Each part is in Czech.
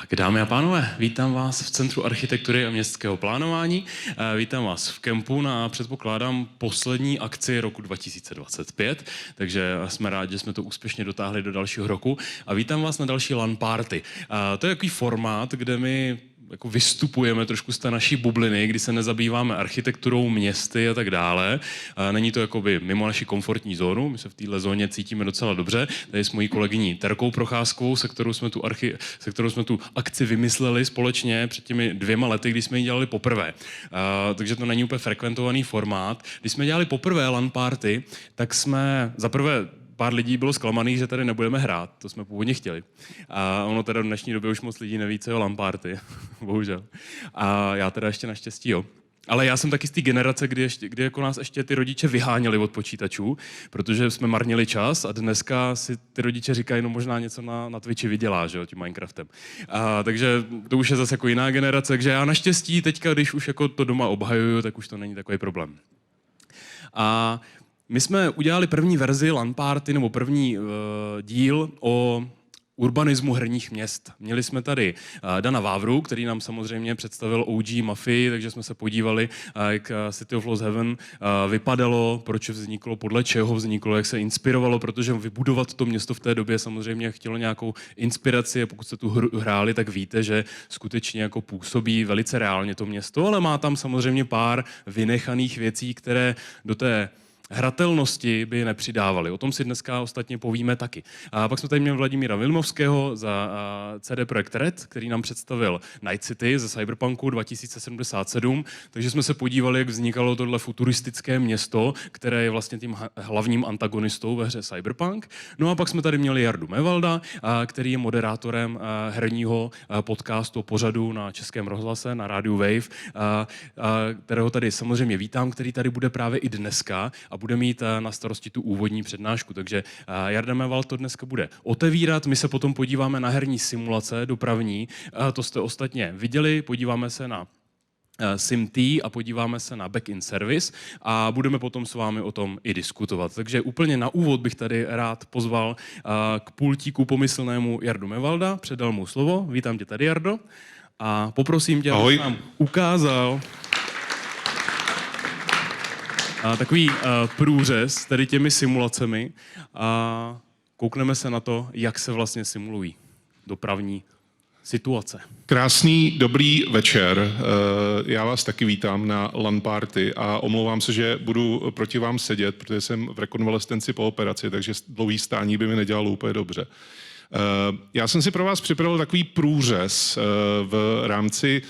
Tak, dámy a pánové, vítám vás v Centru architektury a městského plánování. Vítám vás v kempu na, předpokládám, poslední akci roku 2025, takže jsme rádi, že jsme to úspěšně dotáhli do dalšího roku. A vítám vás na další LAN party. To je takový formát, kde my jako vystupujeme trošku z té naší bubliny, kdy se nezabýváme architekturou, městy a tak dále. Není to jakoby mimo naši komfortní zónu, my se v této zóně cítíme docela dobře. Tady s mojí kolegyní Terkou Procházkovou, se kterou jsme tu akci vymysleli společně před těmi 2 lety, kdy jsme ji dělali poprvé. Takže to není úplně frekventovaný formát. Když jsme dělali poprvé LAN party, tak jsme zaprvé pár lidí bylo zklamaných, že tady nebudeme hrát, to jsme původně chtěli. A ono teda v dnešní době už moc lidí neví, co je LAN party, bohužel. A já teda ještě naštěstí jo. Ale já jsem taky z té generace, kdy jako nás ještě ty rodiče vyháněli od počítačů, protože jsme marnili čas a dneska si ty rodiče říkají, no možná něco na Twitchi vydělá, že jo, tím Minecraftem. Takže to už je zase jako jiná generace, takže já naštěstí teďka, když už jako to doma obhajuju, tak už to není takový problém. A my jsme udělali první verzi LAN party, nebo první díl o urbanismu herních měst. Měli jsme tady Dana Vávru, který nám samozřejmě představil OG Mafii, takže jsme se podívali, jak City of Lost Heaven vypadalo, proč vzniklo, podle čeho vzniklo, jak se inspirovalo, protože vybudovat to město v té době samozřejmě chtělo nějakou inspiraci a pokud jste tu hru hráli, tak víte, že skutečně jako působí velice reálně to město, ale má tam samozřejmě pár vynechaných věcí, které do té hratelnosti by nepřidávali. O tom si dneska ostatně povíme taky. A pak jsme tady měli Vladimíra Vilmovského za CD Projekt Red, který nám představil Night City ze Cyberpunku 2077, takže jsme se podívali, jak vznikalo tohle futuristické město, které je vlastně tím hlavním antagonistou ve hře Cyberpunk. No a pak jsme tady měli Jardu Mevalda, který je moderátorem herního podcastu pořadu na Českém rozhlase, na rádiu Wave, kterého tady samozřejmě vítám, který tady bude právě i dneska a bude mít na starosti tu úvodní přednášku. Takže Jarda Mevald to dneska bude otevírat. My se potom podíváme na herní simulace dopravní. To jste ostatně viděli. Podíváme se na SimT a podíváme se na Back in Service a budeme potom s vámi o tom i diskutovat. Takže úplně na úvod bych tady rád pozval k pultíku pomyslnému Jardu Mevalda. Předal mu slovo. Vítám tě tady, Jardo. A poprosím tě, abys nám ukázal takový průřez tady těmi simulacemi a koukneme se na to, jak se vlastně simulují dopravní situace. Krásný, dobrý večer. Já vás taky vítám na LAN party a omlouvám se, že budu proti vám sedět, protože jsem v rekonvalescenci po operaci, takže dlouhý stání by mi nedělalo úplně dobře. Já jsem si pro vás připravil takový průřez v rámci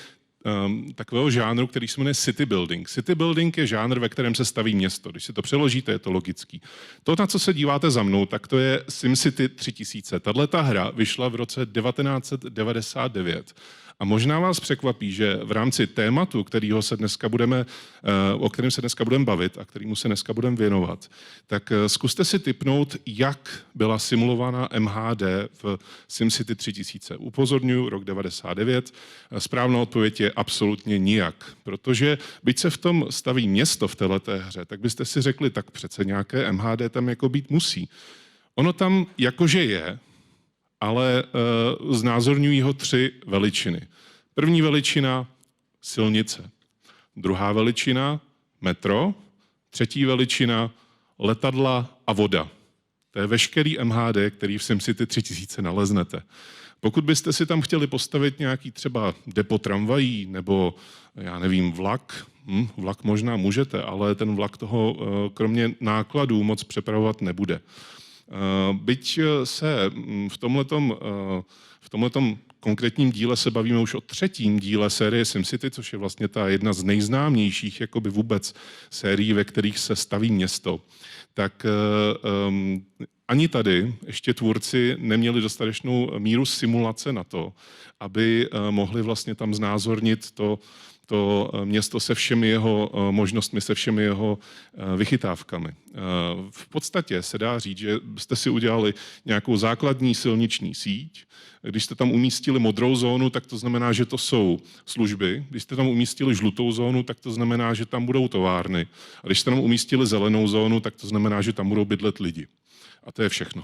takového žánru, který se jmenuje city building. City building je žánr, ve kterém se staví město. Když si to přeložíte, je to logický. To, na co se díváte za mnou, tak to je SimCity 3000. Tato hra vyšla v roce 1999. A možná vás překvapí, že v rámci tématu, o kterém se dneska budeme bavit a kterému se dneska budeme věnovat, tak zkuste si tipnout, jak byla simulována MHD v SimCity 3000. Upozorňuji, rok 99. Správná odpověď je absolutně nijak, protože byť se v tom staví město v této hře, tak byste si řekli, tak přece nějaké MHD tam jako být musí. Ono tam jakože je, ale znázorňují ho 3 veličiny. První veličina silnice, druhá veličina metro, třetí veličina letadla a voda. To je veškerý MHD, který v SimCity 3000 naleznete. Pokud byste si tam chtěli postavit nějaký třeba depo tramvají nebo, já nevím, vlak možná můžete, ale ten vlak toho kromě nákladů moc přepravovat nebude. Byť se v tomhletom konkrétním díle se bavíme už o 3. díle série SimCity, což je vlastně ta jedna z nejznámějších jakoby vůbec sérií, ve kterých se staví město, tak ani tady ještě tvůrci neměli dostatečnou míru simulace na to, aby mohli vlastně tam znázornit to město se všemi jeho možnostmi, se všemi jeho vychytávkami. V podstatě se dá říct, že jste si udělali nějakou základní silniční síť. Když jste tam umístili modrou zónu, tak to znamená, že to jsou služby. Když jste tam umístili žlutou zónu, tak to znamená, že tam budou továrny. A když jste tam umístili zelenou zónu, tak to znamená, že tam budou bydlet lidi. A to je všechno.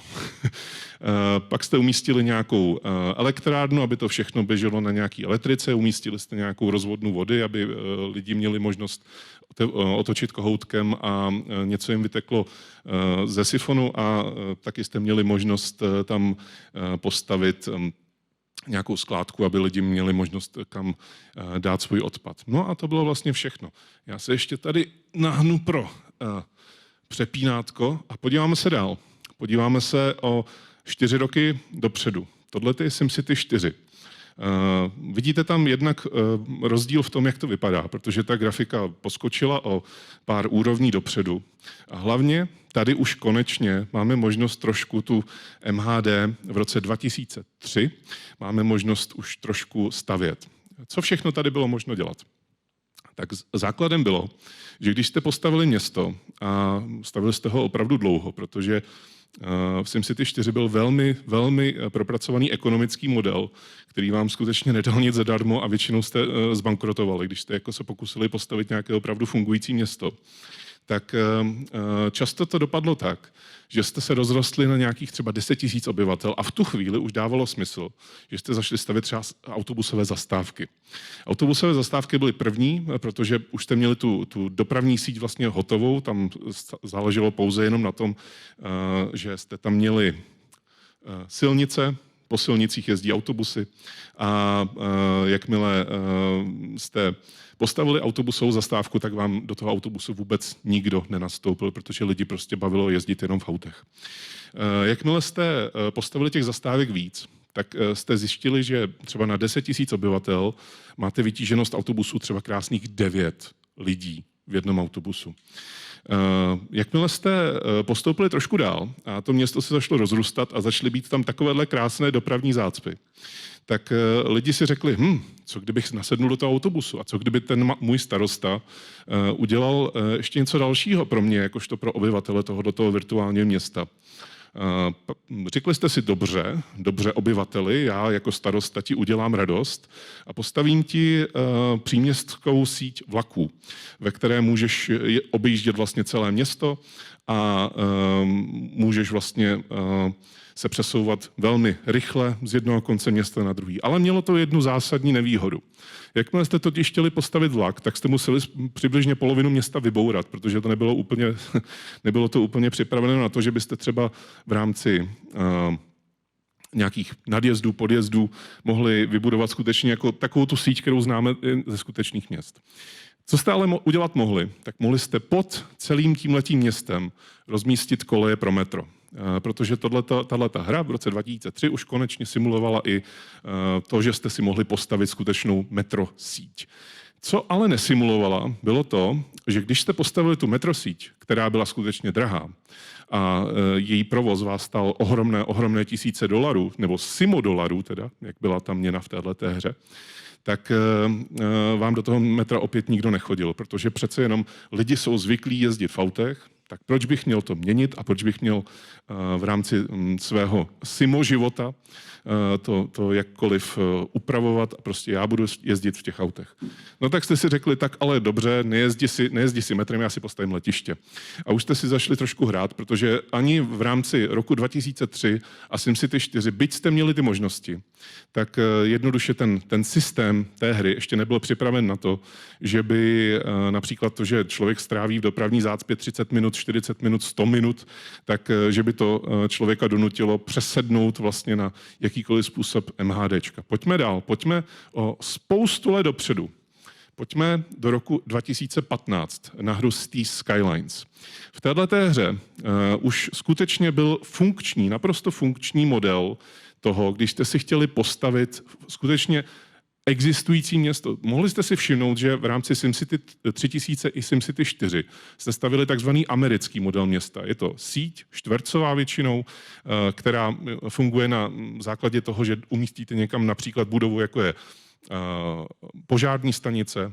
Pak jste umístili nějakou elektrárnu, aby to všechno běželo na nějaký elektrice, umístili jste nějakou rozvodnu vody, aby lidi měli možnost otočit kohoutkem a něco jim vyteklo ze sifonu a taky jste měli možnost tam postavit nějakou skládku, aby lidi měli možnost kam dát svůj odpad. No a to bylo vlastně všechno. Já se ještě tady nahnu pro přepínátko a podíváme se dál. Podíváme se o 4 roky dopředu. Tohle je SimCity 4. Vidíte tam jednak rozdíl v tom, jak to vypadá, protože ta grafika poskočila o pár úrovní dopředu. A hlavně tady už konečně máme možnost trošku tu MHD v roce 2003, máme možnost už trošku stavět. Co všechno tady bylo možno dělat? Tak základem bylo, že když jste postavili město a stavili jste ho opravdu dlouho, protože v SimCity 4 byl velmi propracovaný ekonomický model, který vám skutečně nedal nic zadarmo a většinou jste zbankrotovali, když jste jako se pokusili postavit nějaké opravdu fungující město. Tak často to dopadlo tak, že jste se rozrostli na nějakých třeba 10 000 obyvatel a v tu chvíli už dávalo smysl, že jste zašli stavět třeba autobusové zastávky. Autobusové zastávky byly první, protože už jste měli tu dopravní síť vlastně hotovou, tam záleželo pouze jenom na tom, že jste tam měli silnice, po silnicích jezdí autobusy a jakmile jste postavili autobusovou zastávku, tak vám do toho autobusu vůbec nikdo nenastoupil, protože lidi prostě bavilo jezdit jenom v autech. Jakmile jste postavili těch zastávek víc, tak jste zjistili, že třeba na 10 000 obyvatel máte vytíženost autobusu třeba krásných 9 lidí v jednom autobusu. Jakmile jste postoupili trošku dál a to město se začalo rozrůstat a začaly být tam takovéhle krásné dopravní zácpy, tak lidi si řekli, co kdybych nasednul do toho autobusu a co kdyby ten můj starosta udělal ještě něco dalšího pro mě, jakožto pro obyvatele tohoto virtuálního města. Řekli jste si dobře obyvateli, já jako starosta ti udělám radost a postavím ti příměstskou síť vlaků, ve které můžeš objíždět vlastně celé město a můžeš vlastně se přesouvat velmi rychle z jednoho konce města na druhý. Ale mělo to jednu zásadní nevýhodu. Jakmile jste totiž chtěli postavit vlak, tak jste museli přibližně polovinu města vybourat, protože to nebylo to úplně připravené na to, že byste třeba v rámci nějakých nadjezdů, podjezdů mohli vybudovat skutečně jako takovou tu síť, kterou známe ze skutečných měst. Co jste ale udělat mohli? Tak mohli jste pod celým tímhletím městem rozmístit koleje pro metro. Protože tahleta hra v roce 2003 už konečně simulovala i to, že jste si mohli postavit skutečnou metro síť. Co ale nesimulovala, bylo to, že když jste postavili tu metro síť, která byla skutečně drahá a její provoz vás stál ohromné tisíce dolarů, nebo $100 teda, jak byla ta měna v téhleté hře, tak vám do toho metra opět nikdo nechodil, protože přece jenom lidi jsou zvyklí jezdit v autech, tak proč bych měl to měnit a proč bych měl v rámci svého simo života to jakkoliv upravovat a prostě já budu jezdit v těch autech. No tak jste si řekli, tak ale dobře, nejezdi si metrem, já si postavím letiště. A už jste si zašli trošku hrát, protože ani v rámci roku 2003 a SimCity 4, byť jste měli ty možnosti, tak jednoduše ten systém té hry ještě nebyl připraven na to, že by například to, že člověk stráví v dopravní zácpě 30 minut, 40 minut, 100 minut, tak že by to člověka donutilo přesednout vlastně na jakýkoliv způsob MHDčka. Pojďme dál, pojďme o spoustu let dopředu. Pojďme do roku 2015 na hru Cities Skylines. V této hře už skutečně byl naprosto funkční model toho, když jste si chtěli postavit skutečně existující město. Mohli jste si všimnout, že v rámci SimCity 3000 i SimCity 4 jste stavili takzvaný americký model města. Je to síť, čtvercová většinou, která funguje na základě toho, že umístíte někam například budovu, jako je požární stanice,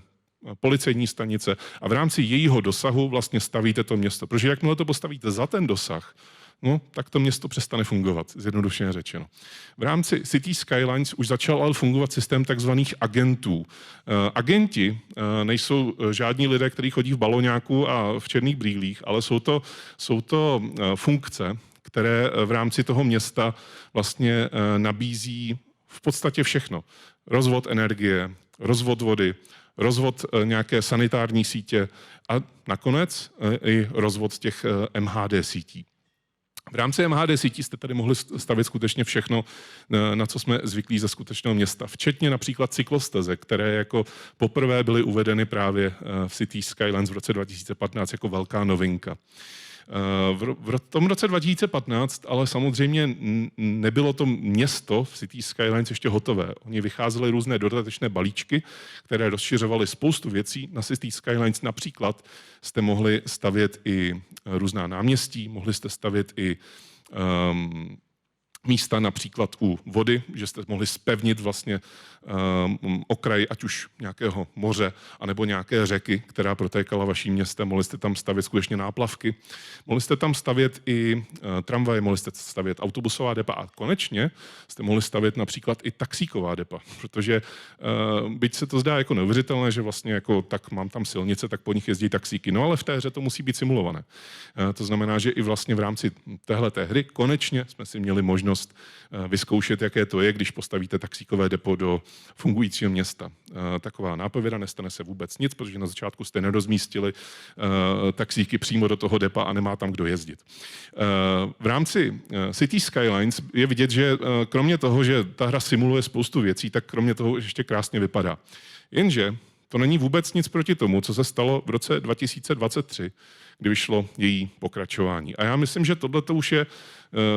policejní stanice a v rámci jejího dosahu vlastně stavíte to město. Protože jakmile to postavíte za ten dosah, no, tak to město přestane fungovat, zjednodušeně řečeno. V rámci Cities Skylines už začal ale fungovat systém takzvaných agentů. Agenti nejsou žádní lidé, kteří chodí v baloňáku a v černých brýlích, ale jsou to funkce, které v rámci toho města vlastně nabízí v podstatě všechno. Rozvod energie, rozvod vody, rozvod nějaké sanitární sítě a nakonec i rozvod těch MHD sítí. V rámci MHD sítí jste tady mohli stavět skutečně všechno, na co jsme zvyklí ze skutečného města, včetně například cyklostezek, které jako poprvé byly uvedeny právě v City Skylines v roce 2015 jako velká novinka. V tom roce 2015 ale samozřejmě nebylo to město v City Skylines ještě hotové. Oni vycházely různé dodatečné balíčky, které rozšiřovaly spoustu věcí. Na City Skylines například jste mohli stavět i různá náměstí, mohli jste stavět i místa například u vody, že jste mohli zpevnit vlastně okraj, ať už nějakého moře, anebo nějaké řeky, která protékala vaším městem. Mohli jste tam stavět skutečně náplavky. Mohli jste tam stavět i tramvaje, mohli jste stavět autobusová depa a konečně jste mohli stavět například i taxíková depa, protože byť se to zdá jako neuvěřitelné, že vlastně jako tak mám tam silnice, tak po nich jezdí taxíky. No ale v té hře to musí být simulované. To znamená, že i vlastně v rámci téhleté hry konečně jsme si měli možnost vyzkoušet, jaké to je, když postavíte taxíkové depo do fungujícího města. Taková nápověda, nestane se vůbec nic, protože na začátku jste nerozmístili taxíky přímo do toho depa a nemá tam kdo jezdit. V rámci City Skylines je vidět, že kromě toho, že ta hra simuluje spoustu věcí, tak kromě toho ještě krásně vypadá. Jenže to není vůbec nic proti tomu, co se stalo v roce 2023, kdy vyšlo její pokračování. A já myslím, že tohleto už je,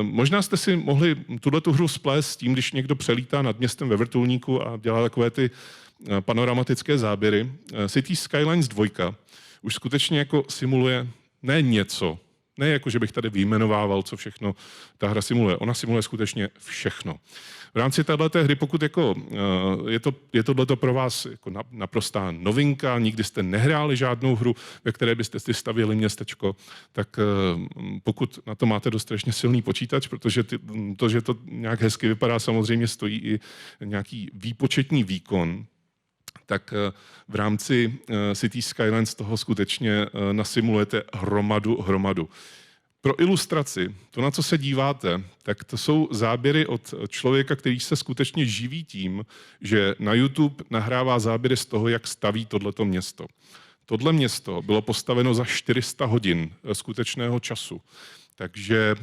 možná jste si mohli tuhletu hru splést s tím, když někdo přelítá nad městem ve vrtulníku a dělá takové ty panoramatické záběry. City Skylines 2 už skutečně jako simuluje ne něco, ne jako, že bych tady vyjmenovával, co všechno ta hra simuluje. Ona simuluje skutečně všechno. V rámci této hry, pokud jako, je tohleto pro vás jako naprostá novinka, nikdy jste nehráli žádnou hru, ve které byste si stavěli městečko, tak pokud na to máte dostatečně silný počítač, protože to, že to nějak hezky vypadá, samozřejmě stojí i nějaký výpočetní výkon, tak v rámci City Skylines toho skutečně nasimulujete hromadu. Pro ilustraci, to, na co se díváte, tak to jsou záběry od člověka, který se skutečně živí tím, že na YouTube nahrává záběry z toho, jak staví tohleto město. Tohle město bylo postaveno za 400 hodin skutečného času. Takže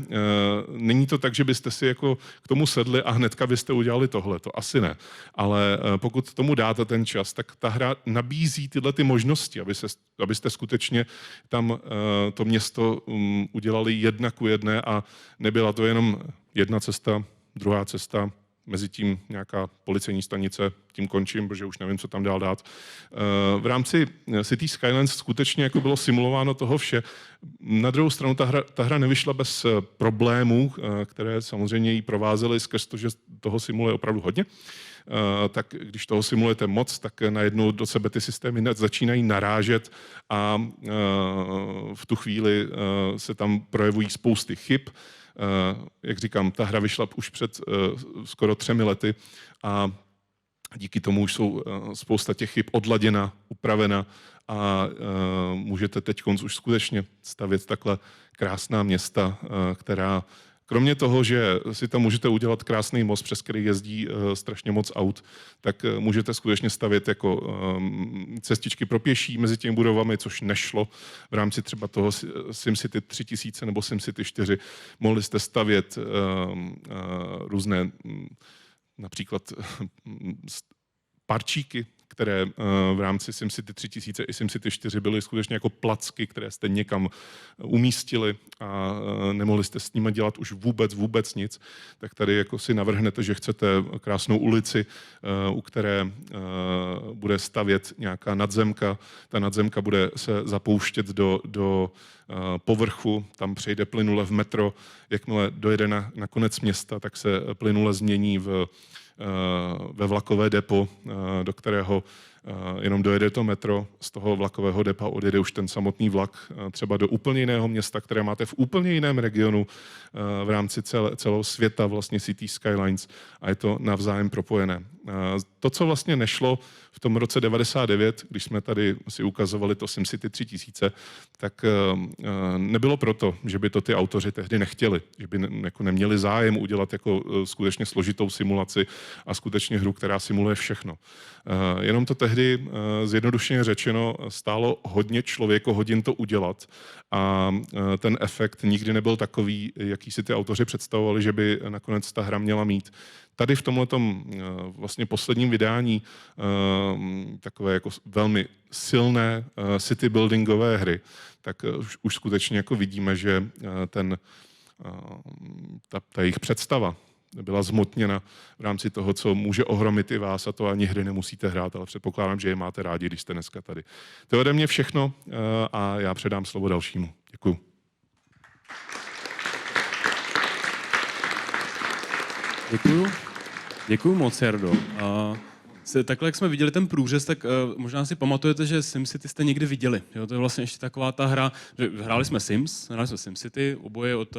není to tak, že byste si jako k tomu sedli a hnedka byste udělali tohle, to asi ne. Ale pokud tomu dáte ten čas, tak ta hra nabízí tyhle ty možnosti, abyste skutečně tam to město udělali 1:1 a nebyla to jenom jedna cesta, druhá cesta, mezi tím nějaká policejní stanice, tím končím, protože už nevím, co tam dál dát. V rámci City Skylines skutečně jako bylo simulováno toho vše. Na druhou stranu ta hra nevyšla bez problémů, které samozřejmě jí provázely skrz to, že toho simuluje opravdu hodně. Tak když toho simulujete moc, tak najednou do sebe ty systémy začínají narážet a v tu chvíli se tam projevují spousty chyb. Jak říkám, ta hra vyšla už před skoro 3 lety a díky tomu už jsou spousta těch chyb odladěna, upravena a můžete teď už skutečně stavět takhle krásná města, která kromě toho, že si tam můžete udělat krásný most, přes který jezdí strašně moc aut, tak můžete skutečně stavět jako cestičky pro pěší mezi těmi budovami, což nešlo v rámci třeba toho SimCity 3000 nebo SimCity 4. Mohli jste stavět různé například parčíky, které v rámci SimCity 3000 i SimCity 4 byly skutečně jako placky, které jste někam umístili a nemohli jste s nimi dělat už vůbec nic, tak tady jako si navrhnete, že chcete krásnou ulici, u které bude stavět nějaká nadzemka. Ta nadzemka bude se zapouštět do povrchu, tam přejde plynule v metro. Jakmile dojede na konec města, tak se plynule změní ve vlakové depo, do kterého Jenom dojede to metro, z toho vlakového depa odjede už ten samotný vlak třeba do úplně jiného města, které máte v úplně jiném regionu v rámci celého světa, vlastně City Skylines, a je to navzájem propojené. To, co vlastně nešlo v tom roce 99, když jsme tady si ukazovali to SimCity 3000, tak nebylo proto, že by to ty autoři tehdy nechtěli, že by jako neměli zájem udělat jako skutečně složitou simulaci a skutečně hru, která simuluje všechno. Jenom to tehdy, zjednodušeně řečeno, stálo hodně člověkohodin to udělat a ten efekt nikdy nebyl takový, jaký si ty autoři představovali, že by nakonec ta hra měla mít. Tady v tomhletom vlastně posledním vydání takové jako velmi silné city buildingové hry, tak už skutečně jako vidíme, že ta jejich představa byla zmotněna v rámci toho, co může ohromit i vás, a to ani hry nemusíte hrát, ale předpokládám, že je máte rádi, když jste dneska tady. To je ode mě všechno a já předám slovo dalšímu. Děkuju. Děkuju moc, Jardo. Takhle, jak jsme viděli ten průřez, tak možná si pamatujete, že SimCity jste někdy viděli. Jo? To je vlastně ještě taková ta hra, že hráli jsme SimCity, oboje od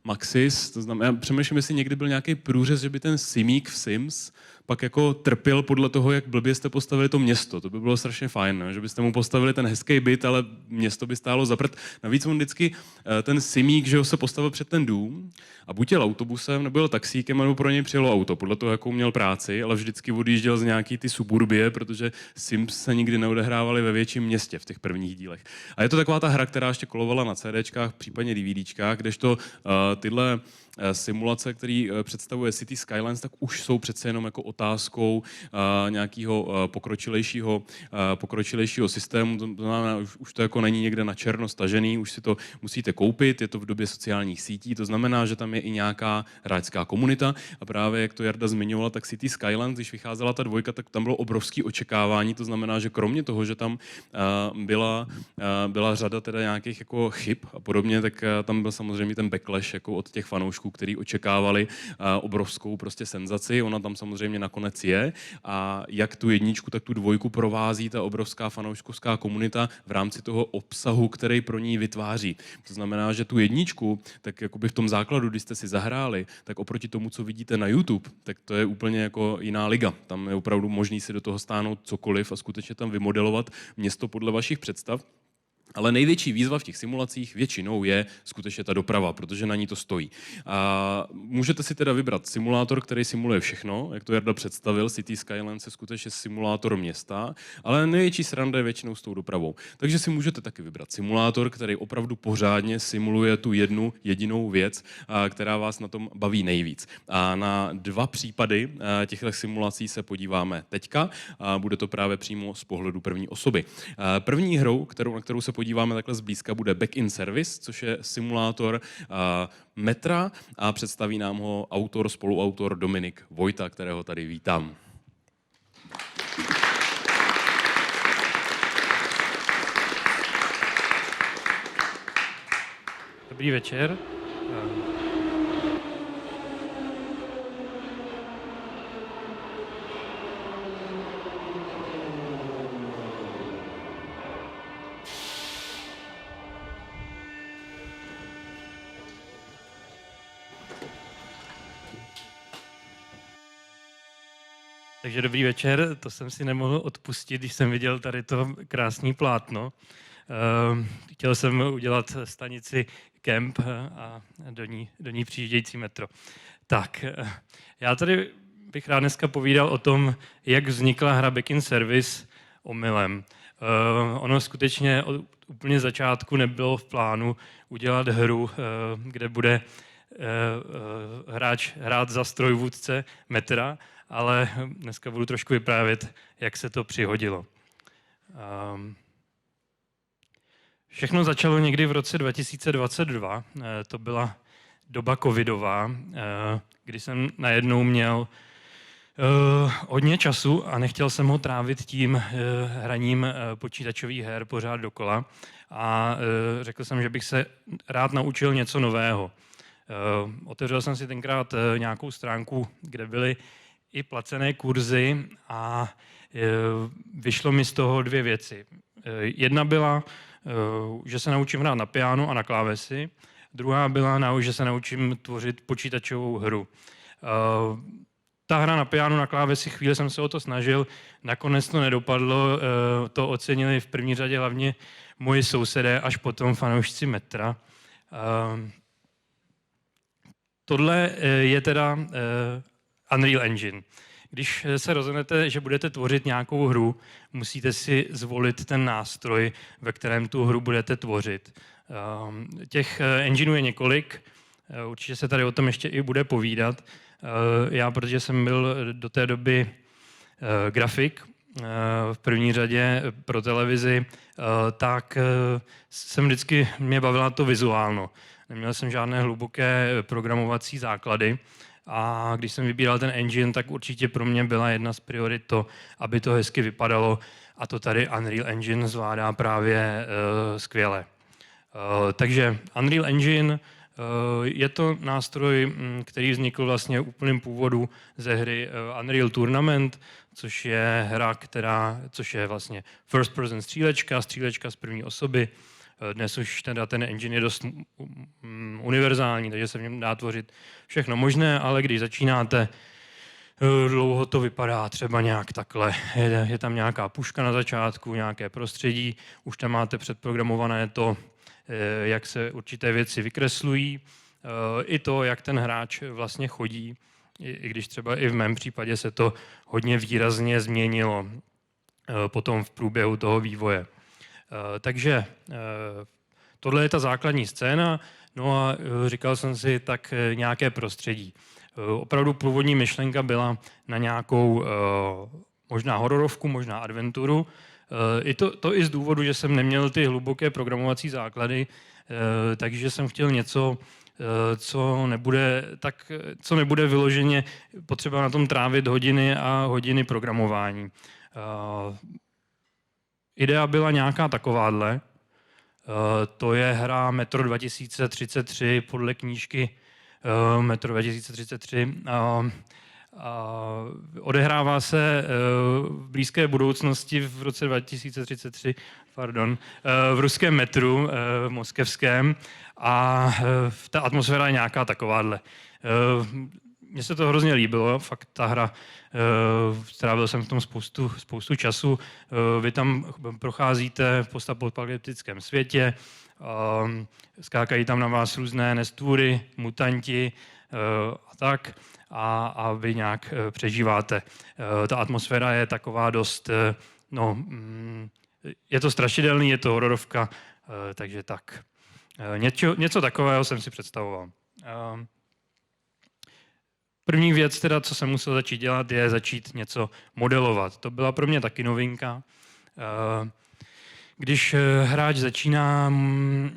Maxis. To znamená, já přemýšlím, jestli někdy byl nějaký průřez, že by ten Simík v Sims pak jako trpěl podle toho, jak blbě jste postavili to město. To by bylo strašně fajn, ne? Že byste mu postavili ten hezký byt, ale město by stálo za prd. Navíc on vždycky ten Simík, že ho se postavil před ten dům a buď jel autobusem, nebo jel taxíkem, nebo pro něj přijelo auto, podle toho, jakou měl práci, ale vždycky odjížděl z nějaký ty suburbie, protože Sims se nikdy neodehrávaly ve větším městě v těch prvních dílech. A je to taková ta hra, která ještě kolovala na CDčkách, případně DVDčkách, kdežto tyhle simulace, který představuje City Skylines, tak už jsou přece jenom jako otázkou nějakého pokročilejšího systému. To znamená, už to jako není někde na černo stažený, už si to musíte koupit, je to v době sociálních sítí, to znamená, že tam je i nějaká hráčská komunita a právě, jak to Jarda zmiňovala, tak City Skylines, když vycházela ta dvojka, tak tam bylo obrovské očekávání, to znamená, že kromě toho, že tam byla řada teda nějakých jako chyb a podobně, tak tam byl samozřejmě ten backlash jako od těch fanoušků, kteří očekávali obrovskou prostě senzaci. Ona tam samozřejmě nakonec je a jak tu jedničku, tak tu dvojku provází ta obrovská fanouškovská komunita v rámci toho obsahu, který pro ní vytváří. To znamená, že tu jedničku, tak jakoby v tom základu, když jste si zahráli, tak oproti tomu, co vidíte na YouTube, tak to je úplně jako jiná liga. Tam je opravdu možný si do toho stáhnout cokoliv a skutečně tam vymodelovat město podle vašich představ. Ale největší výzva v těch simulacích většinou je skutečně ta doprava, protože na ní to stojí. A můžete si teda vybrat simulátor, který simuluje všechno, jak to Jarda představil, City Skylines je skutečně simulátor města, ale největší sranda je většinou s tou dopravou. Takže si můžete taky vybrat simulátor, který opravdu pořádně simuluje tu jednu jedinou věc, která vás na tom baví nejvíc. A na 2 případy těchto simulací se podíváme teďka. A bude to právě přímo z pohledu první osoby. První hrou, na kterou se podíváme takhle zblízka, bude Back in Service, což je simulátor metra a představí nám ho spoluautor Dominik Vojta, kterého tady vítám. Dobrý večer. Takže dobrý večer, to jsem si nemohl odpustit, když jsem viděl tady to krásné plátno. Chtěl jsem udělat stanici Kemp a do ní přijíždějící metro. Tak, já tady bych rád dneska povídal o tom, jak vznikla hra Back in Service omylem. Ono skutečně od úplně začátku nebylo v plánu udělat hru, kde bude hráč hrát za strojvůdce metra, ale dneska budu trošku vyprávět, jak se to přihodilo. Všechno začalo někdy v roce 2022, to byla doba covidová, kdy jsem najednou měl hodně času a nechtěl jsem ho trávit tím hraním počítačových her pořád dokola a řekl jsem, že bych se rád naučil něco nového. Otevřel jsem si tenkrát nějakou stránku, kde byly i placené kurzy a vyšlo mi z toho dvě věci. Jedna byla, že se naučím hrát na piano a na klávesi. Druhá byla, že se naučím tvořit počítačovou hru. Ta hra na piano, na klávesi, chvíli jsem se o to snažil, nakonec to nedopadlo, to ocenili v první řadě hlavně moji sousedé, až potom fanoušci metra. Tohle je teda Unreal Engine. Když se rozhodnete, že budete tvořit nějakou hru, musíte si zvolit ten nástroj, ve kterém tu hru budete tvořit. Těch engineů je několik, určitě se tady o tom ještě i bude povídat. Já, protože jsem byl do té doby grafik, v první řadě pro televizi, tak jsem vždycky mě bavila to vizuálno. Neměl jsem žádné hluboké programovací základy a když jsem vybíral ten engine, tak určitě pro mě byla jedna z priorit to, aby to hezky vypadalo a to tady Unreal Engine zvládá právě skvěle. Takže Unreal Engine je to nástroj, který vznikl vlastně v úplném původu ze hry Unreal Tournament, což je hra, což je vlastně first person střílečka z první osoby. Dnes už teda ten engine je dost univerzální, takže se v něm dá tvořit všechno možné, ale když začínáte, dlouho to vypadá třeba nějak takhle. Je tam nějaká puška na začátku, nějaké prostředí, už tam máte předprogramované to, jak se určité věci vykreslují, i to, jak ten hráč vlastně chodí, i když třeba i v mém případě se to hodně výrazně změnilo potom v průběhu toho vývoje. Takže tohle je ta základní scéna, no a říkal jsem si tak nějaké prostředí. Opravdu původní myšlenka byla na nějakou možná hororovku, možná adventuru, to i z důvodu, že jsem neměl ty hluboké programovací základy, takže jsem chtěl něco, co nebude vyloženě potřeba na tom trávit hodiny a hodiny programování. Idea byla nějaká takováhle. To je hra Metro 2033 podle knížky Metro 2033. Odehrává se v blízké budoucnosti v roce 2033, v ruském metru, v moskevském, a ta atmosféra je nějaká takováhle. Mně se to hrozně líbilo, fakt ta hra, strávil jsem v tom spoustu času. Vy tam procházíte v postapokalyptickém světě, skákají tam na vás různé nestvůry, mutanti a tak. A vy nějak přežíváte. Ta atmosféra je taková dost, je to strašidelný, je to hororovka, takže tak. Něco takového jsem si představoval. První věc, teda, co jsem musel začít dělat, je začít něco modelovat. To byla pro mě taky novinka. Když hráč začíná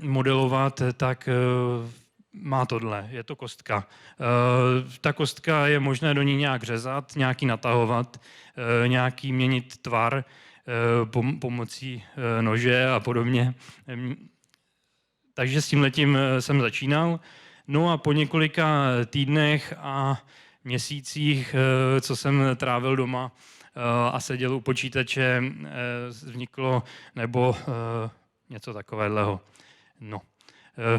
modelovat, tak má tohle, je to kostka. Ta kostka je možné do ní nějak řezat, nějaký natahovat, nějaký měnit tvar pomocí nože a podobně. Takže s tímhletím jsem začínal. No a po několika týdnech a měsících, co jsem trávil doma a seděl u počítače, vzniklo nebo něco takového. No.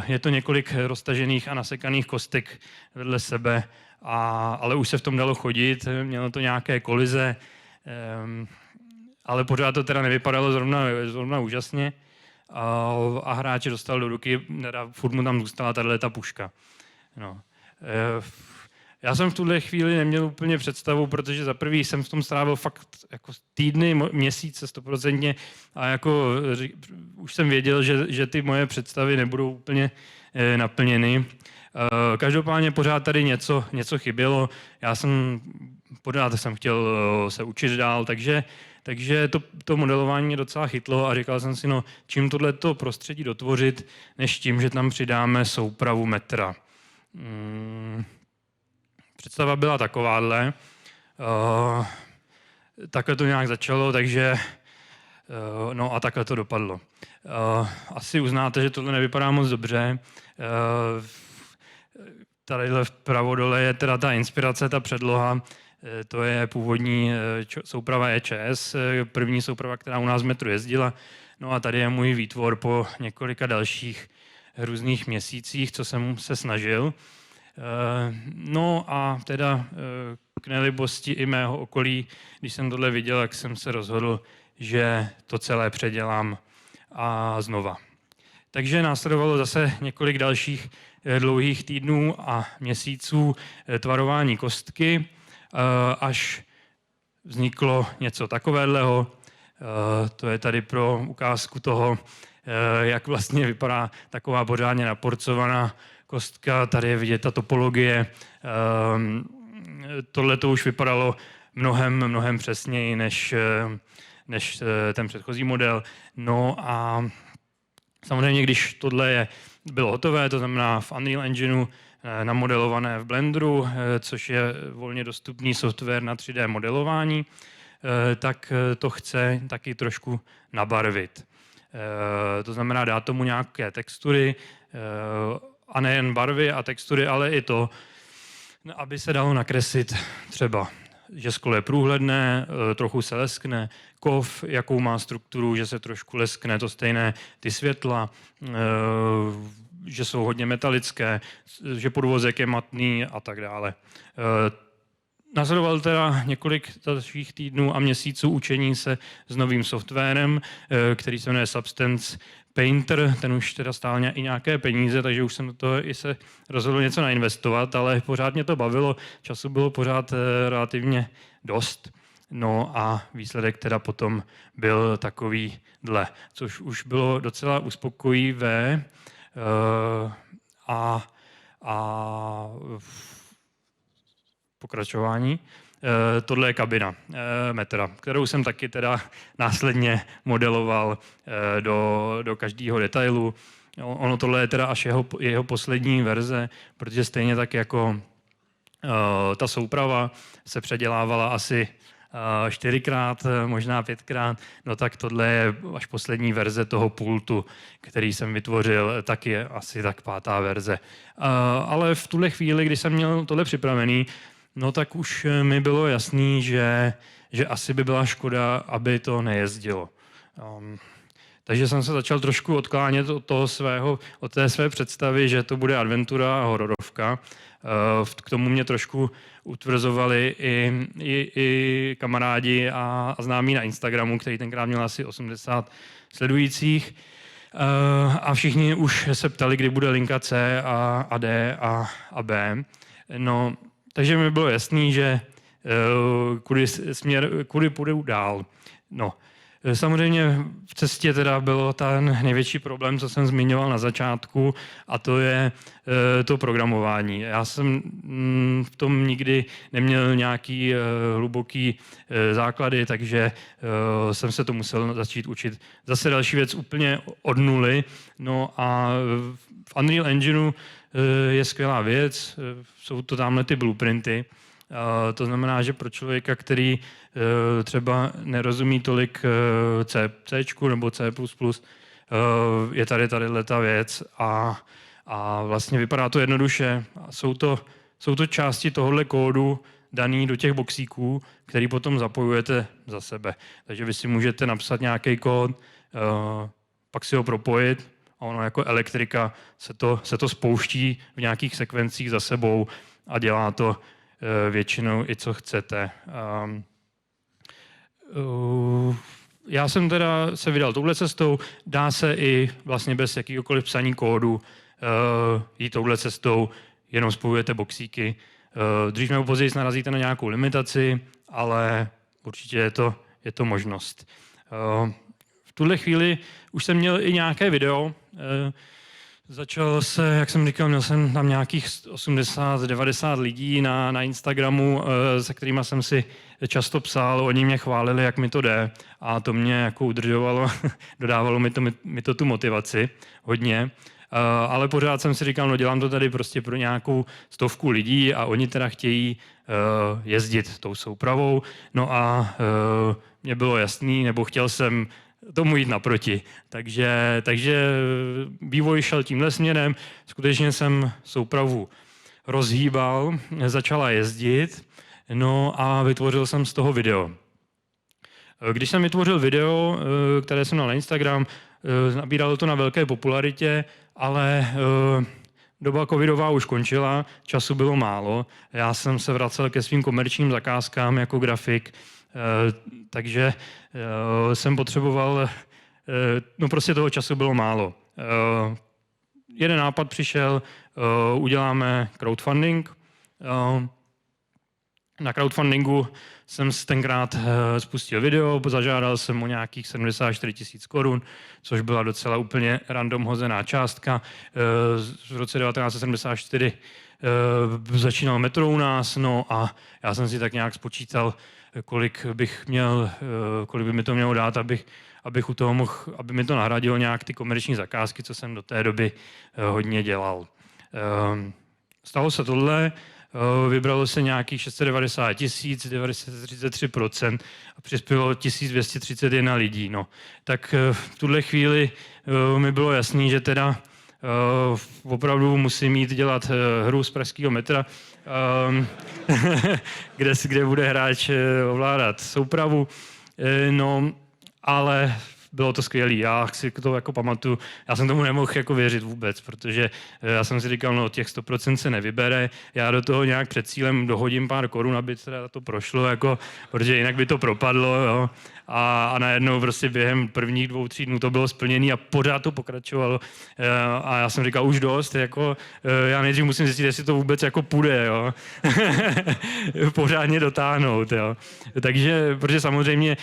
Je to několik roztažených a nasekaných kostek vedle sebe, ale už se v tom dalo chodit, mělo to nějaké kolize, ale pořád to teda nevypadalo zrovna úžasně a hráč dostal do ruky, furt mu tam zůstala tato puška. No. Já jsem v tuhle chvíli neměl úplně představu, protože za prvý jsem v tom strávil fakt jako týdny, měsíce 100% a jako už jsem věděl, že ty moje představy nebudou úplně naplněny. Každopádně pořád tady něco chybělo. Pořád jsem chtěl se učit dál, takže to modelování mě docela chytlo a říkal jsem si, čím tohleto prostředí dotvořit, než tím, že tam přidáme soupravu metra. Představa byla takováhle. Takhle to nějak začalo, takže a takhle to dopadlo. Asi uznáte, že tohle nevypadá moc dobře. Tadyhle vpravo dole je teda ta inspirace, ta předloha. To je původní souprava EČS, první souprava, která u nás v metru jezdila. No a tady je můj výtvor po několika dalších různých měsících, co jsem se snažil. No a teda k nelibosti i mého okolí, když jsem tohle viděl, tak jsem se rozhodl, že to celé předělám a znova. Takže následovalo zase několik dalších dlouhých týdnů a měsíců tvarování kostky, až vzniklo něco takového. To je tady pro ukázku toho, jak vlastně vypadá taková pořádně naporcovaná kostka. Tady je vidět ta topologie. Tohle to už vypadalo mnohem přesněji než ten předchozí model. No a samozřejmě, když tohle bylo hotové, to znamená v Unreal Engineu, namodelované v Blenderu, což je volně dostupný software na 3D modelování, tak to chce taky trošku nabarvit. To znamená dát tomu nějaké textury, a nejen barvy a textury, ale i to, aby se dalo nakreslit třeba, že sklo je průhledné, trochu se leskne, kov, jakou má strukturu, že se trošku leskne, to stejné ty světla, že jsou hodně metalické, že podvozek je matný a tak dále. Následovalo teda několik dalších týdnů a měsíců učení se s novým softwarem, který se jmenuje Substance Painter. Ten už teda stál i nějaké peníze, takže už jsem do toho i se rozhodl něco nainvestovat, ale pořád mě to bavilo, času bylo pořád relativně dost. No a výsledek teda potom byl takovýhle, což už bylo docela uspokojivé a pokračování. Tohle je kabina metra, kterou jsem taky teda následně modeloval do každého detailu. Ono tohle je teda až jeho poslední verze, protože stejně tak jako ta souprava se předělávala asi 4x, možná 5x, no tak tohle je až poslední verze toho pultu, který jsem vytvořil, tak je asi tak 5. verze. Ale v tuhle chvíli, kdy jsem měl tohle připravený, no tak už mi bylo jasný, že asi by byla škoda, aby to nejezdilo. Takže jsem se začal trošku odklánět od té své představy, že to bude adventura a hororovka. K tomu mě trošku utvrzovali i kamarádi a známí na Instagramu, který tenkrát měl asi 80 sledujících. A všichni už se ptali, kdy bude linka C a D a B. No, takže mi bylo jasný, že kudy půjdu dál. No, samozřejmě v cestě teda bylo ten největší problém, co jsem zmiňoval na začátku, a to je to programování. Já jsem v tom nikdy neměl nějaký hluboký základy, takže jsem se to musel začít učit. Zase další věc úplně od nuly. No a v Unreal Engineu je skvělá věc, jsou to tamhle ty blueprinty. To znamená, že pro člověka, který třeba nerozumí tolik C nebo C++, je tady ta věc a vlastně vypadá to jednoduše. Jsou to části tohohle kódu daný do těch boxíků, který potom zapojujete za sebe. Takže vy si můžete napsat nějaký kód, pak si ho propojit a ono jako elektrika se to spouští v nějakých sekvencích za sebou a dělá to většinou i co chcete. Já jsem teda se vydal touhle cestou, dá se i vlastně bez jakýkoliv psaní kódu jít touhle cestou, jenom spojujete boxíky. Dřív nebo později narazíte na nějakou limitaci, ale určitě je to možnost. V tuhle chvíli už jsem měl i nějaké video. Začal se, jak jsem říkal, měl jsem tam nějakých 80-90 lidí na Instagramu, se kterými jsem si často psal, oni mě chválili, jak mi to jde, a to mě jako udržovalo, dodávalo mi to tu motivaci hodně. Ale pořád jsem si říkal, no dělám to tady prostě pro nějakou 100 lidí a oni teda chtějí jezdit tou soupravou. No a mě bylo jasný, nebo chtěl jsem tomu jít naproti. Takže vývoj šel tímhle směrem. Skutečně jsem soupravu rozhýbal, začala jezdit. No a vytvořil jsem z toho video. Když jsem vytvořil video, které jsem dal na Instagram, nabíralo to na velké popularitě, ale doba covidová už končila, času bylo málo. Já jsem se vracel ke svým komerčním zakázkám jako grafik, takže jsem potřeboval, no prostě toho času bylo málo. Jeden nápad přišel, uděláme crowdfunding. Na crowdfundingu jsem tenkrát spustil video, zažádal jsem o nějakých 74 000 korun, což byla docela úplně random hozená částka. V roce 1974 začínal metro u nás, no a já jsem si tak nějak spočítal, kolik by mi to mělo dát, abych u toho mohl, aby mi to nahradilo nějak ty komerční zakázky, co jsem do té doby hodně dělal. Stalo se tohle, vybralo se nějakých 690 000, 933% a přispělo 1231 lidí. No. Tak v tuhle chvíli mi bylo jasný, že teda opravdu musím jít dělat hru z pražského metra, kde bude hráč ovládat soupravu. No, ale bylo to skvělé. Já si to jako pamatuju. Já jsem tomu nemohl jako věřit vůbec, protože já jsem si říkal, no těch 100% se nevybere. Já do toho nějak před cílem dohodím pár korun, aby teda to prošlo, jako, protože jinak by to propadlo. Jo. A najednou prostě během prvních 2-3 dnů to bylo splněné a pořád to pokračovalo. A já jsem říkal, už dost, jako, já nejdřív musím zjistit, jestli to vůbec jako půjde, jo. Pořádně dotáhnout. Jo. Takže, protože samozřejmě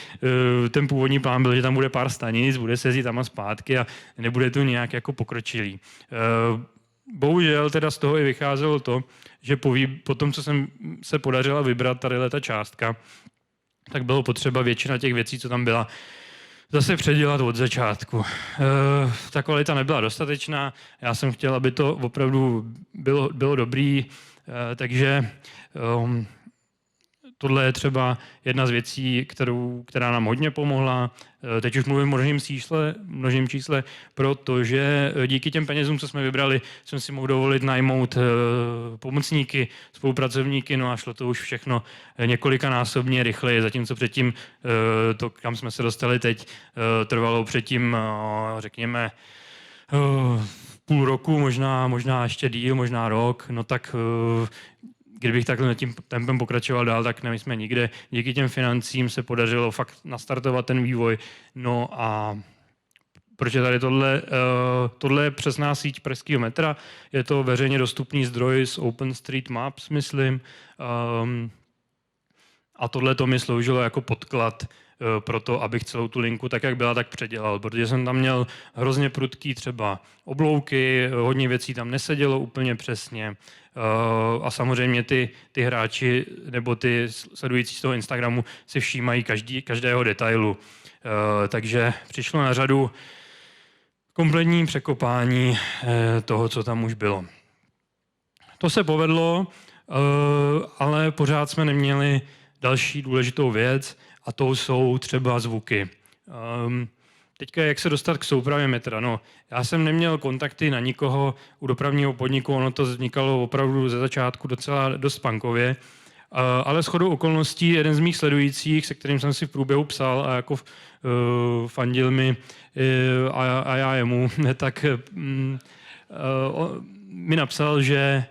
ten původní plán byl, že tam bude pár stanic, bude se jezdit tam a zpátky a nebude to nějak jako pokročilý. Bohužel teda z toho i vycházelo to, že po tom, co jsem se podařila vybrat tady ta částka, tak bylo potřeba většina těch věcí, co tam byla, zase předělat od začátku. Ta kvalita nebyla dostatečná, já jsem chtěl, aby to opravdu bylo dobrý, takže tohle je třeba jedna z věcí, která nám hodně pomohla. Teď už mluvím o množném čísle, protože díky těm penězům, co jsme vybrali, jsme si mohli dovolit najmout pomocníky, spolupracovníky, no a šlo to už všechno několikanásobně rychleji, zatímco předtím to, kam jsme se dostali teď, trvalo předtím, řekněme, půl roku, možná ještě díl, možná rok, no tak kdybych takhle tím tempem pokračoval dál, tak nejsme nikde. Díky těm financím se podařilo fakt nastartovat ten vývoj. No a proč je tady tohle je přesná síť pražského metra, je to veřejně dostupný zdroj z OpenStreetMaps, myslím. A tohle to mi sloužilo jako podklad pro to, abych celou tu linku tak, jak byla, tak předělal, protože jsem tam měl hrozně prudký třeba oblouky, hodně věcí tam nesedělo úplně přesně a samozřejmě ty hráči nebo ty sledující z toho Instagramu si všímají každého detailu. Takže přišlo na řadu kompletní překopání toho, co tam už bylo. To se povedlo, ale pořád jsme neměli další důležitou věc, a to jsou třeba zvuky. Teďka jak se dostat k soupravě metra? No, já jsem neměl kontakty na nikoho u dopravního podniku, ono to vznikalo opravdu ze začátku docela dost punkově, ale shodou okolností jeden z mých sledujících, se kterým jsem si v průběhu psal a jako fandil mi a já jemu, tak mi napsal, že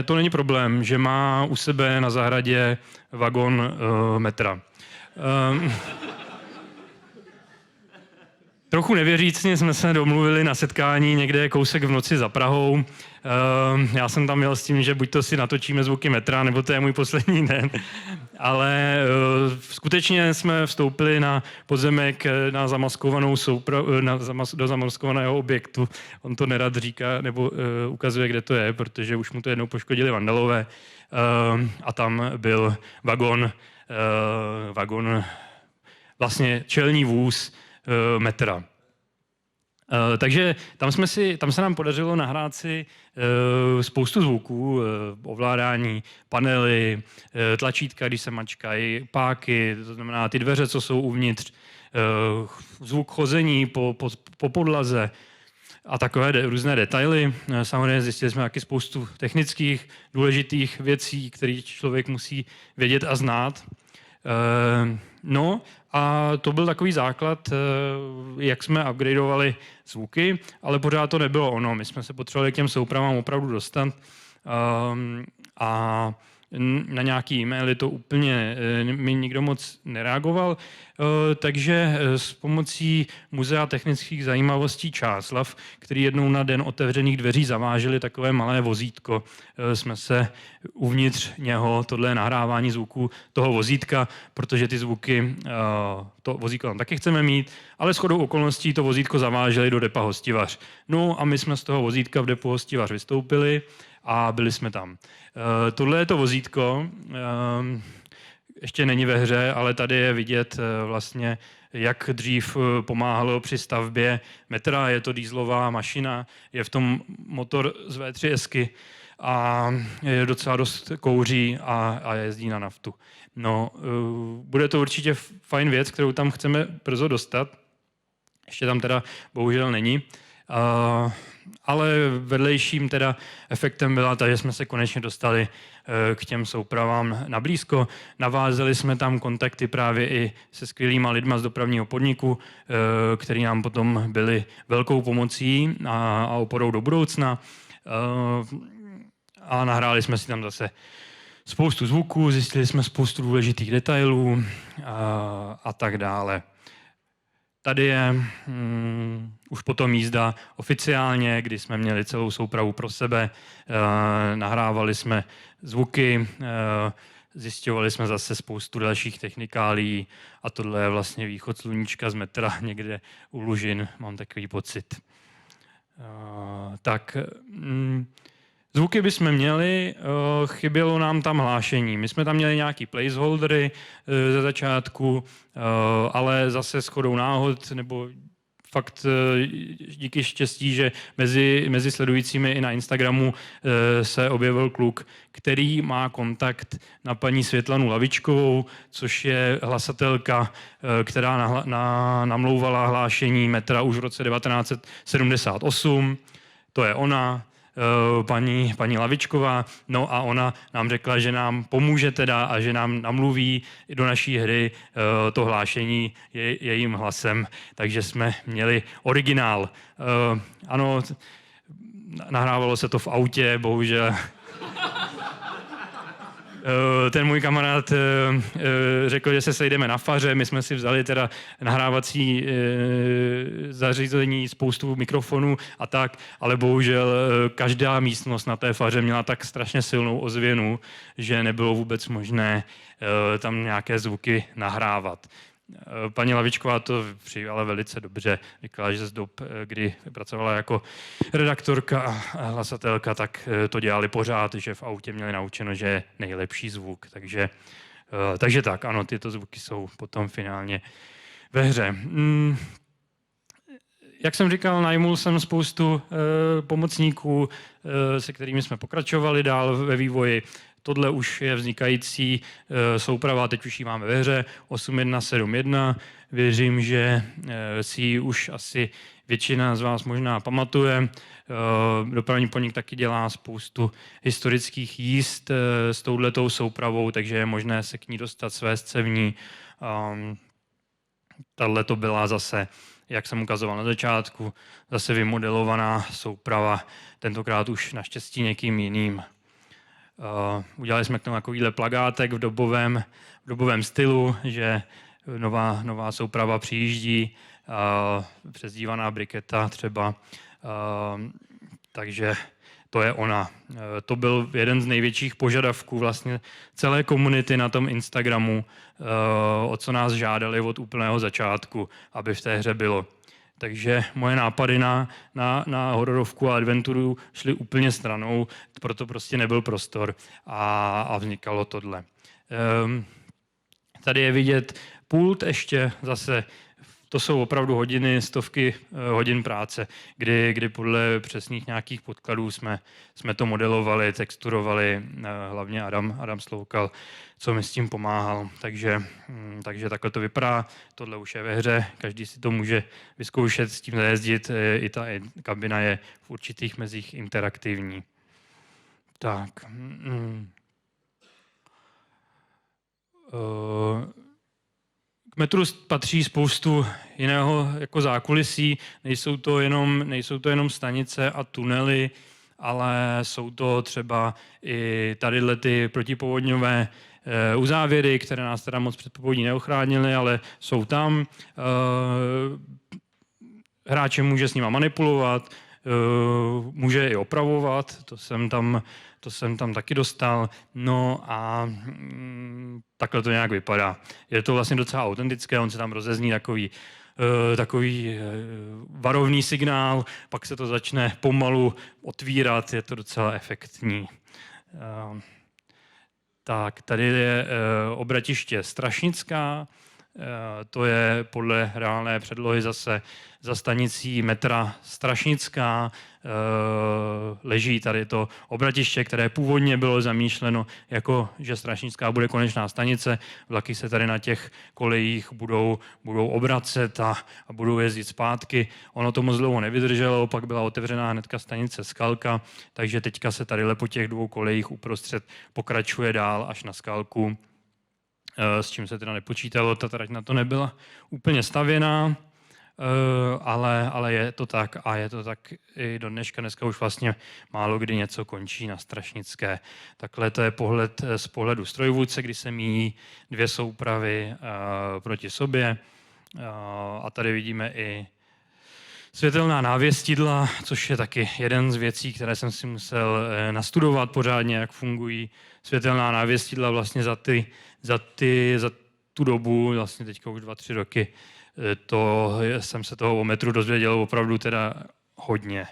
to není problém, že má u sebe na zahradě vagon metra. Trochu nevěřícně jsme se domluvili na setkání někde kousek v noci za Prahou. Já jsem tam jel s tím, že buď to si natočíme zvuky metra, nebo to je můj poslední den. Ale skutečně jsme vstoupili na pozemek na zamaskovanou do zamaskovaného objektu. On to nerad říká, nebo ukazuje, kde to je, protože už mu to jednou poškodili vandalové. A tam byl vagon, vlastně čelní vůz metra. Takže tam se nám podařilo nahrát si spoustu zvuků, ovládání, panely, tlačítka, když se mačkají, páky, to znamená ty dveře, co jsou uvnitř, zvuk chození po podlaze. a takové různé detaily. Samozřejmě zjistili jsme taky spoustu technických, důležitých věcí, které člověk musí vědět a znát. No a to byl takový základ, jak jsme upgradeovali zvuky, ale pořád to nebylo ono. My jsme se potřebovali k těm soupravám opravdu dostat a na nějaký e-maily to úplně mi nikdo moc nereagoval, takže s pomocí Muzea technických zajímavostí Čáslav, který jednou na den otevřených dveří zavážili takové malé vozítko, jsme se uvnitř něho, tohle nahrávání zvuků toho vozítka, protože ty zvuky, to vozítko tam taky chceme mít, ale shodou okolností to vozítko zaváželi do depa Hostivař. No a my jsme z toho vozítka v depu Hostivař vystoupili a byli jsme tam. Tohle je to vozítko, ještě není ve hře, ale tady je vidět vlastně, jak dřív pomáhalo při stavbě metra. Je to dieselová mašina, je v tom motor z V3Sky a je docela dost kouří a jezdí na naftu. No, bude to určitě fajn věc, kterou tam chceme brzo dostat. Ještě tam teda bohužel není. Ale vedlejším teda efektem byla ta, že jsme se konečně dostali k těm soupravám na blízko. Navázeli jsme tam kontakty právě i se skvělýma lidma z dopravního podniku, který nám potom byli velkou pomocí a oporou do budoucna. A nahráli jsme si tam zase spoustu zvuků, zjistili jsme spoustu důležitých detailů a tak dále. Tady je už potom jízda oficiálně, kdy jsme měli celou soupravu pro sebe, nahrávali jsme zvuky, zjišťovali jsme zase spoustu dalších technikálií a tohle je vlastně východ sluníčka z metra někde u Lužin, mám takový pocit. Zvuky bychom měli, chybělo nám tam hlášení. My jsme tam měli nějaký placeholdery ze začátku, ale zase shodou náhod, nebo fakt díky štěstí, že mezi sledujícími i na Instagramu se objevil kluk, který má kontakt na paní Světlanu Lavičkovou, což je hlasatelka, která namlouvala hlášení metra už v roce 1978. To je ona. Paní Lavičková, no a ona nám řekla, že nám pomůže teda a že nám namluví do naší hry to hlášení jejím hlasem, takže jsme měli originál. Ano, nahrávalo se to v autě, bohužel. Ten můj kamarád řekl, že se sejdeme na faře, my jsme si vzali teda nahrávací zařízení, spoustu mikrofonů a tak, ale bohužel každá místnost na té faře měla tak strašně silnou ozvěnu, že nebylo vůbec možné tam nějaké zvuky nahrávat. Paní Lavičková to přijala velice dobře. Říkala, že z dob, kdy pracovala jako redaktorka a hlasatelka, tak to dělali pořád, že v autě měli naučeno, že je nejlepší zvuk. Takže tak, ano, tyto zvuky jsou potom finálně ve hře. Jak jsem říkal, najmul jsem spoustu pomocníků, se kterými jsme pokračovali dál ve vývoji. Tohle už je vznikající souprava, teď už ji máme ve hře, 8171. Věřím, že si ji už asi většina z vás možná pamatuje. Dopravní podnik taky dělá spoustu historických jízd s touhletou soupravou, takže je možné se k ní dostat, svést se v ní. Tahle to byla zase, jak jsem ukazoval na začátku, zase vymodelovaná souprava, tentokrát už naštěstí někým jiným. Udělali jsme k tomu takovýhle plagátek v dobovém stylu, že nová souprava přijíždí, přezdívaná briketa třeba, takže to je ona. To byl jeden z největších požadavků vlastně celé komunity na tom Instagramu, o co nás žádali od úplného začátku, aby v té hře bylo. Takže moje nápady na hororovku a adventuru šly úplně stranou, proto prostě nebyl prostor a vznikalo tohle. Tady je vidět pult ještě zase to jsou opravdu hodiny, stovky hodin práce, kdy podle přesných nějakých podkladů jsme to modelovali, texturovali, hlavně Adam Sloukal, co mi s tím pomáhal. Takže takhle to vypadá, tohle už je ve hře, každý si to může vyzkoušet, s tím zajezdit, i ta kabina je v určitých mezích interaktivní. Tak. K metru patří spoustu jiného jako zákulisí. Nejsou to jenom stanice a tunely, ale jsou to třeba i tadyhle ty protipovodňové uzávěry, které nás teda moc před povodní neochránily, ale jsou tam. Hráč může s nima manipulovat, může je i opravovat, to jsem tam taky dostal, no a takhle to nějak vypadá. Je to vlastně docela autentické, on se tam rozezní takový varovný signál, pak se to začne pomalu otvírat, je to docela efektní. Tak, tady je obratiště Strašnická, to je podle reálné předlohy zase za stanicí metra Strašnická. Leží tady to obratiště, které původně bylo zamýšleno jako, že Strašnická bude konečná stanice. Vlaky se tady na těch kolejích budou obracet a budou jezdit zpátky. Ono to moc dlouho nevydrželo, pak byla otevřená hnedka stanice Skalka, takže teďka se tady po těch dvou kolejích uprostřed pokračuje dál až na Skalku, s čím se teda nepočítalo, ta trať na to nebyla úplně stavěná, ale je to tak a je to tak i do dneška. Dneska už vlastně málo kdy něco končí na Strašnické. Takhle to je pohled z pohledu strojvůdce, kdy se míjí dvě soupravy proti sobě a tady vidíme i světelná návěstidla, což je taky jeden z věcí, které jsem si musel nastudovat pořádně, jak fungují světelná návěstidla vlastně za tu dobu, vlastně teďka už 2-3 roky, jsem se toho o metru dozvěděl opravdu teda hodně.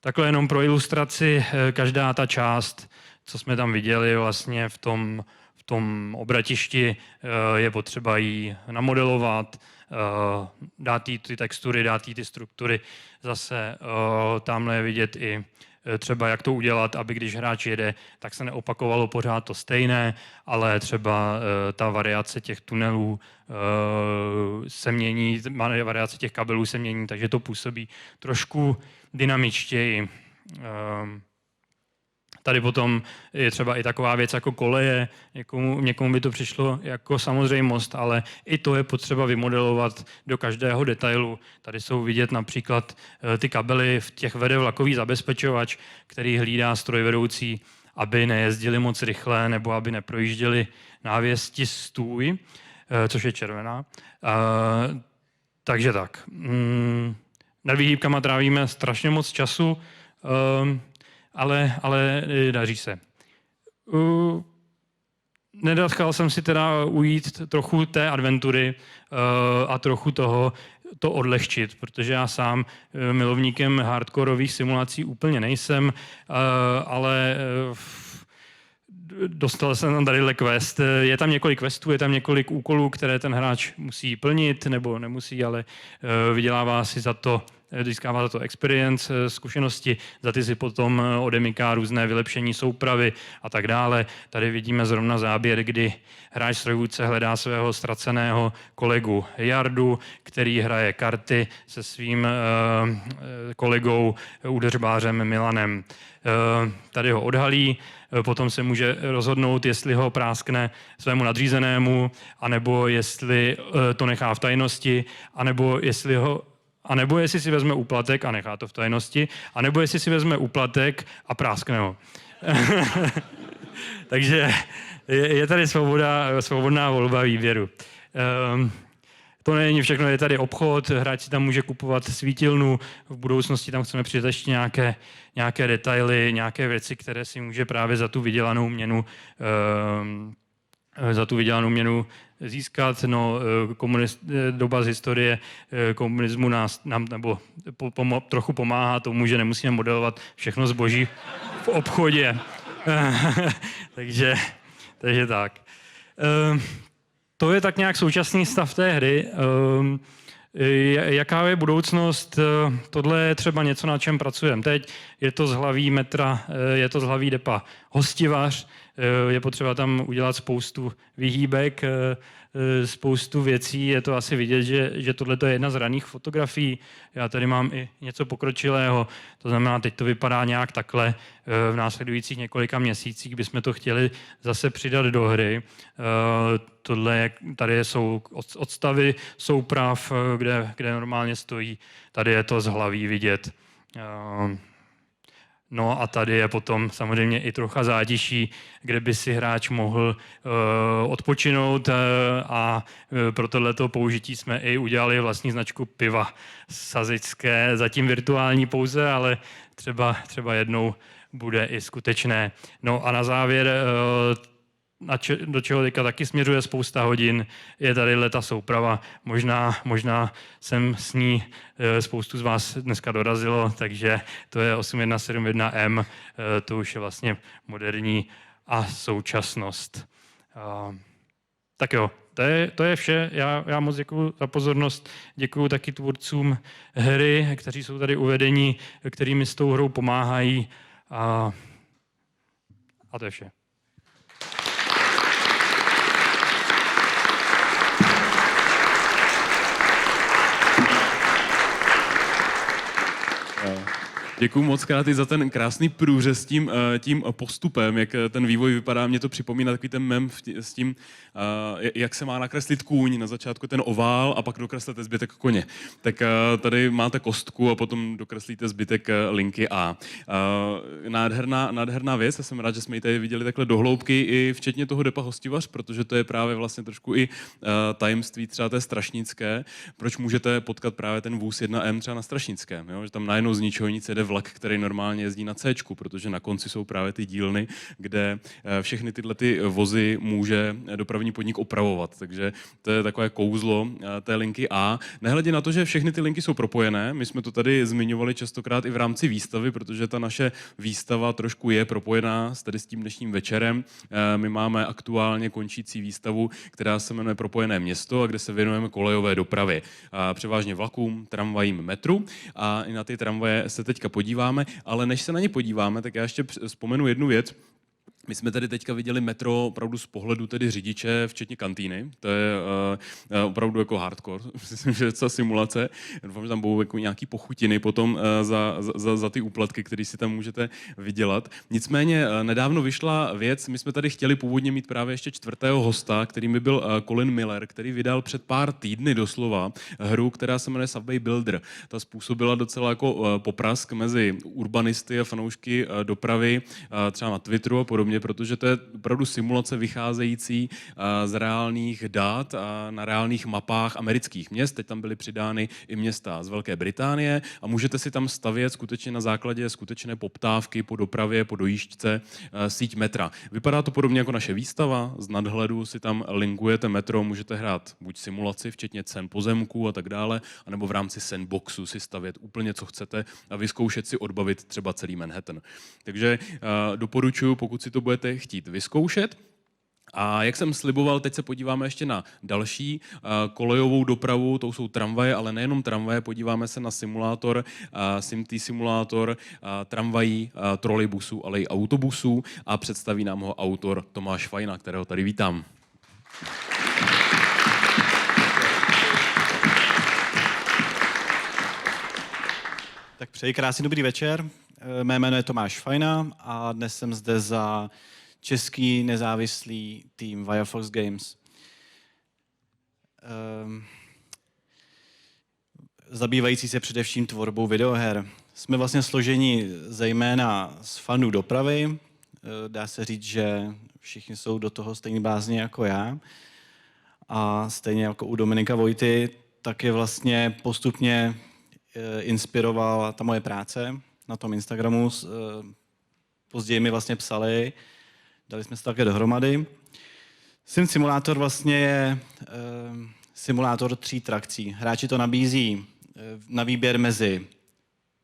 Takhle jenom pro ilustraci, každá ta část, co jsme tam viděli vlastně v tom obratišti, je potřeba ji namodelovat, dát jí ty textury, dát jí ty struktury. Zase tamhle je vidět i třeba jak to udělat, aby když hráč jede, tak se neopakovalo pořád to stejné, ale třeba ta variace těch tunelů se mění, variace těch kabelů se mění, takže to působí trošku dynamičtěji. Tady potom je třeba i taková věc jako koleje, někomu by to přišlo jako samozřejmost, ale i to je potřeba vymodelovat do každého detailu. Tady jsou vidět například ty kabely, v těch vede vlakový zabezpečovač, který hlídá strojvedoucí, aby nejezdili moc rychle nebo aby neprojížděli návěsti stůj, což je červená. Takže tak. Nad výhýbkama trávíme strašně moc času, ale daří se. Nedachal jsem si teda ujít trochu té adventury a trochu to odlehčit, protože já sám milovníkem hardkorových simulací úplně nejsem, ale dostal jsem tam tadyhle quest. Je tam několik questů, je tam několik úkolů, které ten hráč musí plnit, nebo nemusí, ale vydělává si za to, získává za to experience, zkušenosti, za ty si potom odemyká různé vylepšení soupravy a tak dále. Tady vidíme zrovna záběr, kdy hráč strojvůdce hledá svého ztraceného kolegu Jardu, který hraje karty se svým kolegou údeřbářem Milanem. Tady ho odhalí, potom se může rozhodnout, jestli ho práskne svému nadřízenému, anebo jestli to nechá v tajnosti, anebo jestli si vezme úplatek a nechá to v tajnosti, anebo jestli si vezme úplatek a práskne ho. Takže je tady svobodná volba výběru. To není všechno, je tady obchod, hráč si tam může kupovat svítilnu, v budoucnosti tam chceme přidat ještě nějaké detaily, nějaké věci, které si může právě za tu vydělanou měnu získat. No, doba z historie komunismu nám nebo trochu pomáhá tomu, že nemusíme modelovat všechno zboží v obchodě. takže tak. to je tak nějak současný stav té hry. Jaká je budoucnost? Tohle je třeba něco, na čem pracujeme teď. Je to z hlaví metra, je to z hlaví depa Hostivař. Je potřeba tam udělat spoustu vyhýbek, spoustu věcí. Je to asi vidět, že tohle je jedna z raných fotografií. Já tady mám i něco pokročilého. To znamená, teď to vypadá nějak takhle. V následujících několika měsících bychom to chtěli zase přidat do hry. Tady jsou odstavy souprav, kde normálně stojí. Tady je to z hlaví vidět. No a tady je potom samozřejmě i trocha zátiší, kde by si hráč mohl odpočinout a pro tohleto použití jsme i udělali vlastní značku piva sazické, zatím virtuální pouze, ale třeba jednou bude i skutečné. No a na závěr, do čeho teďka taky směřuje spousta hodin, je tady ta souprava. Možná jsem s ní spoustu z vás dneska dorazilo, takže to je 8171M, to už je vlastně moderní a současnost. Tak jo, to je vše. Já moc děkuju za pozornost. Děkuju taky tvůrcům hry, kteří jsou tady uvedeni, kteří mi s tou hrou pomáhají. A to je vše. Děkuju moc krát i za ten krásný průřez tím postupem, jak ten vývoj vypadá. Mě to připomíná takový ten mem s tím, jak se má nakreslit kůň. Na začátku ten ovál a pak dokreslíte zbytek koně. Tak tady máte kostku a potom dokreslíte zbytek linky A. Nádherná věc. Já jsem rád, že jsme ji tady viděli takhle do hloubky, i včetně toho depa Hostivař, protože to je právě vlastně trošku i tajemství třeba té Strašnické. Proč můžete potkat právě ten vůz 1M třeba na Strašnickém, jo? Že tam najednou z ničeho nic jede vlak, který normálně jezdí na C, protože na konci jsou právě ty dílny, kde všechny tyhle ty vozy může dopravní podnik opravovat. Takže to je takové kouzlo té linky A. Nehledě na to, že všechny ty linky jsou propojené, my jsme to tady zmiňovali častokrát i v rámci výstavy, protože ta naše výstava trošku je propojená s tím dnešním večerem. My máme aktuálně končící výstavu, která se jmenuje Propojené město, a kde se věnujeme kolejové dopravě. Převážně vlakům, tramvajím, metru, a i na ty tramvaje se teďka podíváme, ale než se na ně podíváme, tak já ještě vzpomenu jednu věc. My jsme tady teďka viděli metro opravdu z pohledu tedy řidiče, včetně kantýny. To je opravdu jako hardcore, myslím, že je to simulace. Doufám, že tam budou jako nějaký pochutiny potom za ty úplatky, které si tam můžete vydělat. Nicméně nedávno vyšla věc, my jsme tady chtěli původně mít právě ještě 4. hosta, kterým by byl Colin Miller, který vydal před pár týdny doslova hru, která se jmenuje Subway Builder. Ta způsobila docela jako poprask mezi urbanisty a fanoušky dopravy, třeba na Twitteru a podobně, protože to je opravdu simulace vycházející z reálných dat a na reálných mapách amerických měst. Teď tam byly přidány i města z Velké Británie a můžete si tam stavět skutečně na základě skutečné poptávky po dopravě, po dojížďce síť metra. Vypadá to podobně jako naše výstava. Z nadhledu si tam linkujete metro, můžete hrát buď simulaci, včetně cen pozemků a tak dále, anebo v rámci sandboxu si stavět úplně, co chcete a vyzkoušet si odbavit třeba celý Manhattan. Takže doporučuji, pokud si to budete chtít vyzkoušet. A jak jsem sliboval, teď se podíváme ještě na další kolejovou dopravu, to jsou tramvaje, ale nejenom tramvaje, podíváme se na simulátor, SimT simulátor tramvají, trolejbusů, ale i autobusů a představí nám ho autor Tomáš Fajna, kterého tady vítám. Tak přeji krásný dobrý večer. Mé jméno je Tomáš Fajna a dnes jsem zde za český nezávislý tým Firefox Games. Zabývající se především tvorbou videoher. Jsme vlastně složeni zejména z fanů dopravy. Dá se říct, že všichni jsou do toho stejný bázně jako já. A stejně jako u Dominika Vojty, tak je vlastně postupně inspirovala ta moje práce na tom Instagramu. Později mi vlastně psali, dali jsme se také dohromady. Sim Simulátor vlastně je simulátor 3 trakcí. Hráči to nabízí na výběr mezi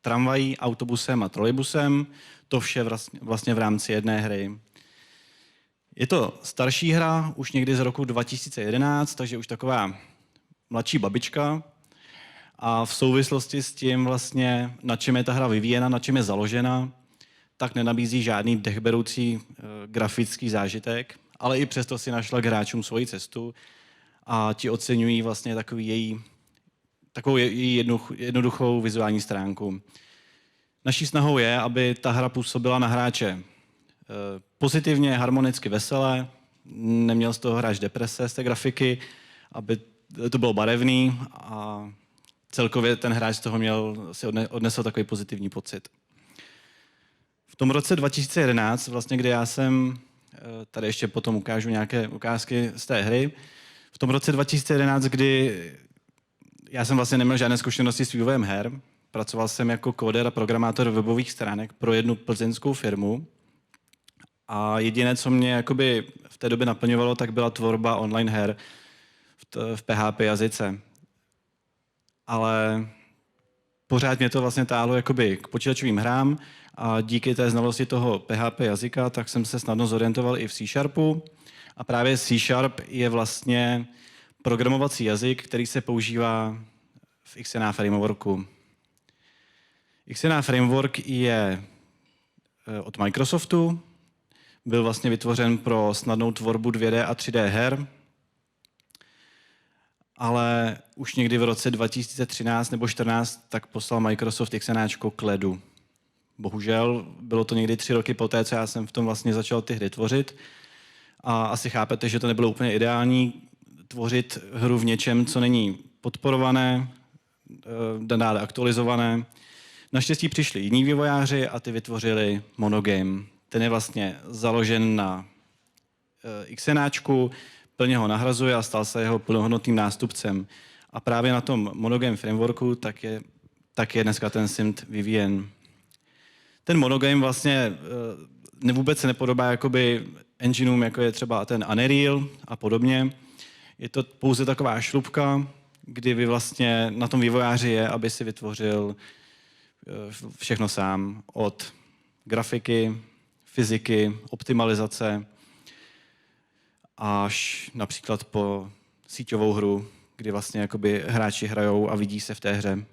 tramvají, autobusem a trolejbusem. To vše vlastně v rámci jedné hry. Je to starší hra, už někdy z roku 2011, takže už taková mladší babička. A v souvislosti s tím vlastně, na čem je ta hra vyvíjena, na čem je založena, tak nenabízí žádný dechberoucí grafický zážitek, ale i přesto si našla k hráčům svoji cestu a ti oceňují vlastně takovou její jednoduchou vizuální stránku. Naší snahou je, aby ta hra působila na hráče pozitivně, harmonicky, veselé, neměl z toho hráč deprese z té grafiky, aby to bylo barevný a celkově ten hráč z toho odnesl takový pozitivní pocit. V tom roce 2011, vlastně, kdy já jsem, tady ještě potom ukážu nějaké ukázky z té hry, v tom roce 2011, kdy já jsem vlastně neměl žádné zkušenosti s vývojem her, pracoval jsem jako kóder a programátor webových stránek pro jednu plzeňskou firmu a jediné, co mě jakoby v té době naplňovalo, tak byla tvorba online her v PHP jazyce. Ale pořád mě to vlastně táhlo jakoby k počítačovým hrám a díky té znalosti toho PHP jazyka, tak jsem se snadno zorientoval i v C#. A právě C# je vlastně programovací jazyk, který se používá v XNA Frameworku. XNA Framework je od Microsoftu, byl vlastně vytvořen pro snadnou tvorbu 2D a 3D her, ale už někdy v roce 2013 nebo 2014 tak poslal Microsoft XNAčko k ledu. Bohužel bylo to někdy 3 roky poté, co já jsem v tom vlastně začal ty hry tvořit. A asi chápete, že to nebylo úplně ideální tvořit hru v něčem, co není podporované, dále aktualizované. Naštěstí přišli jiní vývojáři a ty vytvořili Monogame. Ten je vlastně založen na XNAčku, plně ho nahrazuje a stal se jeho plnohodnotným nástupcem. A právě na tom Monogame frameworku tak je dneska ten SIMT vyvíjen. Ten Monogame vlastně vůbec se nepodobá jakoby engineům, jako je třeba ten Unreal a podobně. Je to pouze taková šlupka, kdy vy vlastně na tom vývojáři je, aby si vytvořil všechno sám. Od grafiky, fyziky, optimalizace, až například po síťovou hru, kdy vlastně jakoby hráči hrajou a vidí se v té hře.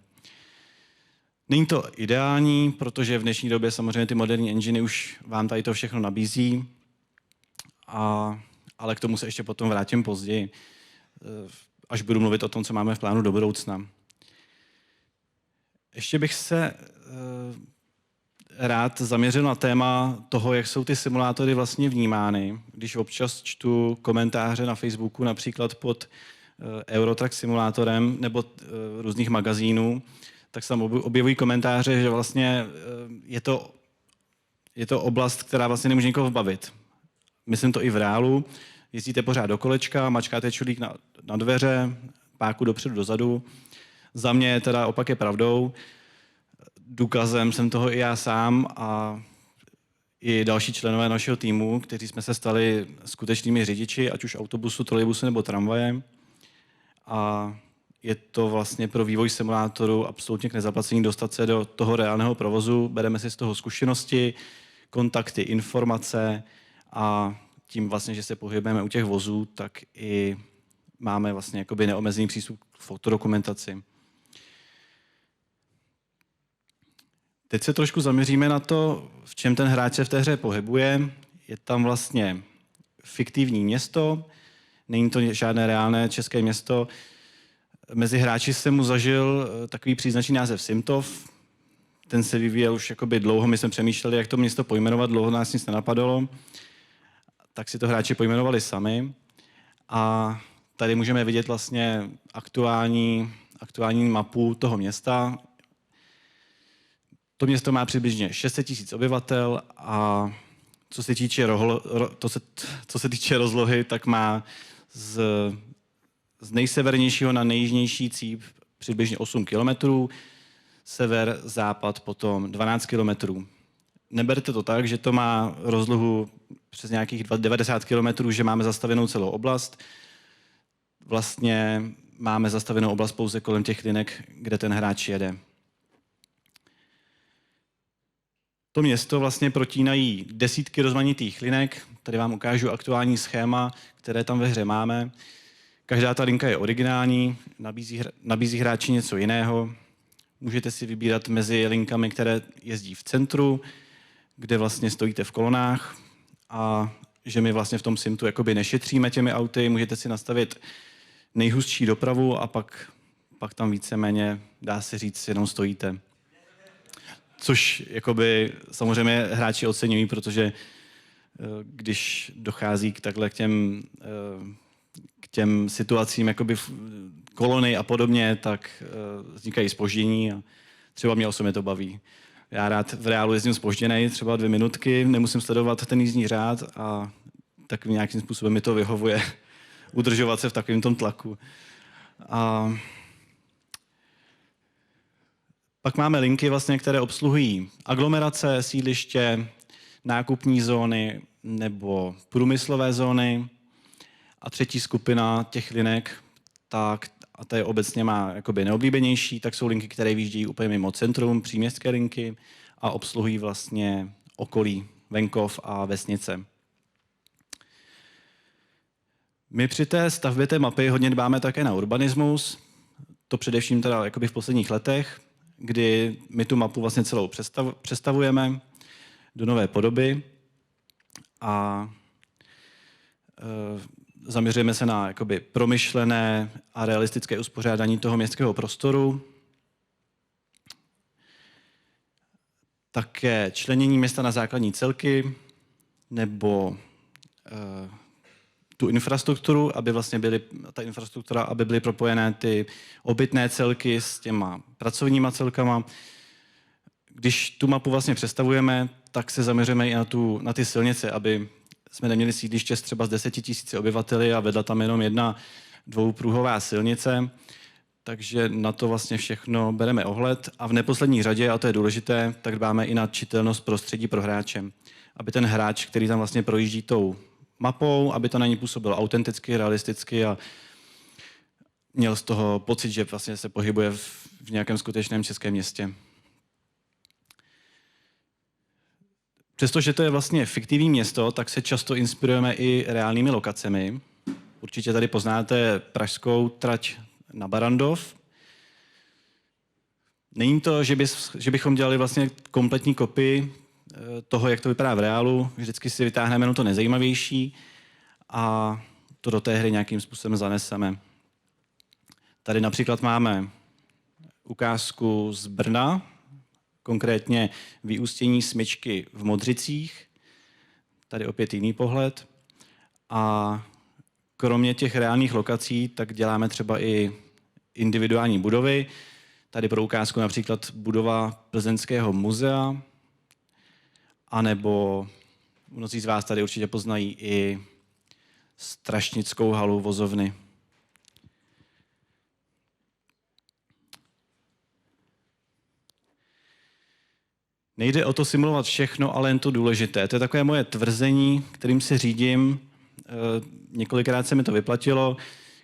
Není to ideální, protože v dnešní době samozřejmě ty moderní enginy už vám tady to všechno nabízí, ale k tomu se ještě potom vrátím později, až budu mluvit o tom, co máme v plánu do budoucna. Ještě bych se rád zaměřil na téma toho, jak jsou ty simulátory vlastně vnímány. Když občas čtu komentáře na Facebooku, například pod Eurotrack simulátorem nebo různých magazínů, tak se tam objevují komentáře, že vlastně je to oblast, která vlastně nemůže nikoho bavit. Myslím to i v reálu. Jezdíte pořád do kolečka, mačkáte čudlík na dveře, páku dopředu, dozadu. Za mě teda opak je pravdou. Důkazem jsem toho i já sám a i další členové našeho týmu, kteří jsme se stali skutečnými řidiči, ať už autobusu, trolejbusu nebo tramvaje. A je to vlastně pro vývoj simulátoru absolutně k nezaplacení dostat se do toho reálného provozu. Bereme si z toho zkušenosti, kontakty, informace a tím vlastně, že se pohybujeme u těch vozů, tak i máme vlastně jakoby neomezený přístup k fotodokumentaci. Teď se trošku zaměříme na to, v čem ten hráč se v té hře pohybuje. Je tam vlastně fiktivní město, není to žádné reálné české město. Mezi hráči jsem mu zažil takový příznačný název Simtov. Ten se vyvíjel už jakoby dlouho, my jsme přemýšleli, jak to město pojmenovat, dlouho nás nic nenapadalo. Tak si to hráči pojmenovali sami. A tady můžeme vidět vlastně aktuální mapu toho města. To město má přibližně 600 000 obyvatel a co se týče rozlohy, tak má z nejsevernějšího na nejjižnější cíp přibližně 8 kilometrů, sever, západ potom 12 kilometrů. Neberte to tak, že to má rozlohu přes nějakých 90 kilometrů, že máme zastavenou celou oblast. Vlastně máme zastavenou oblast pouze kolem těch linek, kde ten hráč jede. To město vlastně protínají desítky rozmanitých linek. Tady vám ukážu aktuální schéma, které tam ve hře máme. Každá ta linka je originální, nabízí hráči něco jiného. Můžete si vybírat mezi linkami, které jezdí v centru, kde vlastně stojíte v kolonách a že my vlastně v tom simtu jakoby nešetříme těmi auty. Můžete si nastavit nejhustší dopravu a pak tam víceméně, dá se říct, jenom stojíte. Což jakoby samozřejmě hráči oceňují, protože když dochází k takhle k těm situacím jakoby kolony a podobně, tak vznikají zpoždění a třeba mě osobně to baví. Já rád v reálu jezdím zpožděnej, třeba 2 minutky, nemusím sledovat ten jízdní řád a tak nějakým způsobem mi to vyhovuje udržovat se v takovém tom tlaku. A pak máme linky, vlastně, které obsluhují aglomerace, sídliště, nákupní zóny nebo průmyslové zóny. A třetí skupina těch linek, tak, a to je obecně má jakoby neoblíbenější, tak jsou linky, které vyjíždějí úplně mimo centrum, příměstské linky a obsluhují vlastně okolí, venkov a vesnice. My při té stavbě té mapy hodně dbáme také na urbanismus, to především teda jakoby v posledních letech, kdy my tu mapu vlastně celou přestavujeme do nové podoby a zaměřujeme se na jakoby promyšlené a realistické uspořádání toho městského prostoru. Také členění města na základní celky nebo tu infrastrukturu, aby vlastně aby byly propojené ty obytné celky s těma pracovníma celkama. Když tu mapu vlastně přestavujeme, tak se zaměřujeme i na ty silnice, aby jsme neměli sídliště třeba s 10 000 obyvateli a vedla tam jenom 1 dvoupruhová silnice. Takže na to vlastně všechno bereme ohled a v neposlední řadě, a to je důležité, tak dbáme i na čitelnost prostředí pro hráče. Aby ten hráč, který tam vlastně projíždí tou mapou, aby to na ní působilo autenticky, realisticky a měl z toho pocit, že vlastně se pohybuje v nějakém skutečném českém městě. Přestože to je vlastně fiktivní město, tak se často inspirujeme i reálnými lokacemi. Určitě tady poznáte pražskou trať na Barrandov. Není to, že bychom dělali vlastně kompletní kopii toho, jak to vypadá v reálu. Vždycky si vytáhneme jenom to nejzajímavější a to do té hry nějakým způsobem zaneseme. Tady například máme ukázku z Brna, konkrétně vyústění smyčky v Modřicích. Tady opět jiný pohled. A kromě těch reálných lokací, tak děláme třeba i individuální budovy. Tady pro ukázku například budova Plzeňského muzea, anebo mnozí z vás tady určitě poznají i Strašnickou halu vozovny. Nejde o to simulovat všechno, ale jen to důležité. To je takové moje tvrzení, kterým se řídím. Několikrát se mi to vyplatilo,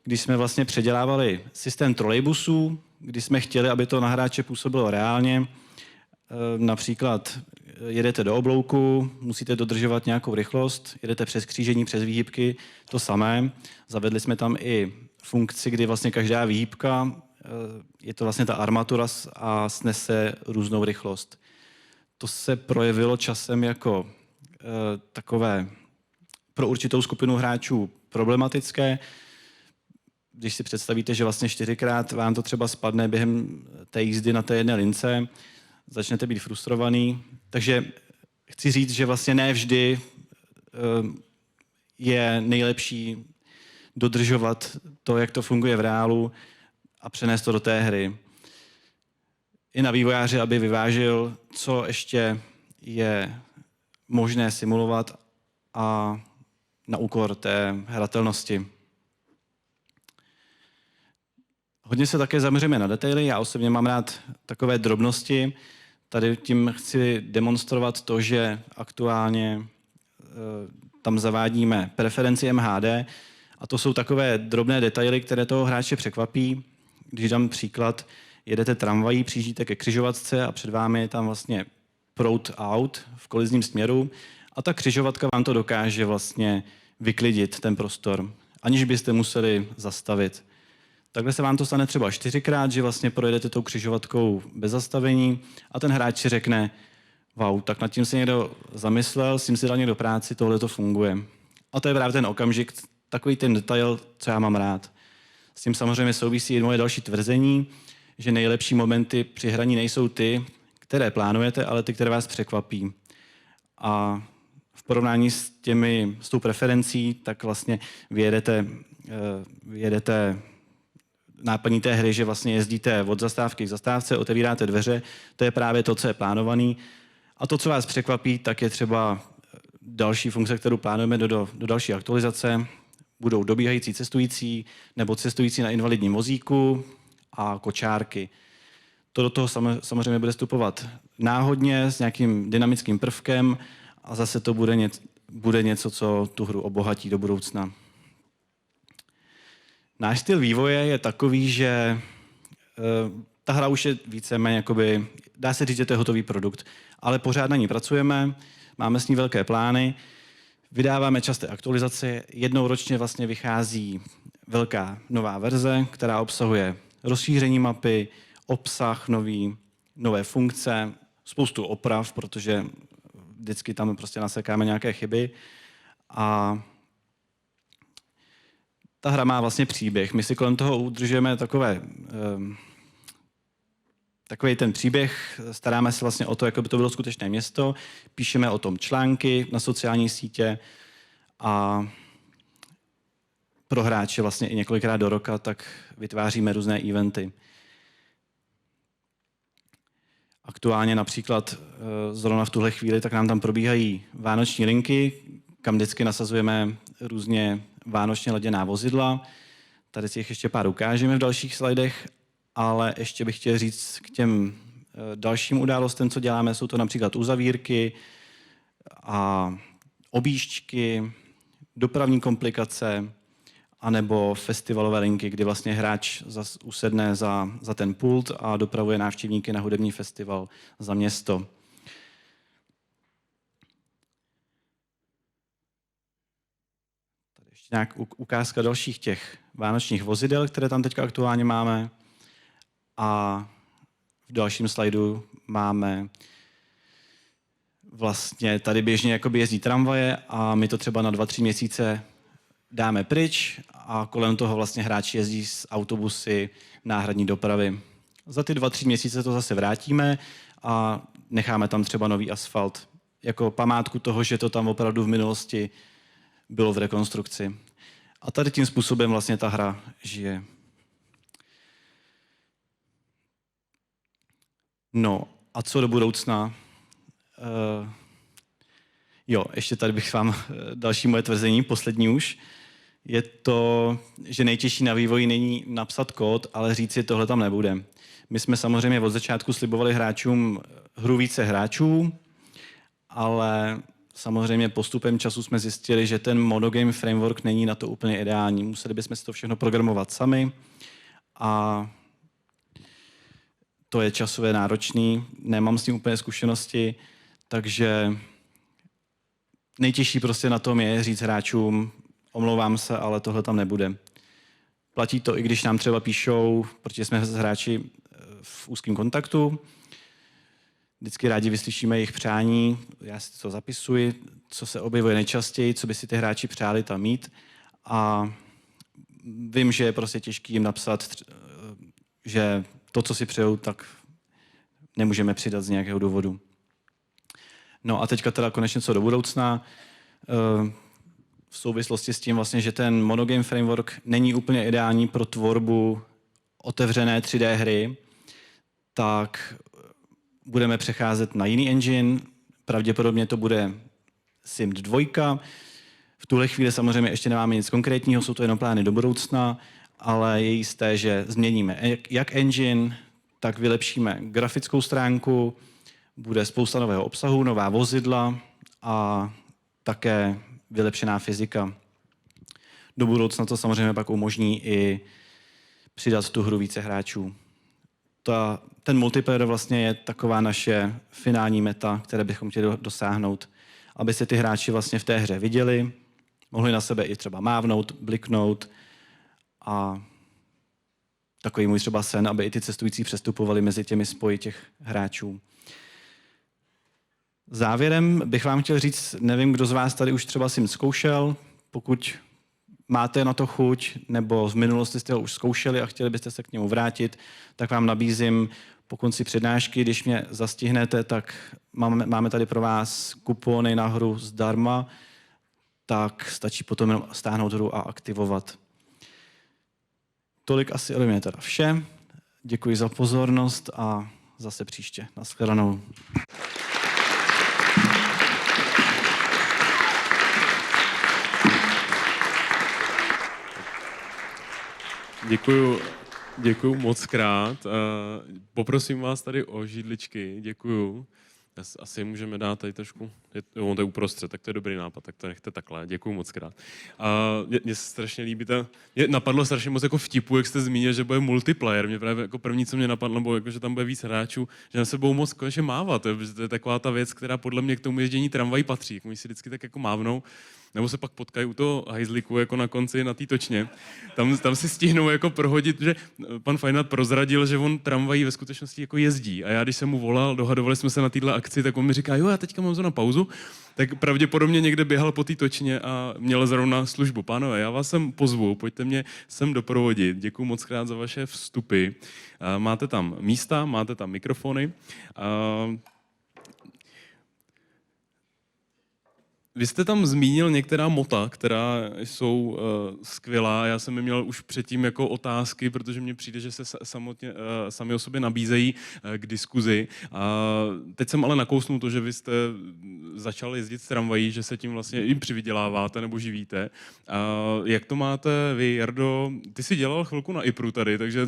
když jsme vlastně předělávali systém trolejbusů, kdy jsme chtěli, aby to na hráče působilo reálně. Například jedete do oblouku, musíte dodržovat nějakou rychlost, jedete přes křížení, přes výhybky, to samé. Zavedli jsme tam i funkci, kdy vlastně každá výhybka, je to vlastně ta armatura a snese různou rychlost. To se projevilo časem jako takové pro určitou skupinu hráčů problematické. Když si představíte, že vlastně 4krát vám to třeba spadne během té jízdy na té jedné lince, začnete být frustrovaný. Takže chci říct, že vlastně ne vždy je nejlepší dodržovat to, jak to funguje v reálu a přenést to do té hry. I na vývojáře, aby vyvážil, co ještě je možné simulovat a na úkor té hratelnosti. Hodně se také zaměříme na detaily. Já osobně mám rád takové drobnosti. Tady tím chci demonstrovat to, že aktuálně tam zavádíme preferenci MHD a to jsou takové drobné detaily, které toho hráče překvapí. Když dám příklad, jedete tramvají, přijíždíte ke křižovatce a před vámi je tam vlastně proud out v kolizním směru a ta křižovatka vám to dokáže vlastně vyklidit ten prostor, aniž byste museli zastavit. Takhle se vám to stane třeba 4krát, že vlastně projedete tou křižovatkou bez zastavení a ten hráč si řekne, wow, tak nad tím se někdo zamyslel, s tím si dal někdo práci, tohle to funguje. A to je právě ten okamžik, takový ten detail, co já mám rád. S tím samozřejmě souvisí i moje další tvrzení, že nejlepší momenty při hraní nejsou ty, které plánujete, ale ty, které vás překvapí. A v porovnání s tou preferencí, tak vlastně vyjedete náplní té hry, že vlastně jezdíte od zastávky k zastávce, otevíráte dveře, to je právě to, co je plánovaný. A to, co vás překvapí, tak je třeba další funkce, kterou plánujeme do další aktualizace. Budou dobíhající cestující nebo cestující na invalidním vozíku a kočárky. To do toho samozřejmě bude vstupovat náhodně s nějakým dynamickým prvkem a zase to bude něco, co tu hru obohatí do budoucna. Náš styl vývoje je takový, že ta hra už je víceméně, jakoby, dá se říct, že to je hotový produkt, ale pořád na ní pracujeme, máme s ní velké plány, vydáváme časté aktualizace, jednou ročně vlastně vychází velká nová verze, která obsahuje rozšíření mapy, obsah nový, nové funkce, spoustu oprav, protože vždycky tam prostě nasekáme nějaké chyby a ta hra má vlastně příběh. My si kolem toho udržujeme takový ten příběh, staráme se vlastně o to, jako by to bylo skutečné město, píšeme o tom články na sociální sítě a pro hráče vlastně i několikrát do roka tak vytváříme různé eventy. Aktuálně například zrovna v tuhle chvíli tak nám tam probíhají vánoční linky, kam vždycky nasazujeme různě vánočně laděná vozidla. Tady si jich ještě pár ukážeme v dalších slajdech, ale ještě bych chtěl říct k těm dalším událostem, co děláme, jsou to například uzavírky a objížďky, dopravní komplikace, anebo festivalové linky, kdy vlastně hráč usedne za ten pult a dopravuje návštěvníky na hudební festival za město. Tady ještě nějak ukázka dalších těch vánočních vozidel, které tam teďka aktuálně máme. A v dalším slajdu máme vlastně tady běžně jakoby jezdí tramvaje a my to třeba na 2-3 měsíce dáme pryč a kolem toho vlastně hráči jezdí s autobusy náhradní dopravy. Za ty 2-3 měsíce to zase vrátíme a necháme tam třeba nový asfalt jako památku toho, že to tam opravdu v minulosti bylo v rekonstrukci. A tady tím způsobem vlastně ta hra žije. No a co do budoucna? Ještě tady bych vám další moje tvrzení, poslední už. Je to, že nejtěžší na vývoji není napsat kód, ale říct si, tohle tam nebude. My jsme samozřejmě od začátku slibovali hráčům hru více hráčů, ale samozřejmě postupem času jsme zjistili, že ten monogame framework není na to úplně ideální. Museli bychom si to všechno programovat sami a to je časově náročný, nemám s tím úplně zkušenosti, takže nejtěžší prostě na tom je říct hráčům, omlouvám se, ale tohle tam nebude. Platí to, i když nám třeba píšou, protože jsme s hráči v úzkém kontaktu, vždycky rádi vyslyšíme jejich přání, já si to zapisuji, co se objevuje nejčastěji, co by si ty hráči přáli tam mít a vím, že je prostě těžký jim napsat, že to, co si přejou, tak nemůžeme přidat z nějakého důvodu. No a teďka teda konečně co do budoucna. V souvislosti s tím vlastně, že ten monogame framework není úplně ideální pro tvorbu otevřené 3D hry, tak budeme přecházet na jiný engine. Pravděpodobně to bude Simt 2. V tuhle chvíli samozřejmě ještě nemáme nic konkrétního, jsou to jenom plány do budoucna, ale je jisté, že změníme jak engine, tak vylepšíme grafickou stránku, bude spousta nového obsahu, nová vozidla a také vylepšená fyzika. Do budoucna to samozřejmě pak umožní i přidat tu hru více hráčů. ten multiplayer vlastně je taková naše finální meta, které bychom chtěli dosáhnout, aby se ty hráči vlastně v té hře viděli, mohli na sebe i třeba mávnout, bliknout a takový můj třeba sen, aby i ty cestující přestupovali mezi těmi spoji těch hráčů. Závěrem bych vám chtěl říct, nevím, kdo z vás tady už třeba Sims zkoušel, pokud máte na to chuť, nebo v minulosti jste ho už zkoušeli a chtěli byste se k němu vrátit, tak vám nabízím po konci přednášky, když mě zastihnete, tak máme tady pro vás kupony na hru zdarma, tak stačí potom jenom stáhnout hru a aktivovat. Tolik asi ode mě teda vše. Děkuji za pozornost a zase příště. Naschledanou. Děkuju moc krát. Poprosím vás tady o židličky. Děkuju. Asi můžeme dát tady trošku, to je uprostřed, tak to je dobrý nápad, tak to nechte takhle. Děkuju moc krát. Mně se strašně líbí, mě napadlo strašně moc jako vtipu, jak jste zmínil, že bude multiplayer. Mě právě jako první, co mě napadlo, nebo jako, že tam bude víc hráčů, že na se budou moc konečně mávat, protože to je taková ta věc, která podle mě k tomu ježdění tramvají patří. Oni si vždycky tak jako mávnou, nebo se pak potkají u toho hajzlíku jako na konci na té točně. Tam si stihnou jako prohodit, že pan Fajnat prozradil, že on tramvají ve skutečnosti jako jezdí. A já, když jsem mu volal, dohadovali jsme se na této akci, tak on mi říká, jo, já teďka mám na pauzu, tak pravděpodobně někde běhal po té točně a měl zrovna službu. Pánové, já vás sem pozvu, pojďte mě sem doprovodit. Děkuji moc krát za vaše vstupy. Máte tam místa, máte tam mikrofony. Vy jste tam zmínil některá mota, která jsou skvělá. Já jsem je měl už předtím jako otázky, protože mně přijde, že se sami o sobě nabízejí k diskuzi. Teď jsem ale nakousnul to, že vy jste začal jezdit s tramvají, že se tím vlastně jim přivyděláváte nebo živíte. Jak to máte vy, Jardo? Ty jsi dělal chvilku na IPRu tady, takže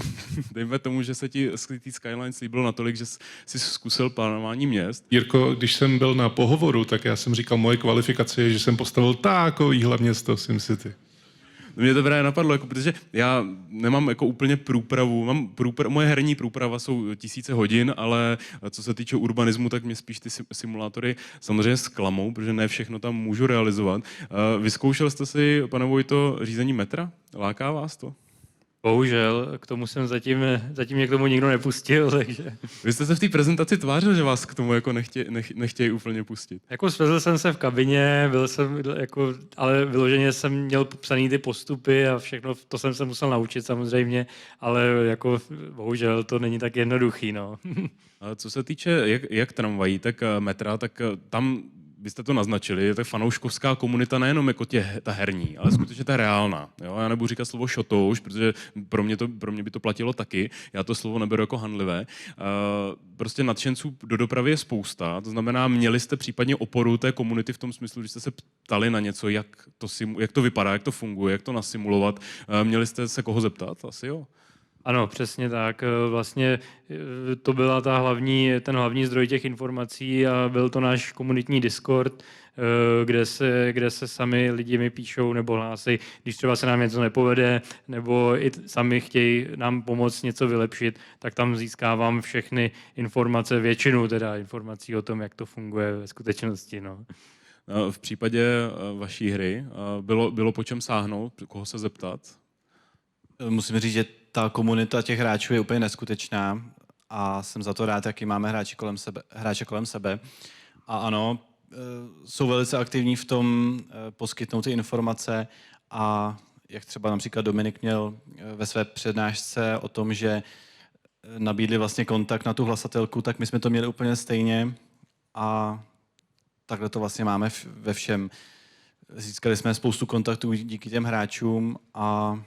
dejme tomu, že se ti skrytý Skyline slíbilo natolik, že jsi zkusil plánování měst. Jirko, když jsem byl na pohovoru, tak já jsem říkal, moje kvalifikace je, že jsem postavil takovýhle město SimCity. Mě to právě napadlo, jako, protože já nemám jako úplně průpravu, moje herní průprava jsou 1000 hodin, ale co se týče urbanismu, tak mě spíš ty simulátory samozřejmě zklamou, protože ne všechno tam můžu realizovat. Vyzkoušel jste si, pane Vojto, řízení metra? Láká vás to? Bohužel, k tomu jsem zatím mě k tomu nikdo nepustil, takže... Vy jste se v té prezentaci tvářil, že vás k tomu jako nechtějí úplně pustit. Jako svezl jsem se v kabině, ale vyloženě jsem měl psaný ty postupy a všechno, to jsem se musel naučit samozřejmě, ale jako bohužel to není tak jednoduchý, no. A co se týče jak tramvají, tak metra, tak tam byste to naznačili, je to fanouškovská komunita nejenom jako ta herní, ale skutečně ta reálná. Jo? Já nebudu říkat slovo šotouš, protože pro mě by to platilo taky. Já to slovo neberu jako hanlivé. Prostě nadšenců do dopravy je spousta, to znamená, měli jste případně oporu té komunity v tom smyslu, že jste se ptali na něco, jak to vypadá, jak to funguje, jak to nasimulovat. Měli jste se koho zeptat? Asi jo. Ano, přesně tak. Vlastně to byla ten hlavní zdroj těch informací a byl to náš komunitní Discord, kde se sami lidi mi píšou nebo hlásí, když třeba se nám něco nepovede, nebo i sami chtějí nám pomoct něco vylepšit, tak tam získávám všechny informace, většinu teda informací o tom, jak to funguje ve skutečnosti. No. V případě vaší hry bylo po čem sáhnout, koho se zeptat? Musím říct, že ta komunita těch hráčů je úplně neskutečná a jsem za to rád, jaký máme hráče kolem sebe. A ano, jsou velice aktivní v tom poskytnout ty informace a jak třeba například Dominik měl ve své přednášce o tom, že nabídli vlastně kontakt na tu hlasatelku, tak my jsme to měli úplně stejně a takhle to vlastně máme ve všem. Získali jsme spoustu kontaktů díky těm hráčům a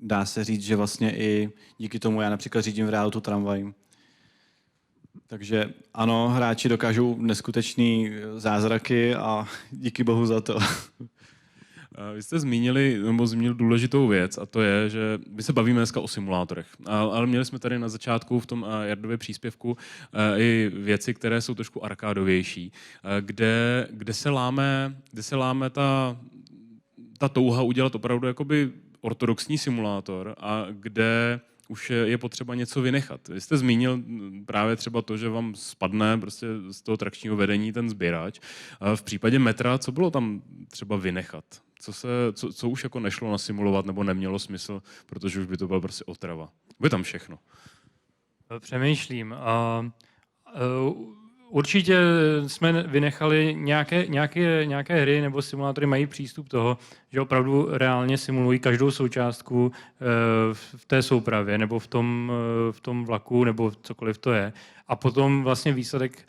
dá se říct, že vlastně i díky tomu já například řídím v reálu tu tramvaj. Takže ano, hráči dokážou neskutečný zázraky a díky bohu za to. Vy jste zmínil důležitou věc a to je, že my se bavíme dneska o simulátorech, ale měli jsme tady na začátku v tom Jardově příspěvku i věci, které jsou trošku arkádovější, kde se láme ta touha udělat opravdu jakoby ortodoxní simulátor a kde už je potřeba něco vynechat. Vy jste zmínil právě třeba to, že vám spadne prostě z toho trakčního vedení ten sběrač. V případě metra, co bylo tam třeba vynechat? Co už jako nešlo nasimulovat nebo nemělo smysl, protože už by to byla prostě otrava? Bude tam všechno. Přemýšlím. Určitě jsme vynechali nějaké hry nebo simulátory mají přístup toho, že opravdu reálně simulují každou součástku v té soupravě nebo v tom vlaku nebo cokoliv to je. A potom vlastně výsledek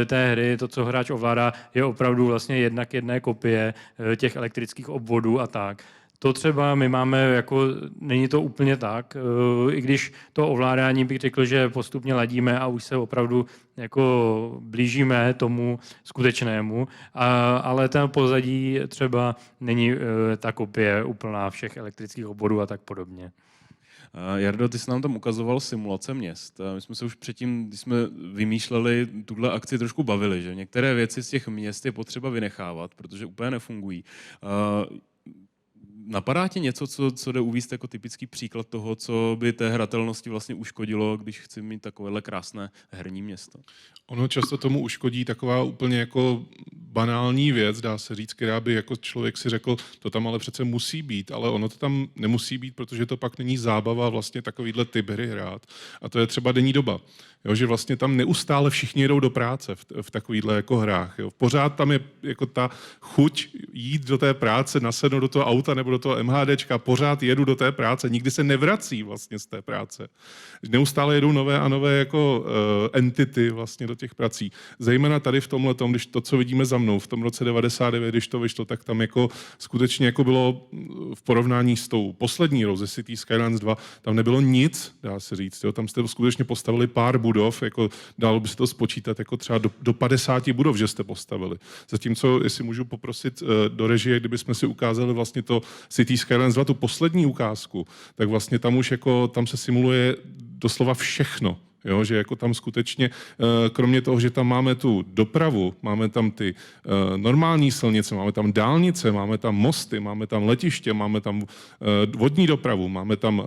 té hry, to, co hráč ovládá, je opravdu vlastně jedna k jedné kopie těch elektrických obvodů a tak. To třeba my máme, jako není to úplně tak, i když to ovládání bych řekl, že postupně ladíme a už se opravdu jako blížíme tomu skutečnému, ale ten pozadí třeba není ta kopie úplná všech elektrických obvodů a tak podobně. Jardo, ty jsi nám tam ukazoval simulace měst. My jsme se už předtím, když jsme vymýšleli tuhle akci, trošku bavili, že některé věci z těch měst je potřeba vynechávat, protože úplně nefungují. Napadá tě něco, co jde uvést jako typický příklad toho, co by té hratelnosti vlastně uškodilo, když chci mít takovéhle krásné herní město? Ono často tomu uškodí taková úplně jako banální věc, dá se říct, která by jako člověk si řekl, to tam ale přece musí být, ale ono to tam nemusí být, protože to pak není zábava vlastně takovýhle typ hry hrát. A to je třeba denní doba. Jo, že vlastně tam neustále všichni jedou do práce v takovýchhle jako hrách. Jo. Pořád tam je jako ta chuť jít do té práce, nasednout do toho auta nebo do toho MHDčka, pořád jedu do té práce, nikdy se nevrací vlastně z té práce. Neustále jedou nové a nové jako entity vlastně do těch prací. Zejména tady v tomhletom, když to, co vidíme za mnou, v tom roce 99, když to vyšlo, tak tam jako skutečně jako bylo v porovnání s tou poslední hrou ze City Skylines 2, tam nebylo nic, dá se říct. Jo. Tam jste skutečně postavili pár budov, jako dalo by se to spočítat jako třeba do 50 budov, že jste postavili. Zatímco, jestli můžu poprosit do režie, kdybychom si ukázali vlastně to City Skylines 2, tu poslední ukázku, tak vlastně tam už jako, tam se simuluje doslova všechno. Jo, že jako tam skutečně, kromě toho, že tam máme tu dopravu, máme tam ty normální silnice, máme tam dálnice, máme tam mosty, máme tam letiště, máme tam vodní dopravu, máme tam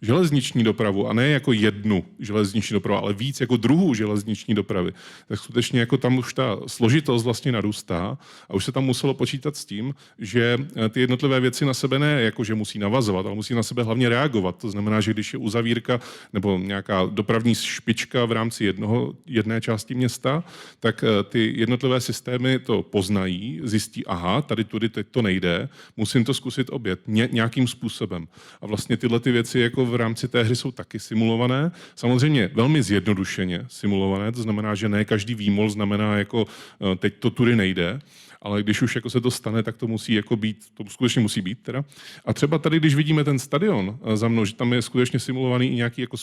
železniční dopravu a ne jako jednu železniční dopravu, ale víc jako druhou železniční dopravy. Tak skutečně jako tam už ta složitost vlastně narůstá a už se tam muselo počítat s tím, že ty jednotlivé věci na sebe ne jako, že musí navazovat, ale musí na sebe hlavně reagovat. To znamená, že když je uzavírka nebo nějaká dopravní špička v rámci jedné části města, tak ty jednotlivé systémy to poznají, zjistí, aha, tady tudy teď to nejde, musím to zkusit objet nějakým způsobem. A vlastně tyhle ty věci jako v rámci té hry jsou taky simulované, samozřejmě velmi zjednodušeně simulované, to znamená, že ne každý výmol znamená jako teď to tudy nejde, ale když už jako se to stane, tak to musí jako být, to skutečně musí být teda. A třeba tady, když vidíme ten stadion za mnou, že tam je skutečně simulovaný i nějaký jako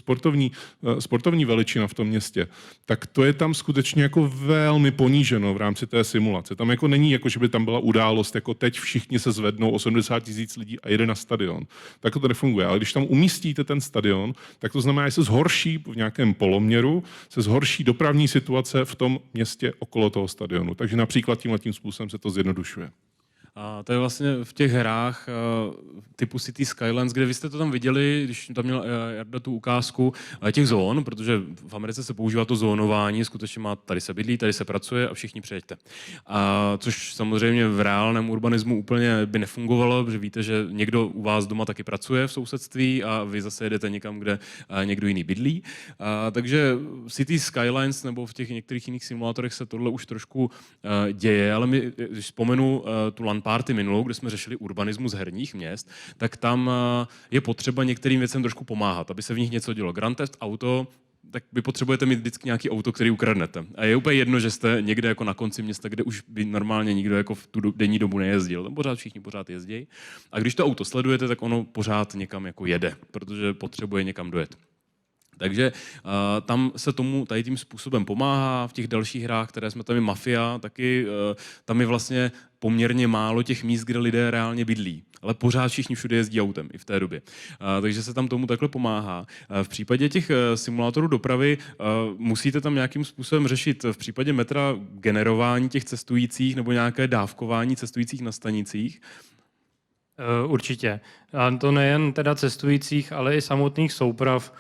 sportovní veličina v tom městě, tak to je tam skutečně jako velmi poníženo v rámci té simulace. Tam jako není jako, že by tam byla událost, jako teď všichni se zvednou 80 000 lidí a jede na stadion. Tak to nefunguje. Ale když tam umístíte ten stadion, tak to znamená, že se zhorší v nějakém poloměru, se zhorší dopravní situace v tom městě okolo toho stadionu. Takže například tímhletím způsobem se to zjednodušuje. A to je vlastně v těch hrách typu City Skylines, kde vy jste to tam viděli, když tam měl Jarda tu ukázku těch zón, protože v Americe se používá to zónování, skutečně má, tady se bydlí, tady se pracuje a všichni přijeďte. Což samozřejmě v reálném urbanismu úplně by nefungovalo, protože víte, že někdo u vás doma taky pracuje v sousedství a vy zase jedete někam, kde někdo jiný bydlí. Takže City Skylines nebo v těch některých jiných simulátorech se tohle už trošku děje, ale když vzpomenu tu LAN party minulou, kde jsme řešili urbanismus herních měst, tak tam je potřeba některým věcem trošku pomáhat, aby se v nich něco dělo. Grand Theft Auto, tak vy potřebujete mít vždycky nějaký auto, který ukradnete. A je úplně jedno, že jste někde jako na konci města, kde už by normálně nikdo jako v tu denní dobu nejezdil. Tam pořád všichni pořád jezdí. A když to auto sledujete, tak ono pořád někam jako jede, protože potřebuje někam dojet. Takže tam se tomu tady tím způsobem pomáhá. V těch dalších hrách, které jsme tam, je Mafia, taky tam je vlastně poměrně málo těch míst, kde lidé reálně bydlí. Ale pořád všichni všude jezdí autem i v té době. Takže se tam tomu takhle pomáhá. V případě těch simulátorů dopravy musíte tam nějakým způsobem řešit v případě metra generování těch cestujících nebo nějaké dávkování cestujících na stanicích. Určitě. A to nejen teda cestujících, ale i samotných souprav,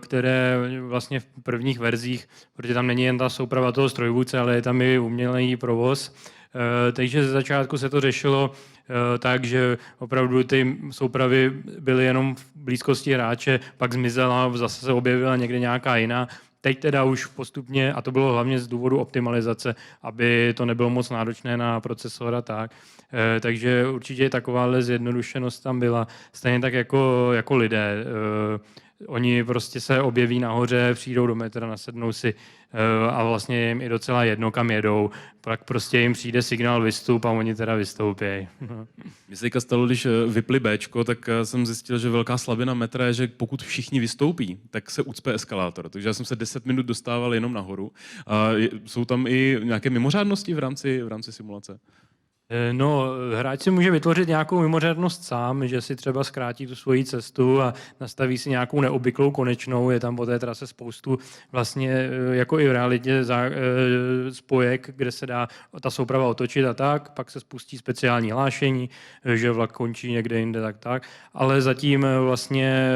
které vlastně v prvních verzích, protože tam není jen ta souprava toho strojvůdce, ale je tam i umělý provoz. Takže ze začátku se to řešilo tak, že opravdu ty soupravy byly jenom v blízkosti hráče, pak zmizela, zase se objevila někde nějaká jiná. Teď teda už postupně, a to bylo hlavně z důvodu optimalizace, aby to nebylo moc náročné na procesor a tak. Takže určitě takováhle zjednodušenost tam byla. Stejně tak jako lidé. Oni prostě se objeví nahoře, přijdou do metra, nasednou si a vlastně je jim i docela jedno, kam jedou. Pak prostě jim přijde signál vystup a oni teda vystoupí. Mně se teďka stalo, když vypli Bčko, tak jsem zjistil, že velká slabina metra je, že pokud všichni vystoupí, tak se ucpe eskalátor. Takže já jsem se 10 minut dostával jenom nahoru. A jsou tam i nějaké mimořádnosti v rámci simulace? No, hráč si může vytvořit nějakou mimořádnost sám, že si třeba zkrátí tu svoji cestu a nastaví si nějakou neobvyklou konečnou. Je tam po té trase spoustu vlastně jako i v realitě spojek, kde se dá ta souprava otočit a tak, pak se spustí speciální hlášení, že vlak končí někde jinde, tak. Ale zatím vlastně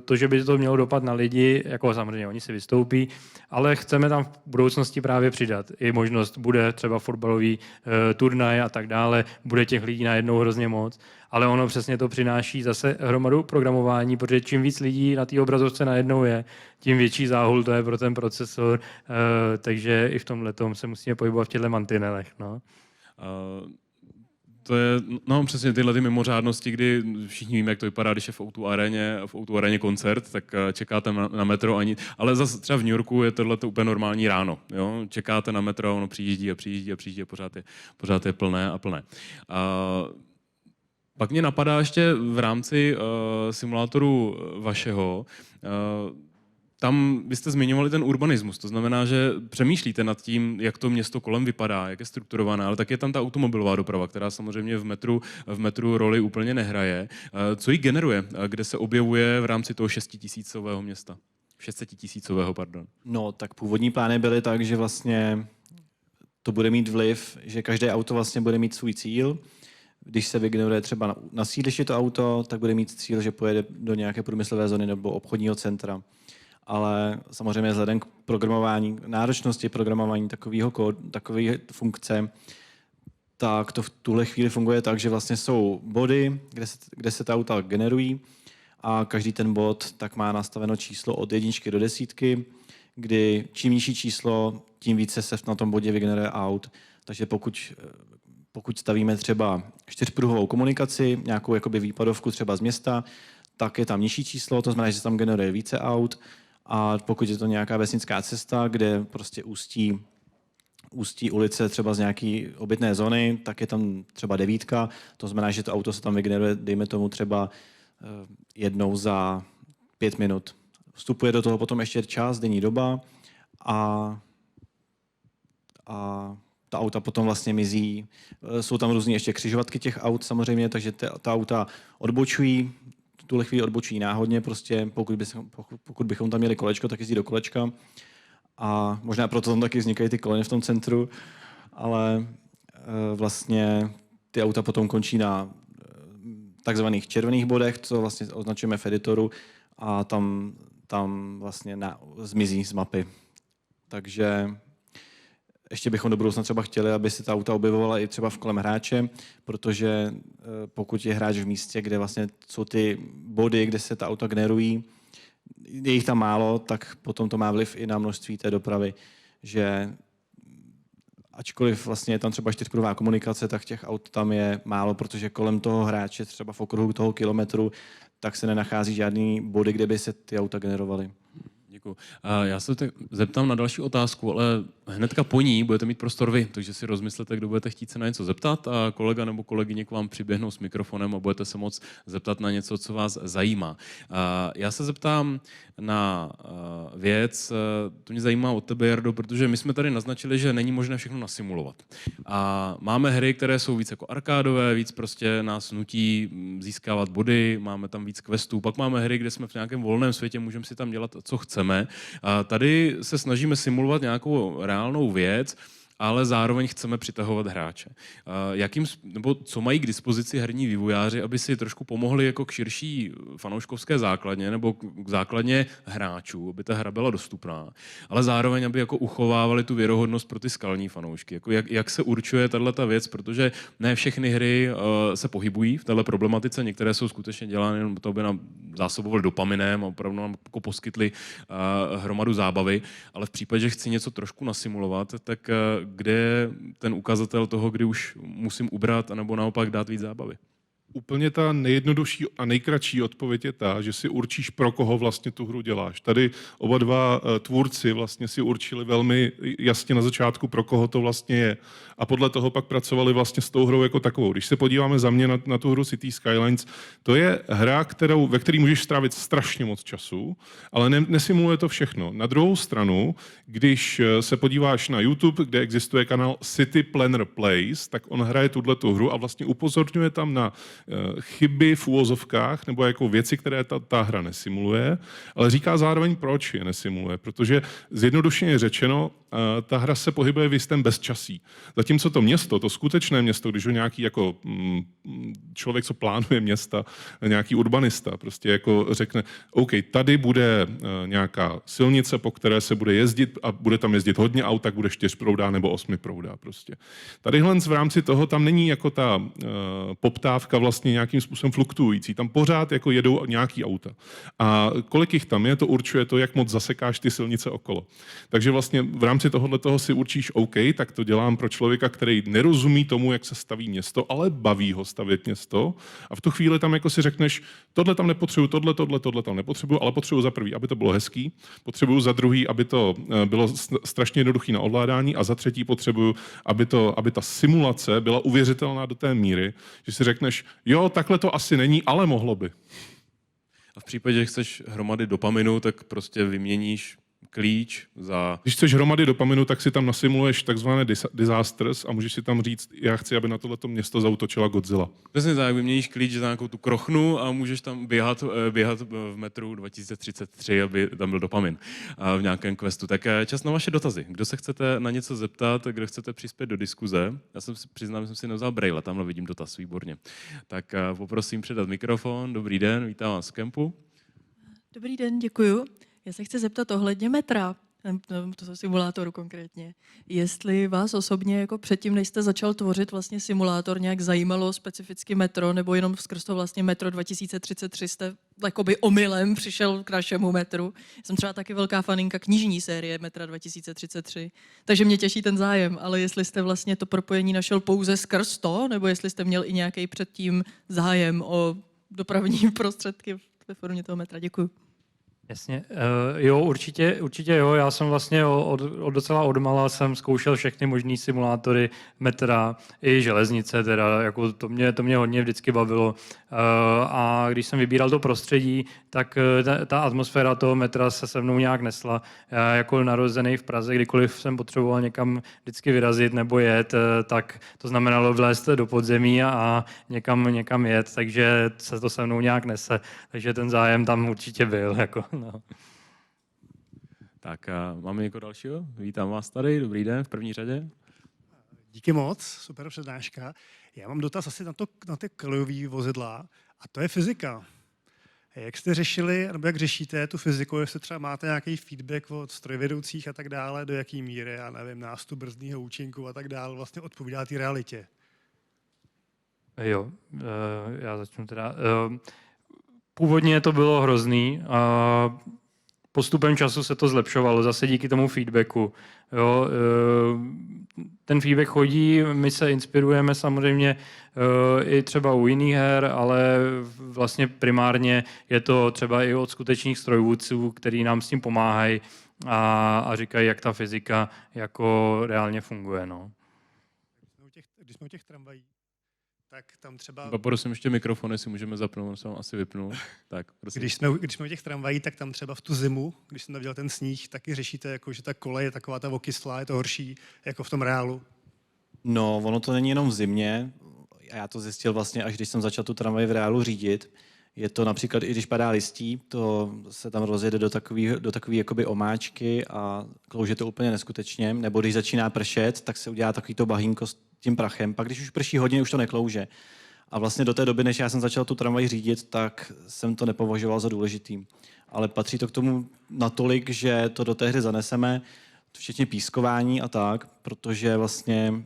to, že by to mělo dopad na lidi, jako samozřejmě oni si vystoupí, ale chceme tam v budoucnosti právě přidat. I možnost bude třeba fotbalový turnaj a tak dále, bude těch lidí najednou hrozně moc, ale ono přesně to přináší zase hromadu programování, protože čím víc lidí na té obrazovce najednou je, tím větší záhul to je pro ten procesor, takže i v tomhletom se musíme pohybovat v těchto mantinelech. No. To je, no přesně tyhle ty mimořádnosti, kdy všichni víme, jak to vypadá, když je v O2 aréně koncert, tak čekáte na metro ani, ale zase třeba v New Yorku je tohle úplně normální ráno, jo? Čekáte na metro, ono přijíždí a pořád je plné a plné. Pak mě napadá ještě v rámci simulátoru vašeho, tam vy jste zmiňovali ten urbanismus, to znamená, že přemýšlíte nad tím, jak to město kolem vypadá, jak je strukturované, ale tak je tam ta automobilová doprava, která samozřejmě v metru roli úplně nehraje. Co ji generuje, kde se objevuje v rámci toho 600 města? 600 000, pardon. No, tak původní plány byly tak, že vlastně to bude mít vliv, že každé auto vlastně bude mít svůj cíl. Když se vygeneruje třeba na sídlišti to auto, tak bude mít cíl, že pojede do nějaké průmyslové zóny nebo obchodního centra. Ale samozřejmě vzhledem k programování, náročnosti programování takové funkce, tak to v tuhle chvíli funguje tak, že vlastně jsou body, kde se ta auta generují a každý ten bod tak má nastaveno číslo od 1 do 10, kdy čím nižší číslo, tím více se na tom bodě vygeneruje aut. Takže pokud stavíme třeba 4pruhovou komunikaci, nějakou jakoby výpadovku třeba z města, tak je tam nižší číslo, to znamená, že se tam generuje více aut. A pokud je to nějaká vesnická cesta, kde prostě ústí ulice třeba z nějaké obytné zóny, tak je tam třeba 9, to znamená, že to auto se tam vygeneruje, dejme tomu třeba jednou za 5 minut. Vstupuje do toho potom ještě čas, denní doba a ta auta potom vlastně mizí. Jsou tam různé ještě křižovatky těch aut samozřejmě, takže ta auta odbočují, v tuhle chvíli odbočují náhodně, prostě pokud bychom tam měli kolečko, tak jezdí do kolečka. A možná proto tam taky vznikají ty kolony v tom centru, ale vlastně ty auta potom končí na takzvaných červených bodech, co vlastně označujeme v editoru, a tam vlastně zmizí z mapy. Takže ještě bychom do budoucna třeba chtěli, aby se ta auta objevovala i třeba v kolem hráče, protože pokud je hráč v místě, kde vlastně jsou ty body, kde se ta auta generují, je jich tam málo, tak potom to má vliv i na množství té dopravy, že ačkoliv vlastně je tam třeba 4pruhová komunikace, tak těch aut tam je málo, protože kolem toho hráče, třeba v okruhu toho kilometru, tak se nenachází žádný body, kde by se ty auta generovaly. Děkuji. Já se zeptám na další otázku, ale hnedka po ní budete mít prostor vy, takže si rozmyslete, kdo budete chtít se na něco zeptat a kolega nebo kolegyně k vám přiběhnou s mikrofonem a budete se moct zeptat na něco, co vás zajímá. Já se zeptám na věc, to mě zajímá od tebe, Jardo, protože my jsme tady naznačili, že není možné všechno nasimulovat. A máme hry, které jsou víc jako arkádové, víc prostě nás nutí získávat body, máme tam víc questů, pak máme hry, kde jsme v nějakém volném světě, můžeme si tam dělat, co chceme. A tady se snažíme simulovat nějakou reálnou věc, ale zároveň chceme přitahovat hráče. Nebo co mají k dispozici herní vývojáři, aby si trošku pomohli jako k širší fanouškovské základně nebo k základně hráčů, aby ta hra byla dostupná, ale zároveň, aby jako uchovávali tu věrohodnost pro ty skalní fanoušky. Jako jak se určuje tato věc, protože ne všechny hry se pohybují v této problematice, některé jsou skutečně dělány jenom to, aby nám zásobovali dopaminem a opravdu nám jako poskytli hromadu zábavy, ale v případě, že chci něco trošku nasimulovat, tak kde je ten ukazatel toho, kdy už musím ubrat, anebo naopak dát víc zábavy? Úplně ta nejjednodušší a nejkratší odpověď je ta, že si určíš, pro koho vlastně tu hru děláš. Tady oba dva tvůrci vlastně si určili velmi jasně na začátku, pro koho to vlastně je. A podle toho pak pracovali vlastně s tou hrou jako takovou. Když se podíváme za mě na tu hru City Skylines, to je hra, ve které můžeš strávit strašně moc času, ale nesimuluje to všechno. Na druhou stranu, když se podíváš na YouTube, kde existuje kanál City Planner Plays, tak on hraje tuto hru a vlastně upozorňuje tam na chyby v úvozovkách nebo jako věci, které ta hra nesimuluje, ale říká zároveň, proč je nesimuluje, protože zjednodušeně řečeno, ta hra se pohybuje v jistém bezčasí. Zatímco to město, to skutečné město, když ho nějaký jako člověk, co plánuje města, nějaký urbanista, prostě jako řekne, OK, tady bude nějaká silnice, po které se bude jezdit a bude tam jezdit hodně aut, tak bude 4proudá nebo 8proudá prostě. Tadyhle v rámci toho tam není jako ta poptávka vlastně nějakým způsobem fluktuující. Tam pořád jako jedou nějaký auta. A kolik jich tam je, to určuje to, jak moc zasekáš ty silnice okolo. Takže vlastně v rámci tohoto si určíš OK, tak to dělám pro člověka, který nerozumí tomu, jak se staví město, ale baví ho stavět město. A v tu chvíli tam jako si řekneš, tohle tam nepotřebuju, tohle tam nepotřebuju, ale potřebuju za prvý, aby to bylo hezký, potřebuju za druhý, aby to bylo strašně jednoduché na ovládání a za třetí potřebuju, aby ta simulace byla uvěřitelná do té míry, že si řekneš, jo, takhle to asi není, ale mohlo by. A v případě, že chceš hromady dopaminu, tak prostě vyměníš klíč za... Když chceš hromady dopaminu, tak si tam nasimuluješ takzvané disasters a můžeš si tam říct, já chci, aby na tohleto město zaútočila Godzilla. Přesně tak, vyměníš klíč za nějakou tu krochnu a můžeš tam běhat v metru 2033, aby tam byl dopamin v nějakém questu. Tak čas na vaše dotazy. Kdo se chcete na něco zeptat, kdo chcete přispět do diskuze? Já jsem si přiznám, že jsem si nevzal brejle, tamhle vidím dotaz, výborně. Tak poprosím předat mikrofon. Dobrý den, vítám vás v kempu. Dobrý den, děkuju. Já se chci zeptat ohledně metra, toho simulátoru konkrétně. Jestli vás osobně jako předtím, než jste začal tvořit vlastně simulátor, nějak zajímalo specificky metro, nebo jenom skrz to vlastně metro 2033 jste jakoby omylem přišel k našemu metru. Jsem třeba taky velká faninka knižní série metra 2033, takže mě těší ten zájem, ale jestli jste vlastně to propojení našel pouze skrz to, nebo jestli jste měl i nějaký předtím zájem o dopravní prostředky ve formě toho metra. Děkuju. Jasně, jo, určitě jo. Já jsem vlastně docela odmala jsem zkoušel všechny možný simulátory metra i železnice, teda jako to mě hodně vždycky bavilo. A když jsem vybíral to prostředí, tak ta atmosféra toho metra se mnou nějak nesla. Já jako narozený v Praze, kdykoliv jsem potřeboval někam vždycky vyrazit nebo jet, tak to znamenalo vlézt do podzemí a někam jet, takže se to se mnou nějak nese. Takže ten zájem tam určitě byl. Jako. No. Tak máme někoho dalšího? Vítám vás tady, dobrý den, v první řadě. Díky moc, super přednáška. Já mám dotaz asi na ty kolejové vozidla a to je fyzika. Jak jste řešili, nebo jak řešíte tu fyziku, jestli třeba máte nějaký feedback od strojvedoucích a tak dále, do jaký míry, já nevím, nástup brzdního účinku a tak dále, vlastně odpovídá té realitě? Jo, já začnu teda. Původně to bylo hrozný a postupem času se to zlepšovalo, zase díky tomu feedbacku. Jo, ten feedback chodí, my se inspirujeme samozřejmě i třeba u jiných her, ale vlastně primárně je to třeba i od skutečných strojvůdců, kteří nám s tím pomáhají a říkají, jak ta fyzika jako reálně funguje. No. Když jsme u těch tramvají, tak tam třeba... Prosím ještě mikrofon, jestli můžeme zapnout, on se vám asi vypnul. Tak, prosím. Když jsme u těch tramvají, tak tam třeba v tu zimu, když jsem tam viděl ten sníh, taky řešíte, jako, že ta kolej je taková ta okyslá, je to horší jako v tom reálu? No, ono to není jenom v zimě. Já to zjistil vlastně, až když jsem začal tu tramvaj v reálu řídit, Je to například, i když padá listí, to se tam rozjede do takové jakoby omáčky a klouže to úplně neskutečně. Nebo když začíná pršet, tak se udělá takovýto bahínko s tím prachem. Pak když už prší hodně, už to neklouže. A vlastně do té doby, než já jsem začal tu tramvaj řídit, tak jsem to nepovažoval za důležitý. Ale patří to k tomu natolik, že to do té hry zaneseme, včetně pískování a tak, protože vlastně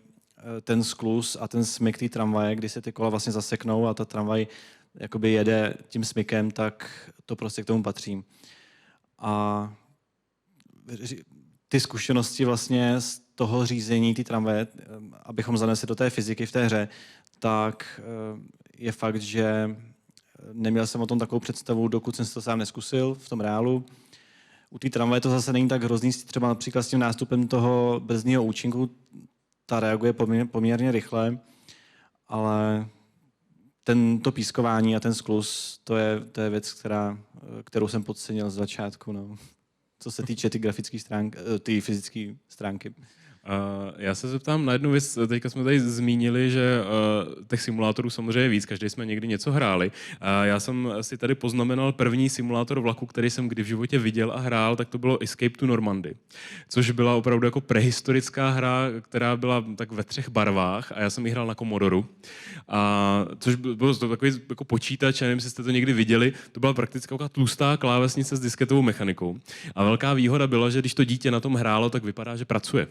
ten skluz a ten smyk té tramvaje, kdy se ty kola vlastně zaseknou a ta tramvaj jakoby jede tím smykem, tak to prostě k tomu patří. A ty zkušenosti vlastně z toho řízení té tramvaje, abychom zanesli do té fyziky v té hře, tak je fakt, že neměl jsem o tom takovou představu, dokud jsem si to sám neskusil v tom reálu. U té tramvaje to zase není tak hrozný, třeba například s tím nástupem toho brzdního účinku, ta reaguje poměrně rychle, ale to pískování a ten skluz, to je věc, kterou jsem podcenil z začátku, no. Co se týče ty grafické stránky, ty fyzické stránky. Já se zeptám na jednu věc. Teďka jsme tady zmínili, že těch simulátorů samozřejmě víc, každý jsme někdy něco hráli. Já jsem si tady poznamenal první simulátor vlaku, který jsem kdy v životě viděl a hrál, tak to bylo Escape to Normandy, což byla opravdu jako prehistorická hra, která byla tak ve 3 barvách a já jsem ji hrál na Commodoru. Což bylo to takový jako počítač, nevím, jestli jste to někdy viděli, to byla prakticky taková tlustá klávesnice s disketovou mechanikou. A velká výhoda byla, že když to dítě na tom hrálo, tak vypadá, že pracuje.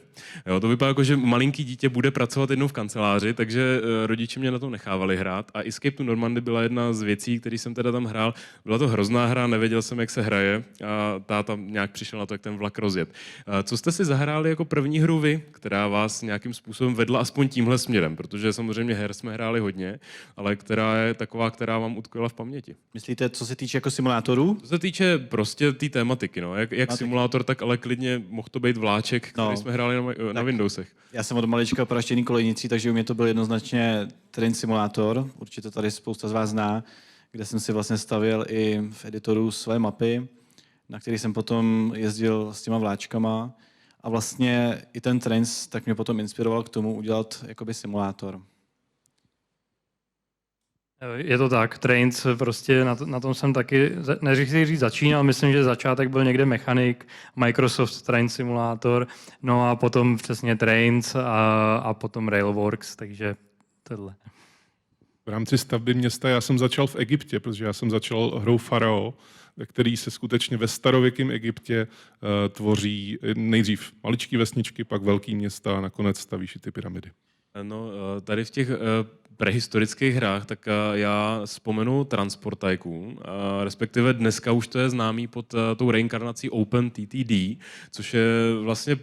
Jo, to vypadá jako, že malinký dítě bude pracovat jednou v kanceláři, takže rodiče mě na tom nechávali hrát. A Escape to Normandy byla jedna z věcí, které jsem teda tam hrál. Byla to hrozná hra, nevěděl jsem, jak se hraje a táta nějak přišel na to, jak ten vlak rozjet. Co jste si zahráli jako první hru vy, která vás nějakým způsobem vedla aspoň tímhle směrem? Protože samozřejmě her jsme hráli hodně, ale která je taková, která vám utkvěla v paměti? Myslíte, co se týče jako simulátorů? Co se týče prostě té tematiky, no. Jak simulátor, tak ale klidně mohl to být vláček, který jsme hráli na Windowsech. Já jsem od malička praštěný kolejnicí, takže u mě to byl jednoznačně Train Simulator. Určitě tady spousta z vás zná, kde jsem si vlastně stavěl i v editoru své mapy, na který jsem potom jezdil s těma vláčkama. A vlastně i ten Trains tak mě potom inspiroval k tomu udělat jakoby simulátor. Je to tak, Trains, prostě na tom jsem taky, neříkám říct začínal, myslím, že začátek byl někde Mechanik, Microsoft Train Simulator, no a potom přesně Trains a potom Railworks, takže tohle. V rámci stavby města já jsem začal v Egyptě, protože já jsem začal hrou Farao, který se skutečně ve starověkém Egyptě tvoří nejdřív maličké vesničky, pak velké města a nakonec stavíš i ty pyramidy. No, tady v těch prehistorických hrách, tak já vzpomenu Transport Tycoon, respektive dneska už to je známý pod tou reinkarnací OpenTTD, což je vlastně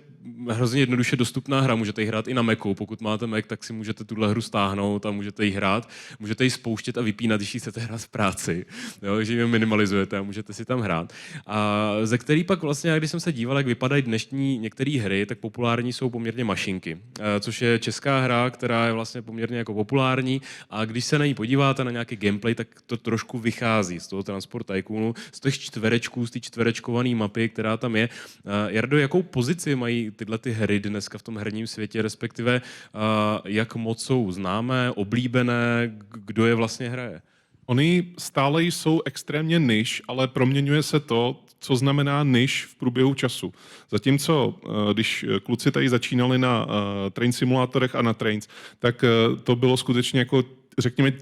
hrozně jednoduše dostupná hra. Můžete ji hrát i na Macu. Pokud máte Mac, tak si můžete tuhle hru stáhnout a můžete ji hrát. Můžete ji spouštět a vypínat, když ji chcete hrát v práci. Jo, že ji minimalizujete a můžete si tam hrát. A ze který pak vlastně, když jsem se díval, jak vypadají dnešní některé hry, tak populární jsou poměrně Mašinky, což je česká hra, která je vlastně poměrně jako populární. A když se na ní podíváte na nějaký gameplay, tak to trošku vychází z toho Transport Tycoonu, z těch čtverečků, z té čtverečkované mapy, která tam je. Jardo, jakou pozici mají tyhle ty hry dneska v tom herním světě, respektive jak moc jsou známé, oblíbené, kdo je vlastně hraje? Oni stále jsou extrémně niž, ale proměňuje se to, co znamená niž v průběhu času. Zatímco, když kluci tady začínali na train simulátorech a na trains, tak to bylo skutečně jako řekněme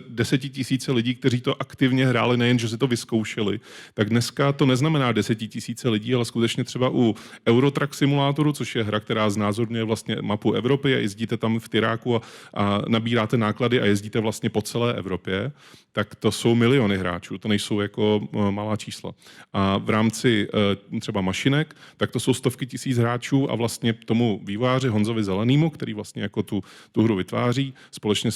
desetitisíce lidí, kteří to aktivně hráli, nejen, že si to vyzkoušeli. Tak dneska to neznamená 10 000 lidí, ale skutečně třeba u Eurotrack simulátoru, což je hra, která znázorňuje vlastně mapu Evropy a jezdíte tam v tyráku a nabíráte náklady a jezdíte vlastně po celé Evropě, tak to jsou miliony hráčů, to nejsou jako malá čísla. A v rámci třeba Mašinek, tak to jsou stovky tisíc hráčů a vlastně tomu vývojáři Honzovi Zelenému, který vlastně jako tu hru vytváří, společně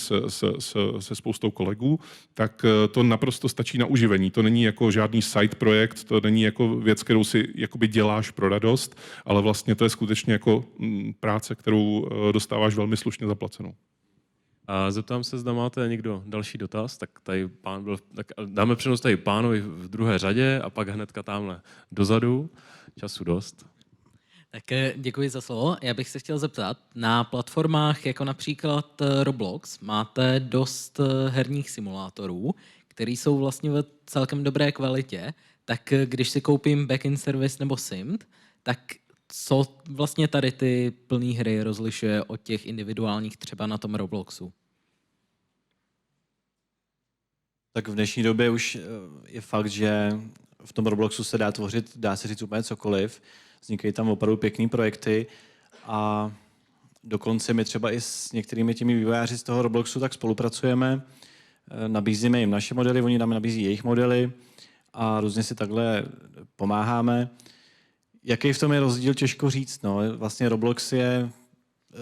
se spoustou kolegů, tak to naprosto stačí na uživení. To není jako žádný side projekt, to není jako věc, kterou si jakoby děláš pro radost, ale vlastně to je skutečně jako práce, kterou dostáváš velmi slušně zaplacenou. A zeptám se, zda máte někdo další dotaz, tak tady pán byl, tak dáme přednost tady pánovi v druhé řadě a pak hnedka tamhle dozadu. Času dost. Tak děkuji za slovo. Já bych se chtěl zeptat, na platformách jako například Roblox máte dost herních simulátorů, které jsou vlastně v celkem dobré kvalitě, tak když si koupím back-end service nebo SIMD, tak co vlastně tady ty plné hry rozlišuje od těch individuálních třeba na tom Robloxu? Tak v dnešní době už je fakt, že v tom Robloxu se dá tvořit, dá se říct úplně cokoliv. Vznikají tam opravdu pěkný projekty a dokonce my třeba i s některými těmi vývojáři z toho Robloxu tak spolupracujeme. Nabízíme jim naše modely, oni nám nabízí jejich modely a různě si takhle pomáháme. Jaký v tom je rozdíl, těžko říct. No. Vlastně Roblox je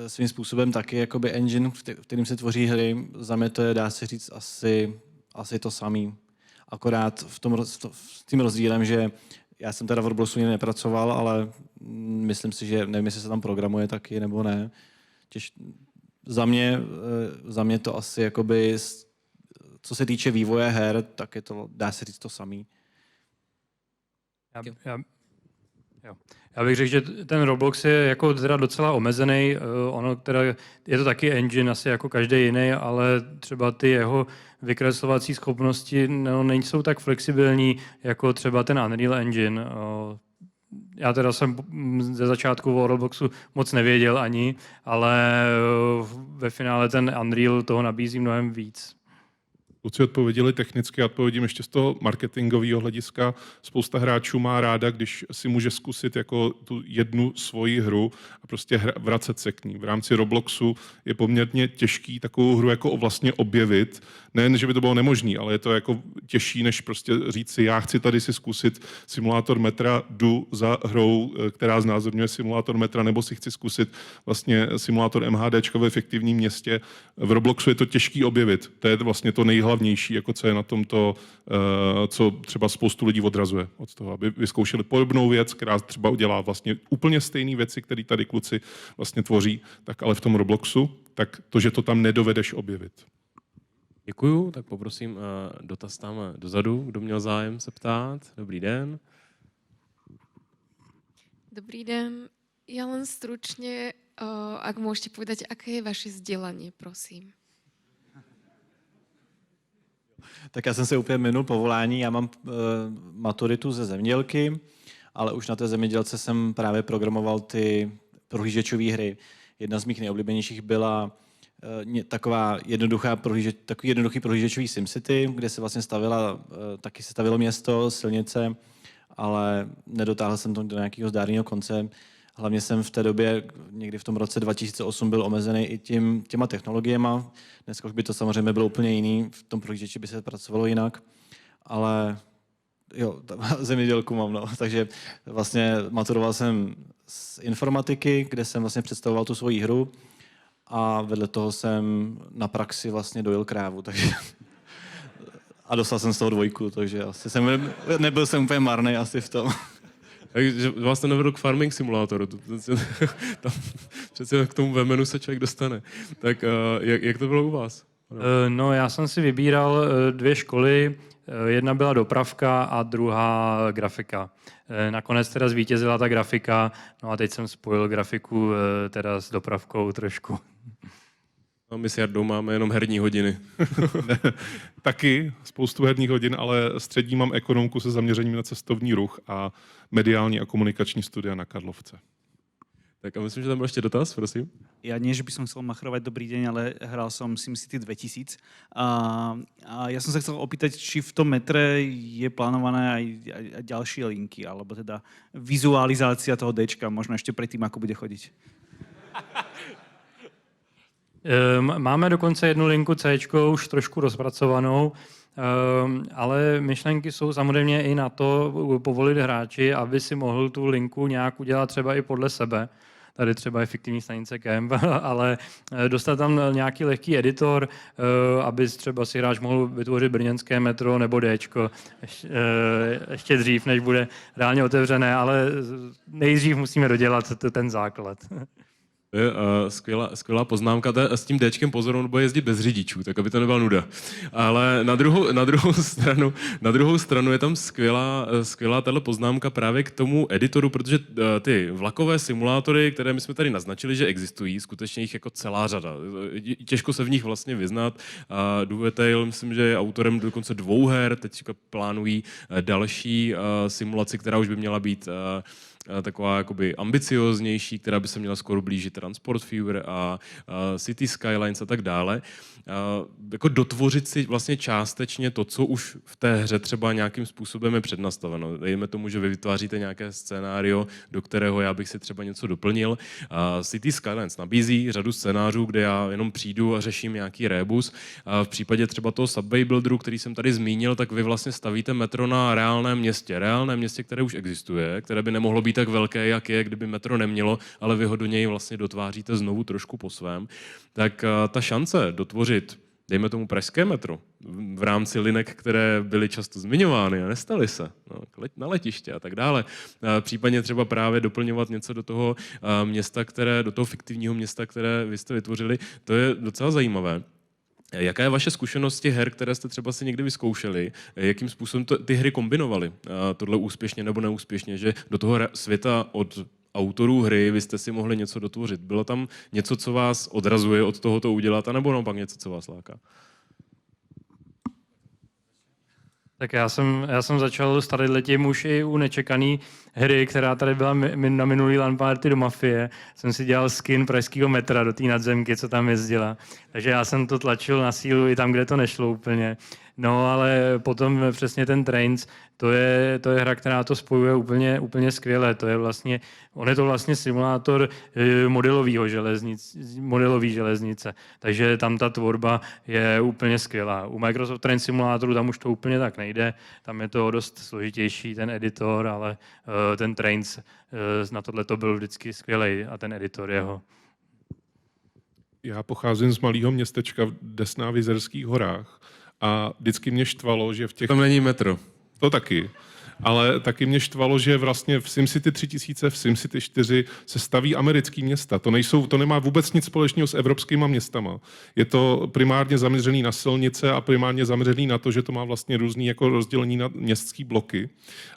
svým způsobem taky jakoby engine, v kterým se tvoří hry. Za mě to je, dá se říct, asi to samý. Akorát s tím rozdílem, že já jsem teda v Robloxu nikdy nepracoval, ale myslím si, že nevím, jestli se tam programuje taky nebo ne. Za mě to asi jakoby, co se týče vývoje her, tak je to, dá se říct, to samý. Já bych řekl, že ten Roblox je jako teda docela omezený. Ono teda je to taky engine asi jako každý jiný, ale třeba ty jeho vykreslovací schopnosti nejsou tak flexibilní jako třeba ten Unreal Engine. Já teda jsem ze začátku o Robloxu moc nevěděl ani, ale ve finále ten Unreal toho nabízí mnohem víc. Kluci odpověděli technicky, já odpovím ještě z toho marketingového hlediska. Spousta hráčů má ráda, když si může zkusit jako tu jednu svoji hru a prostě vracet se k ní. V rámci Robloxu je poměrně těžký takovou hru jako vlastně objevit. Nejen, že by to bylo nemožné, ale je to jako těžší, než prostě říct si, já chci tady si zkusit simulátor metra, jdu za hrou, která znázorňuje simulátor metra, nebo si chci zkusit vlastně simulátor MHDčka ve fiktivním městě. V Robloxu je to těžký objevit. To je vlastně to nejhlavnější, jako co je na tomto, co třeba spoustu lidí odrazuje od toho, aby vyzkoušeli podobnou věc, která třeba udělá vlastně úplně stejné věci, které tady kluci vlastně tvoří, tak ale v tom Robloxu, tak to, že to tam nedovedeš objevit. Děkuju, tak poprosím dotaz tam dozadu, kdo měl zájem se ptát. Dobrý den. Dobrý den. Ja len stručne, ak môžete povedať, aké je vaše vzdelanie, prosím. Tak já jsem se úplně minul povolání, já mám maturitu ze zemědělky, ale už na té zemědělce jsem právě programoval ty prohlížečové hry. Jedna z mých nejoblíbenějších byla takový jednoduchý prohlížečový SimCity, kde se vlastně taky se stavilo město, silnice, ale nedotáhl jsem to do nějakého zdárného konce. Hlavně jsem v té době, někdy v tom roce 2008, byl omezený i těma technologiema. Dneska už by to samozřejmě bylo úplně jiný, v tom prohlížeči by se pracovalo jinak, ale jo, zemědělku mám, no. Takže vlastně maturoval jsem z informatiky, kde jsem vlastně představoval tu svoji hru a vedle toho jsem na praxi vlastně dojil krávu, takže a dostal jsem z toho 2, takže asi nebyl jsem úplně marný asi v tom. Takže vás to nevedl k farming simulátoru. Tam přece k tomu menu se člověk dostane. Tak jak to bylo u vás? No, já jsem si vybíral 2 školy. Jedna byla dopravka a druhá grafika. Nakonec teda zvítězila ta grafika, no a teď jsem spojil grafiku teda s dopravkou trošku. A my s Jardou máme jenom herní hodiny. Taky spoustu herních hodin, ale střední mám ekonomku se zaměřením na cestovní ruch a mediální a komunikační studia na Karlovce. Tak a myslím, že tam byl ještě dotaz, prosím. Ja nie, že by som chcel machrovať dobrý deň, ale hral som SimCity 2000. A ja som sa chcel opýtať, či v tom metre je plánované aj ďalšie linky, alebo teda vizualizácia toho Dčka, možno ešte predtým, ako bude chodiť. Máme dokonce jednu linku C už trošku rozpracovanou, ale myšlenky jsou samozřejmě i na to povolit hráči, aby si mohl tu linku nějak udělat třeba i podle sebe. Tady třeba je fiktivní stanice Camp, ale dostat tam nějaký lehký editor, aby třeba si hráč mohl vytvořit brněnské metro nebo Dčko ještě dřív, než bude reálně otevřené, ale nejdřív musíme dodělat ten základ. To je skvělá poznámka. S tím Dčkem pozor, nebo jezdit bez řidičů, tak aby to nebyla nuda. Ale na druhou stranu je tam skvělá tato poznámka právě k tomu editoru, protože ty vlakové simulátory, které my jsme tady naznačili, že existují, skutečně jich jako celá řada. Těžko se v nich vlastně vyznat. Duvetail, myslím, že je autorem dokonce 2 her, teď plánují další simulaci, která už by měla být taková jakoby ambicioznější, která by se měla skoro blížit Transport Fever a City Skylines a tak dále. Jako dotvořit si vlastně částečně to, co už v té hře třeba nějakým způsobem je přednastaveno. Dejme tomu, že vy vytváříte nějaké scénário, do kterého já bych si třeba něco doplnil. City Skylines nabízí řadu scénářů, kde já jenom přijdu a řeším nějaký rébus. V případě třeba toho Subway Builderu, který jsem tady zmínil, tak vy vlastně stavíte metro na reálném městě, které už existuje, které by nemohlo být tak velké, jak je, kdyby metro nemělo, ale vy ho do něj vlastně dotváříte znovu trošku po svém. Tak ta šance dotvořit, dejme tomu pražské metro, v rámci linek, které byly často zmiňovány a nestaly se, na letiště a tak dále. Případně třeba právě doplňovat něco do toho města, do toho fiktivního města, které vy jste vytvořili, to je docela zajímavé. Jaká je vaše zkušenosti her, které jste třeba si někdy vyzkoušeli? Jakým způsobem ty hry kombinovaly? Tohle úspěšně nebo neúspěšně? Že do toho světa od autorů hry vy jste si mohli něco dotvořit. Bylo tam něco, co vás odrazuje od tohoto udělat, anebo naopak něco, co vás láká? Tak já jsem začal s tadyhletím už i u nečekaný hry, která tady byla na minulý LAN party do Mafie. Jsem si dělal skin pražského metra do té nadzemky, co tam jezdila. Takže já jsem to tlačil na sílu i tam, kde to nešlo úplně. No, ale potom přesně ten Trains, to je hra, která to spojuje úplně skvěle. On je to vlastně simulátor modelový železnice. Takže tam ta tvorba je úplně skvělá. U Microsoft Train Simulatoru tam už to úplně tak nejde. Tam je to dost složitější, ten editor, ale ten Trains na tohle to byl vždycky skvělej a ten editor jeho. Já pocházím z malého městečka v Desná-Vizerských horách a vždycky mě štvalo, že v těch... Tam není metro. To taky. Ale taky mě štvalo, že vlastně v SimCity 3000, v SimCity 4 se staví americký města. To nemá vůbec nic společného s evropskýma městama. Je to primárně zaměřený na silnice a primárně zaměřený na to, že to má vlastně různý jako rozdělení na městský bloky.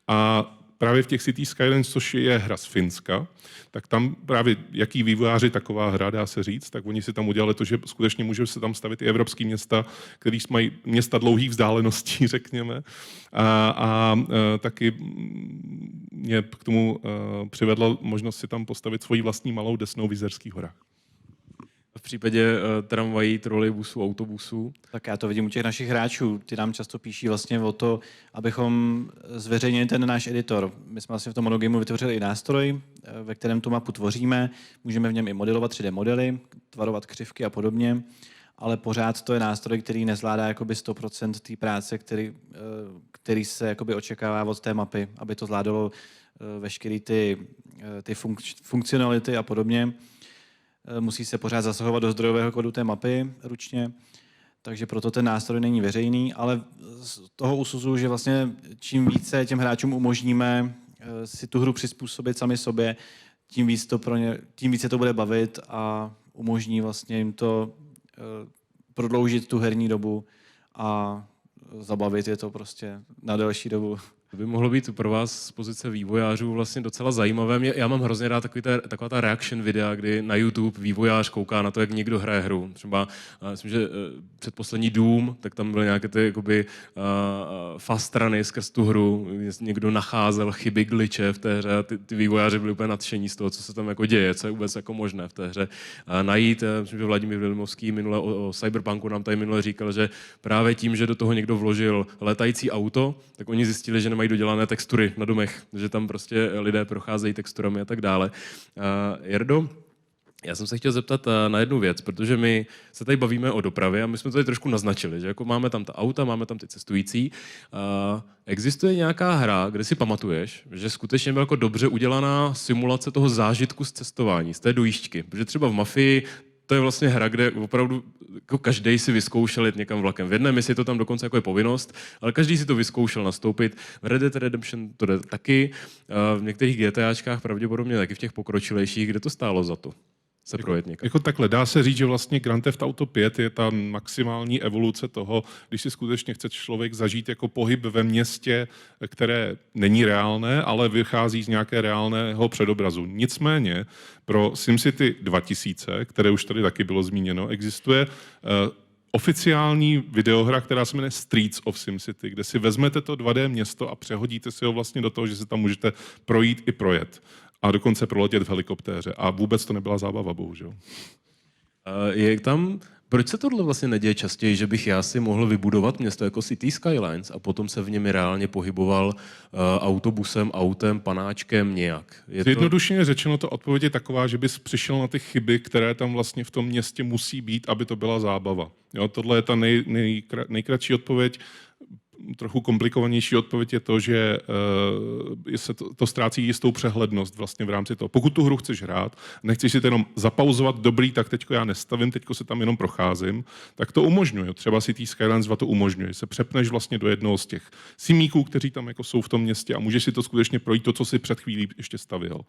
A právě v těch City Skylines, což je hra z Finska, tak tam právě jaký vývojáři taková hra, dá se říct, tak oni si tam udělali to, že skutečně můžou se tam stavit i evropský města, který mají města dlouhých vzdáleností, řekněme. A taky mě k tomu přivedla možnost si tam postavit svoji vlastní malou Desnou v Jizerských horách. V případě tramvají, trolejbusů, autobusů? Tak já to vidím u těch našich hráčů. Ty nám často píší vlastně o to, abychom zveřejnili ten náš editor. My jsme vlastně v tom monogameu vytvořili i nástroj, ve kterém tu mapu tvoříme. Můžeme v něm i modelovat 3D modely, tvarovat křivky a podobně, ale pořád to je nástroj, který nezvládá jakoby 100% té práce, který se jakoby očekává od té mapy, aby to zvládalo veškeré ty funkcionality a podobně. Musí se pořád zasahovat do zdrojového kodu té mapy ručně, takže proto ten nástroj není veřejný, ale z toho usuzuju, že vlastně čím více těm hráčům umožníme si tu hru přizpůsobit sami sobě, tím více to bude bavit a umožní vlastně jim to prodloužit tu herní dobu a zabavit je to prostě na delší dobu. To by mohlo být pro vás z pozice vývojářů vlastně docela zajímavé. Já mám hrozně rád taková ta reaction videa, kdy na YouTube vývojář kouká na to, jak někdo hraje hru. Třeba, myslím, že předposlední Doom, tak tam byly nějaké ty jakoby fast runy skrz tu hru, někdo nacházel chyby, glitche v té hře a ty vývojáři byli úplně nadšení z toho, co se tam jako děje, co je vůbec jako možné v té hře najít. Myslím, že Vladimír Vilimovský minule o Cyberpunku nám tady minule říkal, že právě tím, že do toho někdo vložil létající auto, tak oni zjistili, že nemají dodělané textury na domech, že tam prostě lidé procházejí texturami a tak dále. Jardo, já jsem se chtěl zeptat na jednu věc, protože my se tady bavíme o dopravě a my jsme to tady trošku naznačili, že jako máme tam ta auta, máme tam ty cestující. Existuje nějaká hra, kde si pamatuješ, že skutečně byla jako dobře udělaná simulace toho zážitku z cestování, z té dojížďky? Protože třeba v Mafii to je vlastně hra, kde opravdu jako každý si vyzkoušel jet někam vlakem. V jedné misi to tam dokonce jako je povinnost, ale každý si to vyzkoušel nastoupit. V Red Dead Redemption to jde taky, v některých GTAčkách pravděpodobně taky v těch pokročilejších, kde to stálo za to. se projet někam. Jako takhle, dá se říct, že vlastně Grand Theft Auto 5 je ta maximální evoluce toho, když si skutečně chce člověk zažít jako pohyb ve městě, které není reálné, ale vychází z nějaké reálného předobrazu. Nicméně pro SimCity 2000, které už tady taky bylo zmíněno, existuje oficiální videohra, která se jmenuje Streets of SimCity, kde si vezmete to 2D město a přehodíte si ho vlastně do toho, že se tam můžete projít i projet. A dokonce proletět v helikoptéře. A vůbec to nebyla zábava, bohužel. Je tam, proč se tohle vlastně neděje častěji, že bych já si mohl vybudovat město jako City Skylines a potom se v něm reálně pohyboval autobusem, autem, panáčkem nějak? Zjednodušeně řečeno, to odpověď je taková, že bys přišel na ty chyby, které tam vlastně v tom městě musí být, aby to byla zábava. Jo, tohle je ta nejkratší odpověď. Trochu komplikovanější odpověď je to, že se to ztrácí jistou přehlednost vlastně v rámci toho. Pokud tu hru chceš hrát, nechceš si to jenom zapauzovat, dobrý, tak teďko já nestavím, teďko se tam jenom procházím, tak to umožňuje. Třeba City Skylines 2 to umožňuje. Se přepneš vlastně do jednoho z těch simíků, kteří tam jako jsou v tom městě a můžeš si to skutečně projít, to, co si před chvílí ještě stavěl.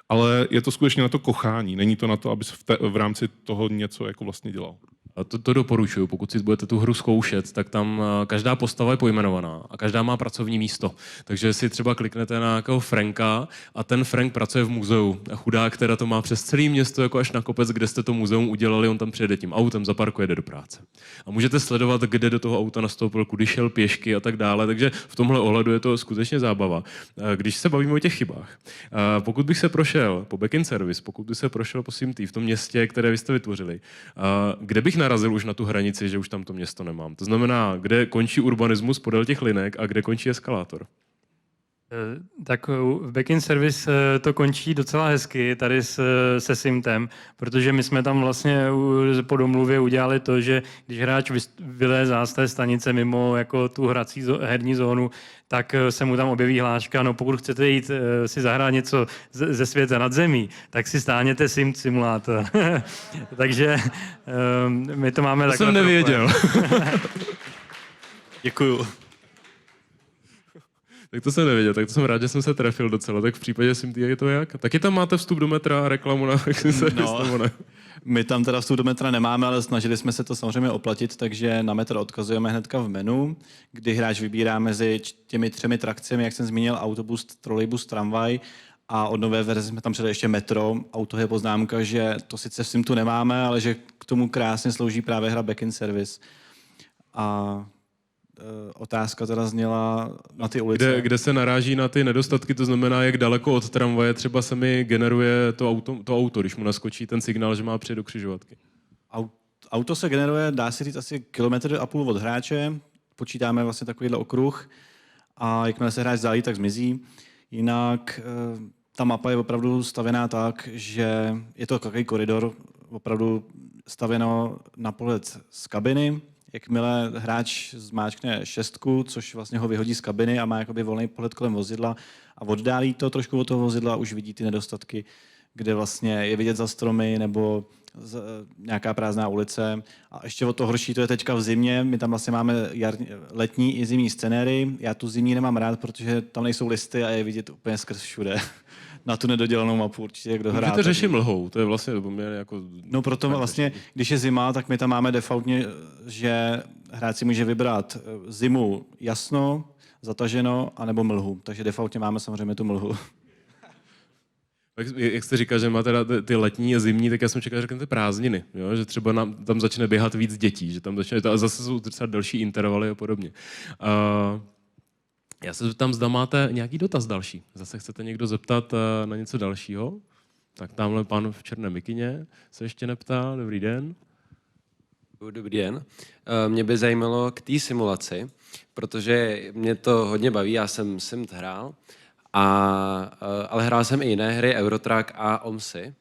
Ale je to skutečně na to kochání, není to na to, abys v rámci toho něco jako vlastně dělal. A to doporučuju, pokud si budete tu hru zkoušet, tak tam každá postava je pojmenovaná a každá má pracovní místo. Takže si třeba kliknete na nějakého Franka a ten Frank pracuje v muzeu. A chudák teda to má přes celé město, jako až na kopec, kde jste to muzeum udělali, on tam přijede tím autem, zaparkuje, jde do práce. A můžete sledovat, kde do toho auta nastoupil, kudy šel pěšky a tak dále. Takže v tomhle ohledu je to skutečně zábava. Když se bavíme o těch chybách, pokud bych se prošel po backend service, pokud bych se prošel po SimT v tom městě, které vy jste vytvořili, kde bych narazil už na tu hranici, že už tam to město nemám. To znamená, kde končí urbanismus podél těch linek a kde končí eskalátor. Tak v backend service to končí docela hezky tady se Simtem, protože my jsme tam vlastně po domluvě udělali to, že když hráč vylézá z té stanice mimo jako tu herní zónu, tak se mu tam objeví hláška, no pokud chcete jít si zahrát něco ze světa nad zemí, tak si stáhněte Sim simulátor. Takže my to máme to takhle. jsem nevěděl. Děkuju. Tak to jsem nevěděl, tak to jsem rád, že jsem se trefil docela. Tak v případě SimT je to jak? Taky tam máte vstup do metra a reklamu na No, my tam teda vstup do metra nemáme, ale snažili jsme se to samozřejmě oplatit, takže na metro odkazujeme hnedka v menu, kdy hráč vybírá mezi těmi 3 trakcemi, jak jsem zmínil, autobus, trolejbus, tramvaj, a od nové verze jsme tam přidali ještě metro. Auto je poznámka, že to sice v Simtu nemáme, ale že k tomu krásně slouží právě hra backend service. A otázka teda zněla na ty ulice. Kde se naráží na ty nedostatky, to znamená, jak daleko od tramvaje třeba se mi generuje to auto, když mu naskočí ten signál, že má přijet do křižovatky. Auto se generuje, dá se říct, asi 1,5 kilometr od hráče. Počítáme vlastně takovýhle okruh a jakmile se hráč zálí, tak zmizí. Jinak ta mapa je opravdu stavěná tak, že je to takový koridor, opravdu stavěno na pohled z kabiny. Jakmile hráč zmáčkne 6, což vlastně ho vyhodí z kabiny a má jakoby volný pohled kolem vozidla a oddálí to trošku od toho vozidla, už vidí ty nedostatky, kde vlastně je vidět za stromy nebo nějaká prázdná ulice. A ještě o to horší to je teďka v zimě. My tam vlastně máme letní i zimní scenéry. Já tu zimní nemám rád, protože tam nejsou listy a je vidět úplně skrz všude. Na tu nedodělanou mapu určitě, kdo hrá. Můžete řešit mlhou, to je vlastně poměrně jako... No proto vlastně, když je zima, tak my tam máme defaultně, že hráč si může vybrat zimu jasno, zataženo, anebo mlhu. Takže defaultně máme samozřejmě tu mlhu. Jak jste říkal, že má teda ty letní a zimní, tak já jsem čekal, že řeknete prázdniny, jo? Že třeba tam začne běhat víc dětí, že tam začne, a zase jsou třeba další intervaly a podobně. Já se tam zda máte nějaký dotaz další. Zase chcete někdo zeptat na něco dalšího? Tak tamhle pan v černé mikině se ještě neptá. Dobrý den. Dobrý den. Mě by zajímalo k té simulaci, protože mě to hodně baví, já jsem Simt hrál, ale hrál jsem i jiné hry, Eurotrack a OMSI.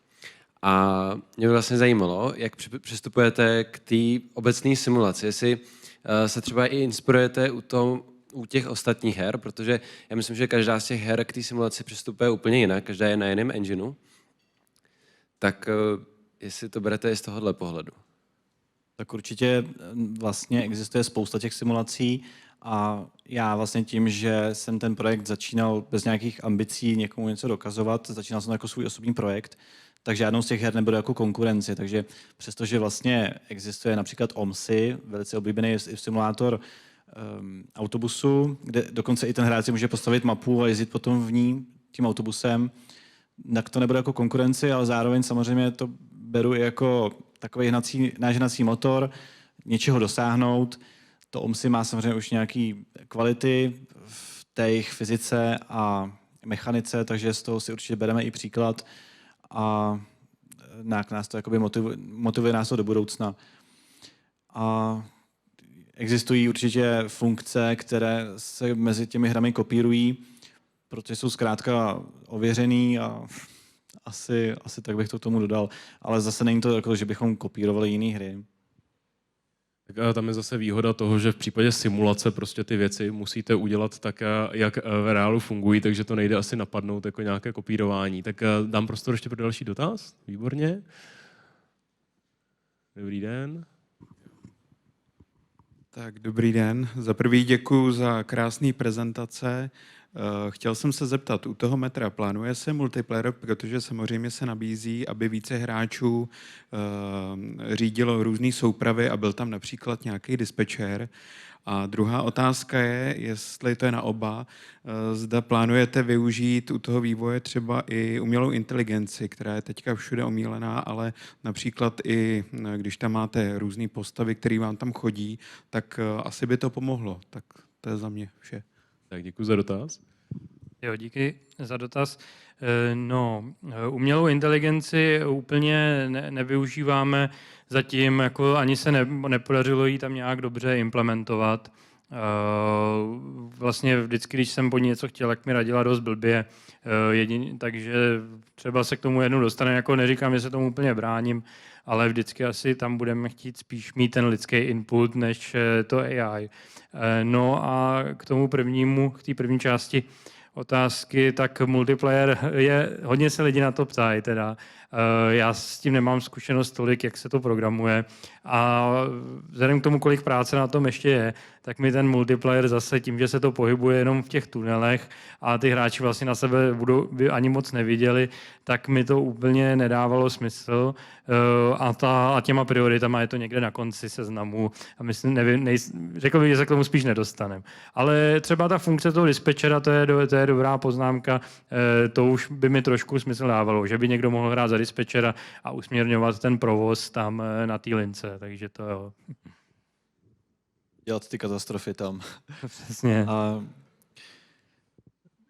A mě by vlastně zajímalo, jak přistupujete k té obecné simulaci, jestli se třeba i inspirujete u těch ostatních her, protože já myslím, že každá z těch her k té simulaci přistupuje úplně jinak, každá je na jiném engineu. Tak jestli to berete i z tohohle pohledu. Tak určitě vlastně existuje spousta těch simulací a já vlastně tím, že jsem ten projekt začínal bez nějakých ambicí někomu něco dokazovat, začínal jsem jako svůj osobní projekt, tak žádnou z těch her nebude jako konkurenci. Takže přestože vlastně existuje například OMSI, velice oblíbený simulátor autobusu, kde dokonce i ten hráč si může postavit mapu a jezdit potom v ní tím autobusem, tak to nebude jako konkurenci, ale zároveň samozřejmě to beru i jako takový náš hnací motor, něčeho dosáhnout. To OMSI má samozřejmě už nějaký kvality v té jejich fyzice a mechanice, takže z toho si určitě bereme i příklad a nás to jakoby motivuje nás to do budoucna. A existují určitě funkce, které se mezi těmi hrami kopírují, protože jsou zkrátka ověřený a asi tak bych to k tomu dodal. Ale zase není to jako, že bychom kopírovali jiné hry. Tak a tam je zase výhoda toho, že v případě simulace prostě ty věci musíte udělat tak, jak v reálu fungují, takže to nejde asi napadnout jako nějaké kopírování. Tak dám prostor ještě pro další dotaz. Výborně. Dobrý den. Tak dobrý den. Za prvý děkuji za krásné prezentace. Chtěl jsem se zeptat, u toho metra plánuje se multiplayer, protože samozřejmě se nabízí, aby více hráčů řídilo různé soupravy a byl tam například nějaký dispečer. A druhá otázka je, jestli to je na oba, zda plánujete využít u toho vývoje třeba i umělou inteligenci, která je teďka všude omílená, ale například i když tam máte různé postavy, které vám tam chodí, tak asi by to pomohlo. Tak to je za mě vše. Tak děkuji za dotaz. Jo, díky za dotaz. No, umělou inteligenci úplně nevyužíváme zatím, jako ani se nepodařilo ji tam nějak dobře implementovat. Vlastně vždycky, když jsem po ní něco chtěl, tak mi radila dost blbě. Takže třeba se k tomu jednou dostaneme, jako neříkám, že se tomu úplně bráním, ale vždycky asi tam budeme chtít spíš mít ten lidský input, než to AI. No a k tomu k té první části otázky, tak multiplayer hodně se lidi na to ptají teda. Já s tím nemám zkušenost tolik, jak se to programuje a vzhledem k tomu, kolik práce na tom ještě je, tak mi ten multiplayer zase tím, že se to pohybuje jenom v těch tunelech a ty hráči vlastně na sebe by ani moc neviděli, tak mi to úplně nedávalo smysl a těma prioritama je to někde na konci seznamu a myslím, řekl bych, že se k tomu spíš nedostaneme. Ale třeba ta funkce toho dispečera, to je dobrá poznámka, to už by mi trošku smysl dávalo, že by někdo mohl hrát za dispečera a usměrňovat ten provoz tam na té lince, takže to jo. Dělat ty katastrofy tam. Přesně. A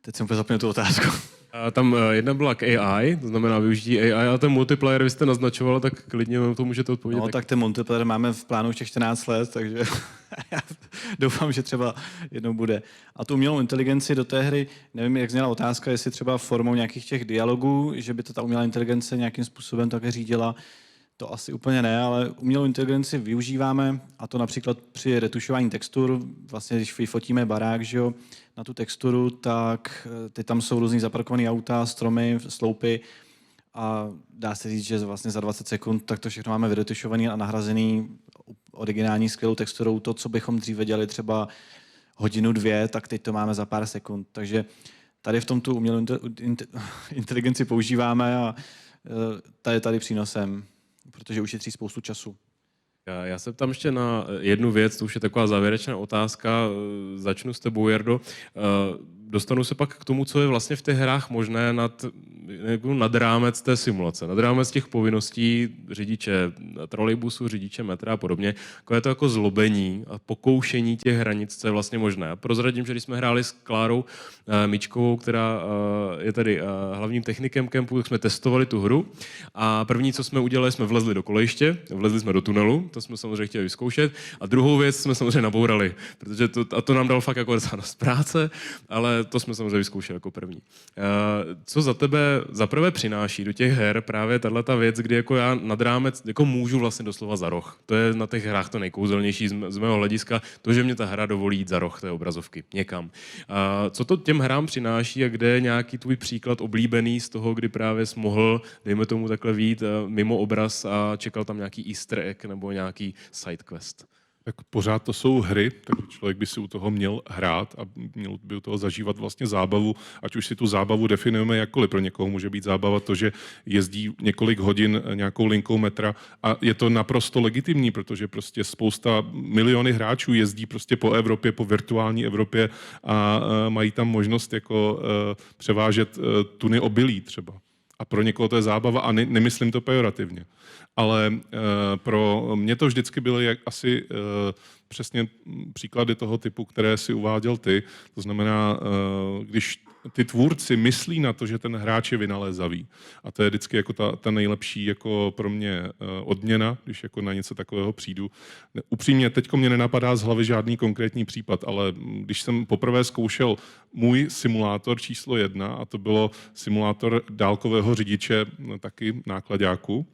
teď jsem úplně zapomněl tu otázku. A tam jedna byla k AI, to znamená využití AI, a ten multiplayer vy jste naznačoval, tak klidně to můžete odpovědět. No, tak ten multiplayer máme v plánu těch 14 let, takže já doufám, že třeba jednou bude. A tu umělou inteligenci do té hry, nevím, jak zněla otázka, jestli třeba formou nějakých těch dialogů, že by to ta umělá inteligence nějakým způsobem také řídila, to asi úplně ne, ale umělou inteligenci využíváme, a to například při retušování textur. Vlastně, když vyfotíme barák, že jo, na tu texturu, tak ty tam jsou různý zaparkované auta, stromy, sloupy a dá se říct, že vlastně za 20 sekund tak to všechno máme vyretušovaný a nahrazený originální skvělou texturou. To, co bychom dříve dělali třeba hodinu, 2, tak teď to máme za pár sekund. Takže tady v tom tu umělou inteligenci používáme a ta je tady přínosem, protože ušetří spoustu času. Já se ptám ještě na jednu věc, to už je taková závěrečná otázka. Začnu s tebou, Jardo. Dostanu se pak k tomu, co je vlastně v těch hrách možné nad rámec té simulace, nad rámec těch povinností řidiče trolejbusu, řidiče metra a podobně. Je to jako zlobení a pokoušení těch hranic, co je vlastně možné. Prozradím, že když jsme hráli s Klárou Mičkovou, která je tady hlavním technikem kempu, tak jsme testovali tu hru a první, co jsme udělali, jsme vlezli do kolejiště, vlezli jsme do tunelu, to jsme samozřejmě chtěli vyzkoušet a druhou věc jsme samozřejmě nabourali, protože to nám dalo fakt jako docela dost práce, ale to jsme samozřejmě vyzkoušeli jako první. Co za tebe zaprvé přináší do těch her právě tato věc, kdy jako já nad rámec jako můžu vlastně doslova za roh. To je na těch hrách to nejkouzelnější z mého hlediska, to, že mě ta hra dovolí jít za roh té obrazovky někam. Co to těm hrám přináší a kde je nějaký tvůj příklad oblíbený z toho, kdy právě jsi mohl, dejme tomu takhle vyjít mimo obraz a čekal tam nějaký easter egg nebo nějaký side quest? Tak pořád to jsou hry, takže člověk by si u toho měl hrát a měl by u toho zažívat vlastně zábavu, ať už si tu zábavu definujeme jakkoliv. Pro někoho může být zábava to, že jezdí několik hodin nějakou linkou metra a je to naprosto legitimní, protože prostě miliony hráčů jezdí prostě po Evropě, po virtuální Evropě a mají tam možnost jako převážet tuny obilí třeba. A pro někoho to je zábava a nemyslím to pejorativně. Ale pro mě to vždycky byly asi přesně příklady toho typu, které si uváděl ty. To znamená, když ty tvůrci myslí na to, že ten hráč je vynalézavý. A to je vždycky jako ta nejlepší jako pro mě odměna, když jako na něco takového přijdu. Upřímně, teďko mě nenapadá z hlavy žádný konkrétní případ, ale když jsem poprvé zkoušel můj simulátor číslo 1, a to bylo simulátor dálkového řidiče taky nákladáku,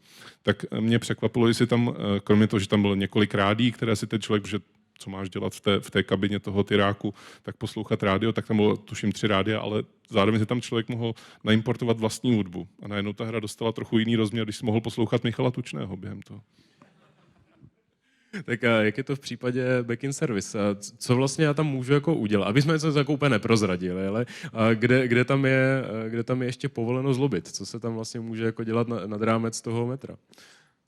tak mě překvapilo, jestli tam, kromě toho, že tam bylo několik rádí, které si ten člověk, protože co máš dělat v té kabině toho tyráku, tak poslouchat rádio, tak tam bylo tuším 3 rádia, ale zároveň si tam člověk mohl naimportovat vlastní hudbu. A najednou ta hra dostala trochu jiný rozměr, když si mohl poslouchat Michala Tučného během toho. Tak a jak je to v případě back in service? A co vlastně já tam můžu jako udělat? Aby jsme něco jako úplně neprozradili, ale kde tam je ještě povoleno zlobit? Co se tam vlastně může jako dělat nad rámec toho metra?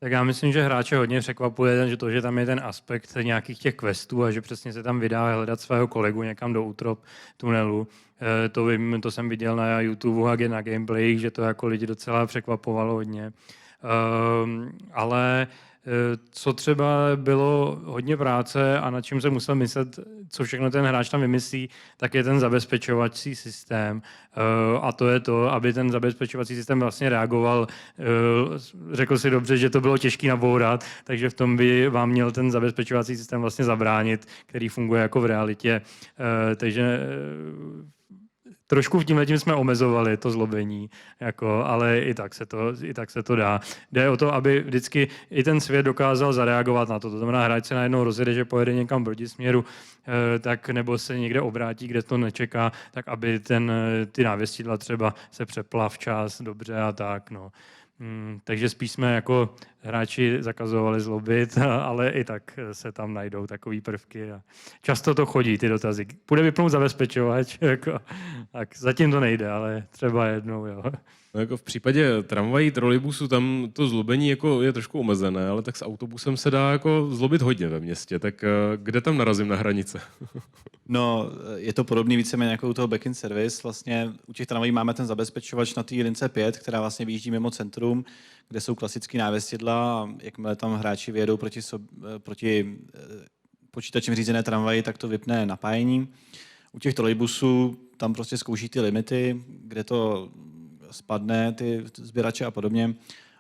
Tak já myslím, že hráče hodně překvapuje, že tam je ten aspekt nějakých těch questů a že přesně se tam vydá hledat svého kolegu někam do útrop tunelu. To jsem viděl na YouTube a na gameplayích, že to jako lidi docela překvapovalo hodně. Ale co třeba bylo hodně práce a nad čím se musel myslet, co všechno ten hráč tam vymyslí, tak je ten zabezpečovací systém. A to je to, aby ten zabezpečovací systém vlastně reagoval. Řekl si dobře, že to bylo těžké nabourat, takže v tom by vám měl ten zabezpečovací systém vlastně zabránit, který funguje jako v realitě. Takže trošku v tímhletím jsme omezovali to zlobení, ale i tak se to dá. Jde o to, aby vždycky i ten svět dokázal zareagovat na to. To znamená, hráč se najednou rozjede, že pojede někam proti směru, tak nebo se někde obrátí, kde to nečeká, tak aby ty návěstidla třeba se přepla včas, dobře a tak. No. Takže spíš jsme jako hráči zakazovali zlobit, ale i tak se tam najdou takové prvky. A často to chodí, ty dotazy. Půjde vypnout zabezpečovač, tak zatím to nejde, ale třeba jednou, jo. No jako v případě tramvají, trolejbusu, tam to zlobení jako je trošku omezené, ale tak s autobusem se dá jako zlobit hodně ve městě. Tak kde tam narazím na hranice? No, je to podobný víceméně jako u toho back-in service. Vlastně u těch tramvají máme ten zabezpečovač na té lince 5, která vlastně vyjíždí mimo centrum, kde jsou klasické návěstidla a jakmile tam hráči vyjedou proti počítačem řízené tramvaji, tak to vypne napájení. U těch trolejbusů tam prostě zkouší ty limity, kde to spadne, ty sběrače a podobně.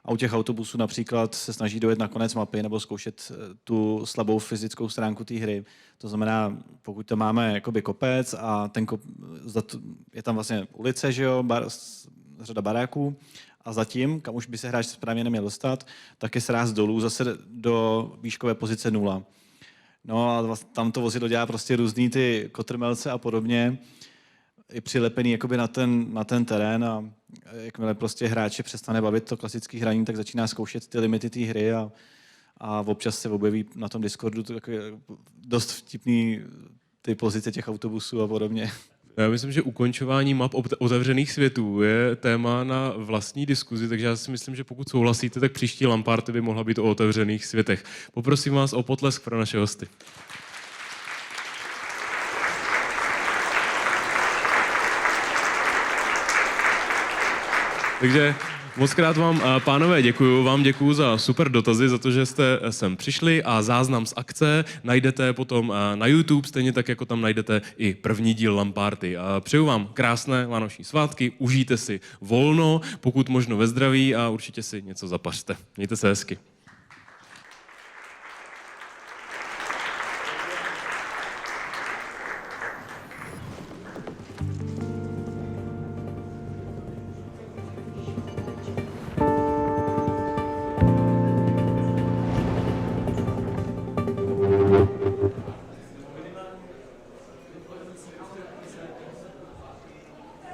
A u těch autobusů například se snaží dojet na konec mapy nebo zkoušet tu slabou fyzickou stránku té hry. To znamená, pokud tam máme jakoby kopec a je tam vlastně ulice, že jo, řada baráků a zatím, kam už by se hráč správně neměl dostat, tak je sráz dolů zase do výškové pozice 0. No a tam to vozidlo dělá prostě různý ty kotrmelce a podobně, je přilepený jakoby na ten terén a jakmile prostě hráče přestane bavit to klasické hraní, tak začíná zkoušet ty limity té hry a občas se objeví na tom Discordu dost vtipný ty pozice těch autobusů a podobně. Já myslím, že ukončování map otevřených světů je téma na vlastní diskuzi, takže já si myslím, že pokud souhlasíte, tak příští LAN party by mohla být o otevřených světech. Poprosím vás o potlesk pro naše hosty. Takže moc krát vám, pánové, děkuju. Vám děkuju za super dotazy, za to, že jste sem přišli a záznam z akce najdete potom na YouTube, stejně tak, jako tam najdete i první díl LAN party. Přeju vám krásné vánoční svátky, užijte si volno, pokud možno ve zdraví a určitě si něco zapařte. Mějte se hezky.